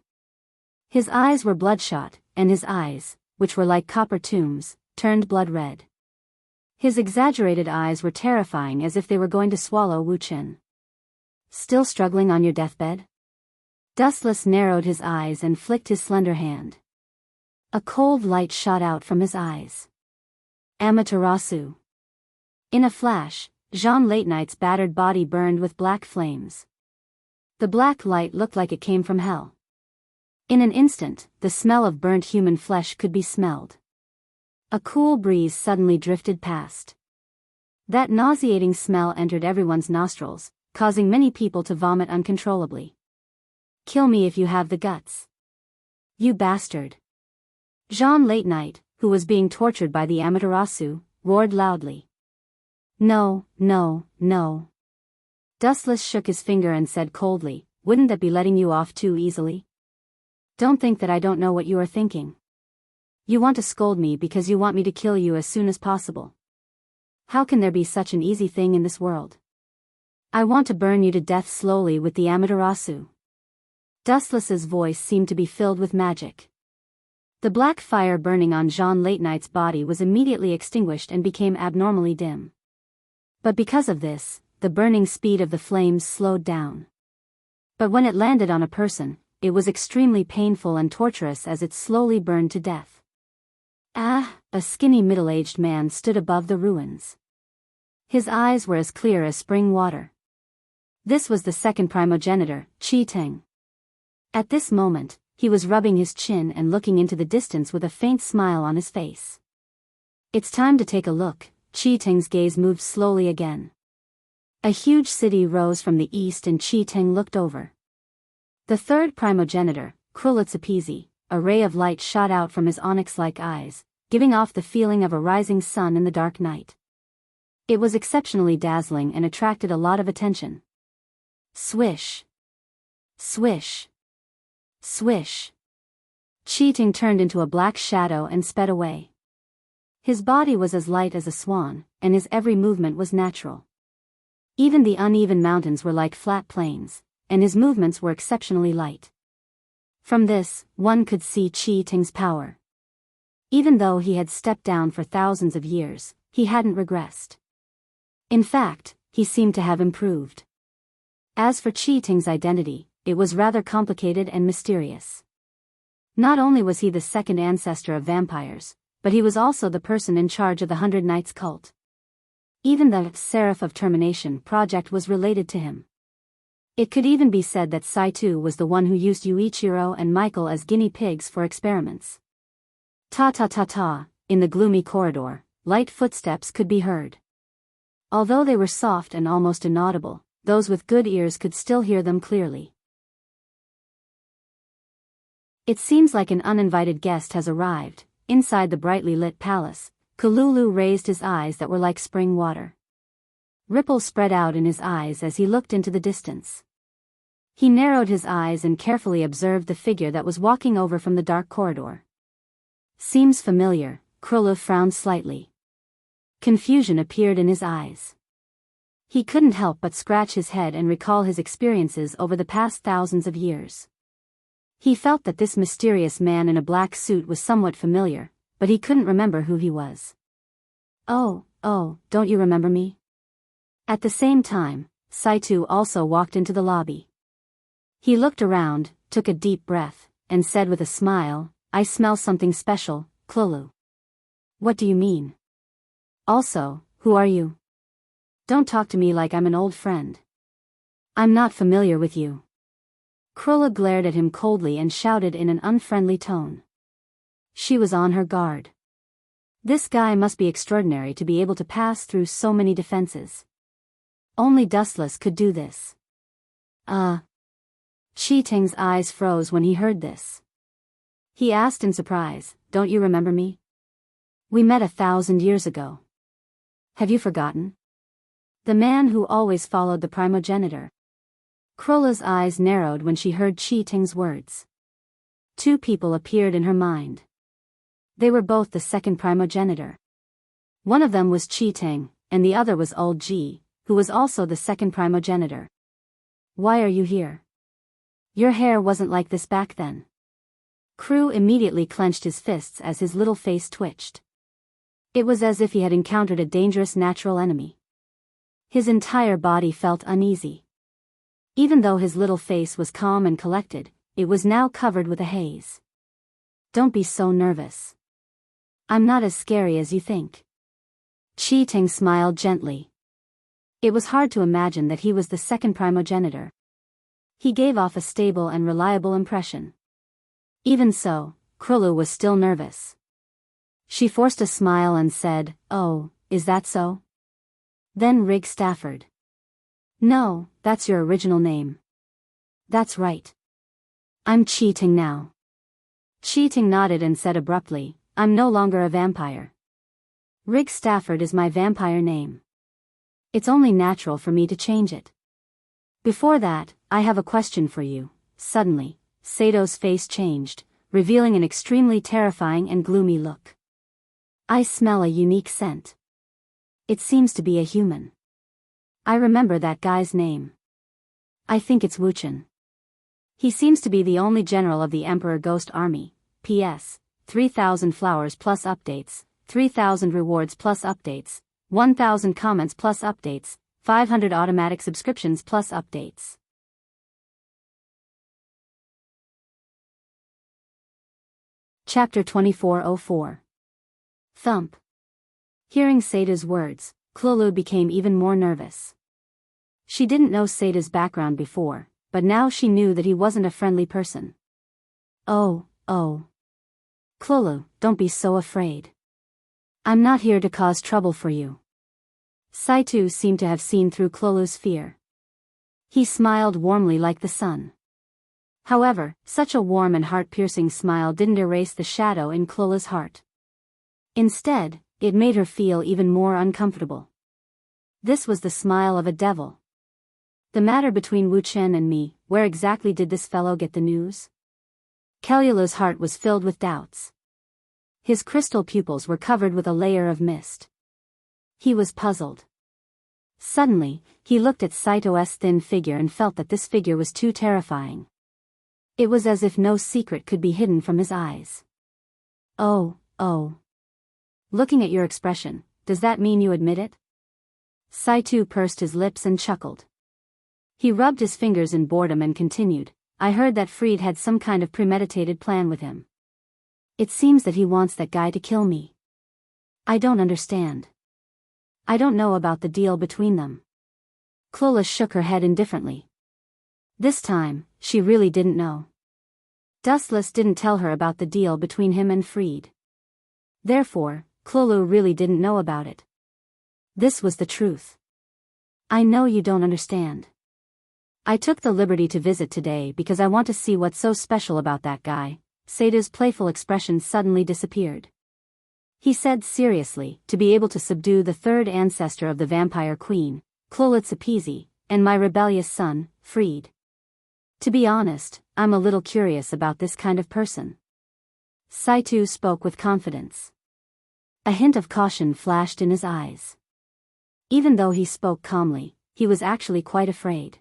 His eyes were bloodshot, and his eyes, which were like copper tombs, turned blood red. His exaggerated eyes were terrifying, as if they were going to swallow Wu Chen. Still struggling on your deathbed? Dustless narrowed his eyes and flicked his slender hand. A cold light shot out from his eyes. Amaterasu. In a flash, Jean Late Night's battered body burned with black flames. The black light looked like it came from hell. In an instant, the smell of burnt human flesh could be smelled. A cool breeze suddenly drifted past. That nauseating smell entered everyone's nostrils, causing many people to vomit uncontrollably. Kill me if you have the guts. You bastard. Jean Late Night, who was being tortured by the Amaterasu, roared loudly. No, no, no. Dustless shook his finger and said coldly, wouldn't that be letting you off too easily? Don't think that I don't know what you are thinking. You want to scold me because you want me to kill you as soon as possible. How can there be such an easy thing in this world? I want to burn you to death slowly with the Amaterasu. Dustless's voice seemed to be filled with magic. The black fire burning on Jean Late Night's body was immediately extinguished and became abnormally dim. But because of this, the burning speed of the flames slowed down. But when it landed on a person, it was extremely painful and torturous as it slowly burned to death. A skinny middle-aged man stood above the ruins. His eyes were as clear as spring water. This was the second primogenitor, Chi Teng. At this moment, he was rubbing his chin and looking into the distance with a faint smile on his face. It's time to take a look. Chi Teng's gaze moved slowly again. A huge city rose from the east and Chi Teng looked over. The third primogenitor, Krulitsapizi, a ray of light shot out from his onyx-like eyes, giving off the feeling of a rising sun in the dark night. It was exceptionally dazzling and attracted a lot of attention. Swish. Swish. Swish. Cheating turned into a black shadow and sped away. His body was as light as a swan, and his every movement was natural. Even the uneven mountains were like flat plains, and his movements were exceptionally light. From this, one could see Cheating's power. Even though he had stepped down for thousands of years, he hadn't regressed. In fact, he seemed to have improved. As for Cheating's identity, it was rather complicated and mysterious. Not only was he the second ancestor of vampires, but he was also the person in charge of the 100 Knights cult. Even the Seraph of Termination project was related to him. It could even be said that Saito was the one who used Yuichiro and Michael as guinea pigs for experiments. Ta-ta-ta-ta, in the gloomy corridor, light footsteps could be heard. Although they were soft and almost inaudible, those with good ears could still hear them clearly. It seems like an uninvited guest has arrived. Inside the brightly lit palace, Kululu raised his eyes that were like spring water. Ripples spread out in his eyes as he looked into the distance. He narrowed his eyes and carefully observed the figure that was walking over from the dark corridor. Seems familiar, Krulu frowned slightly. Confusion appeared in his eyes. He couldn't help but scratch his head and recall his experiences over the past thousands of years. He felt that this mysterious man in a black suit was somewhat familiar, but he couldn't remember who he was. Oh, don't you remember me? At the same time, Saito also walked into the lobby. He looked around, took a deep breath, and said with a smile, I smell something special, Klulu. What do you mean? Also, who are you? Don't talk to me like I'm an old friend. I'm not familiar with you. Krula glared at him coldly and shouted in an unfriendly tone. She was on her guard. This guy must be extraordinary to be able to pass through so many defenses. Only Dustless could do this. Cheating's eyes froze when he heard this. He asked in surprise, don't you remember me? We met 1,000 years ago. Have you forgotten? The man who always followed the primogenitor. Krola's eyes narrowed when she heard Cheating's words. Two people appeared in her mind. They were both the second primogenitor. One of them was Cheating, and the other was Old G, who was also the second primogenitor. Why are you here? Your hair wasn't like this back then. Crew immediately clenched his fists as his little face twitched. It was as if he had encountered a dangerous natural enemy. His entire body felt uneasy. Even though his little face was calm and collected, it was now covered with a haze. Don't be so nervous. I'm not as scary as you think. Cheating smiled gently. It was hard to imagine that he was the second primogenitor. He gave off a stable and reliable impression. Even so, Krulu was still nervous. She forced a smile and said, Oh, is that so? Then Rig Stafford. No, that's your original name. That's right. I'm Cheating now. Cheating nodded and said abruptly, I'm no longer a vampire. Rig Stafford is my vampire name. It's only natural for me to change it. Before that, I have a question for you. Suddenly, Sato's face changed, revealing an extremely terrifying and gloomy look. I smell a unique scent. It seems to be a human. I remember that guy's name. I think it's Wuchen. He seems to be the only general of the Emperor Ghost Army. P.S. 3,000 flowers plus updates, 3,000 rewards plus updates, 1,000 comments plus updates, 500 automatic subscriptions plus updates. Chapter 2404. Thump. Hearing Sata's words, Klulu became even more nervous. She didn't know Sata's background before, but now she knew that he wasn't a friendly person. Oh. Klulu, don't be so afraid. I'm not here to cause trouble for you. Saito seemed to have seen through Klulu's fear. He smiled warmly like the sun. However, such a warm and heart-piercing smile didn't erase the shadow in Klulu's heart. Instead, it made her feel even more uncomfortable. This was the smile of a devil. The matter between Wu Chen and me, where exactly did this fellow get the news? Kelula's heart was filled with doubts. His crystal pupils were covered with a layer of mist. He was puzzled. Suddenly, he looked at Saito's thin figure and felt that this figure was too terrifying. It was as if no secret could be hidden from his eyes. Oh. Looking at your expression, does that mean you admit it? Saito pursed his lips and chuckled. He rubbed his fingers in boredom and continued, I heard that Fried had some kind of premeditated plan with him. It seems that he wants that guy to kill me. I don't understand. I don't know about the deal between them. Clola shook her head indifferently. This time, she really didn't know. Dustless didn't tell her about the deal between him and Fried. Therefore, Clolu really didn't know about it. This was the truth. I know you don't understand. I took the liberty to visit today because I want to see what's so special about that guy. Saito's playful expression suddenly disappeared. He said seriously, to be able to subdue the third ancestor of the vampire queen, Clolitzapizi, and my rebellious son, Fried. To be honest, I'm a little curious about this kind of person. Saito spoke with confidence. A hint of caution flashed in his eyes. Even though he spoke calmly, he was actually quite afraid.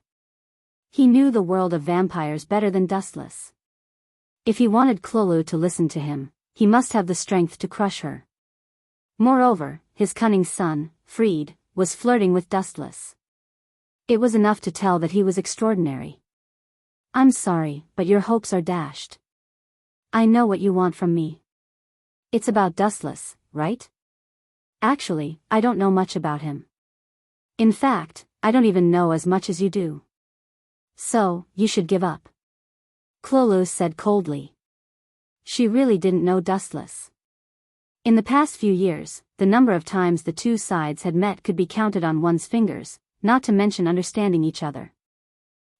He knew the world of vampires better than Dustless. If he wanted Clolu to listen to him, he must have the strength to crush her. Moreover, his cunning son, Fried, was flirting with Dustless. It was enough to tell that he was extraordinary. I'm sorry, but your hopes are dashed. I know what you want from me. It's about Dustless, right? Actually, I don't know much about him. In fact, I don't even know as much as you do. So, you should give up. Clolu said coldly. She really didn't know Dustless. In the past few years, the number of times the two sides had met could be counted on one's fingers, not to mention understanding each other.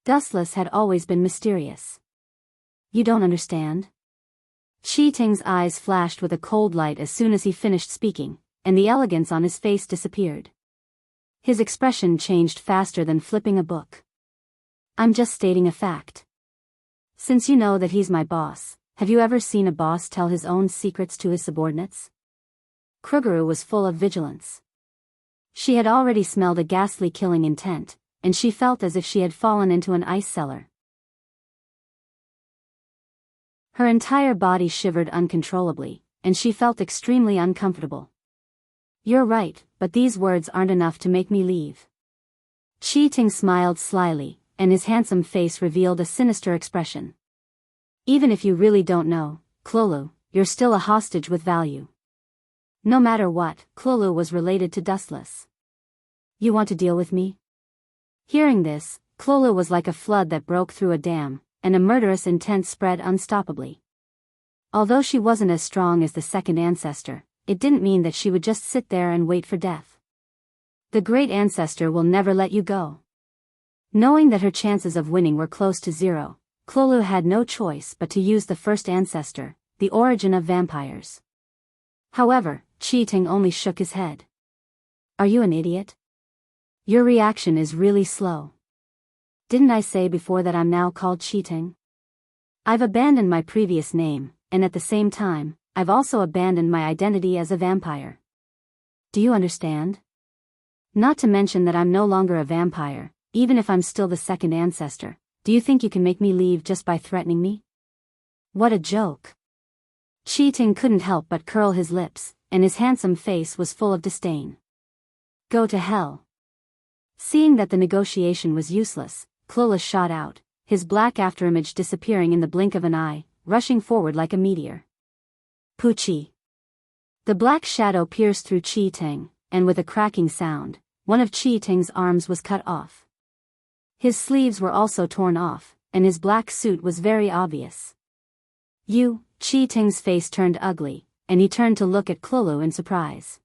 Dustless had always been mysterious. You don't understand? Chi Ting's eyes flashed with a cold light as soon as he finished speaking, and the elegance on his face disappeared. His expression changed faster than flipping a book. I'm just stating a fact. Since you know that he's my boss, have you ever seen a boss tell his own secrets to his subordinates? Kruguru was full of vigilance. She had already smelled a ghastly killing intent, and she felt as if she had fallen into an ice cellar. Her entire body shivered uncontrollably, and she felt extremely uncomfortable. You're right, but these words aren't enough to make me leave. Chi Ting smiled slyly, and his handsome face revealed a sinister expression. Even if you really don't know, Clolu, you're still a hostage with value. No matter what, Clolu was related to Dustless. You want to deal with me? Hearing this, Clolu was like a flood that broke through a dam, and a murderous intent spread unstoppably. Although she wasn't as strong as the second ancestor, it didn't mean that she would just sit there and wait for death. The great ancestor will never let you go. Knowing that her chances of winning were close to zero, Clolu had no choice but to use the first ancestor, the origin of vampires. However, Chi Ting only shook his head. Are you an idiot? Your reaction is really slow. Didn't I say before that I'm now called Chi Ting? I've abandoned my previous name, and at the same time, I've also abandoned my identity as a vampire. Do you understand? Not to mention that I'm no longer a vampire, even if I'm still the second ancestor. Do you think you can make me leave just by threatening me? What a joke. Chi Ting couldn't help but curl his lips, and his handsome face was full of disdain. Go to hell. Seeing that the negotiation was useless, Clola shot out, his black afterimage disappearing in the blink of an eye, rushing forward like a meteor. Poochie. The black shadow pierced through Chi Ting, and with a cracking sound, one of Chi Ting's arms was cut off. His sleeves were also torn off, and his black suit was very obvious. You, Chi Ting's face turned ugly, and he turned to look at Clolu in surprise.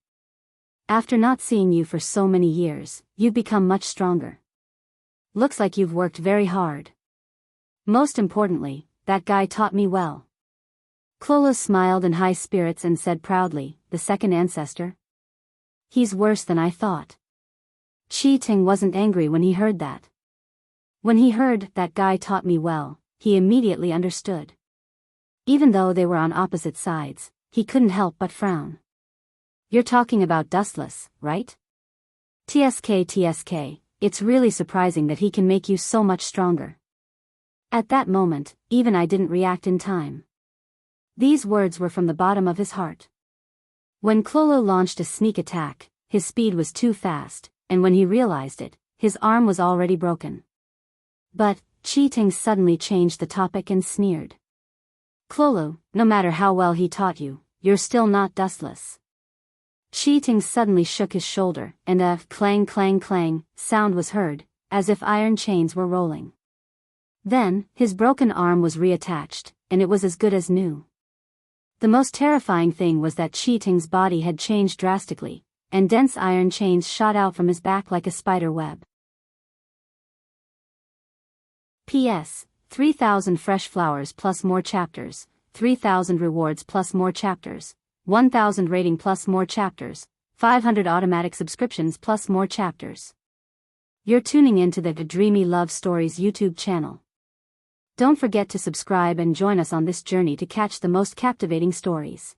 After not seeing you for so many years, you've become much stronger. Looks like you've worked very hard. Most importantly, that guy taught me well. Clolu smiled in high spirits and said proudly, the second ancestor? He's worse than I thought. Chi Ting wasn't angry when he heard that. When he heard that guy taught me well, he immediately understood. Even though they were on opposite sides, he couldn't help but frown. You're talking about Dustless, right? TSK, it's really surprising that he can make you so much stronger. At that moment, even I didn't react in time. These words were from the bottom of his heart. When Clolo launched a sneak attack, his speed was too fast, and when he realized it, his arm was already broken. But, Chi-Ting suddenly changed the topic and sneered. Clolo, no matter how well he taught you, you're still not Dustless. Chi-Ting suddenly shook his shoulder, and a clang clang clang sound was heard, as if iron chains were rolling. Then, his broken arm was reattached, and it was as good as new. The most terrifying thing was that Chi-Ting's body had changed drastically, and dense iron chains shot out from his back like a spider web. P.S. 3,000 fresh flowers plus more chapters, 3,000 rewards plus more chapters, 1,000 rating plus more chapters, 500 automatic subscriptions plus more chapters. You're tuning into the Dreamy Love Stories YouTube channel. Don't forget to subscribe and join us on this journey to catch the most captivating stories.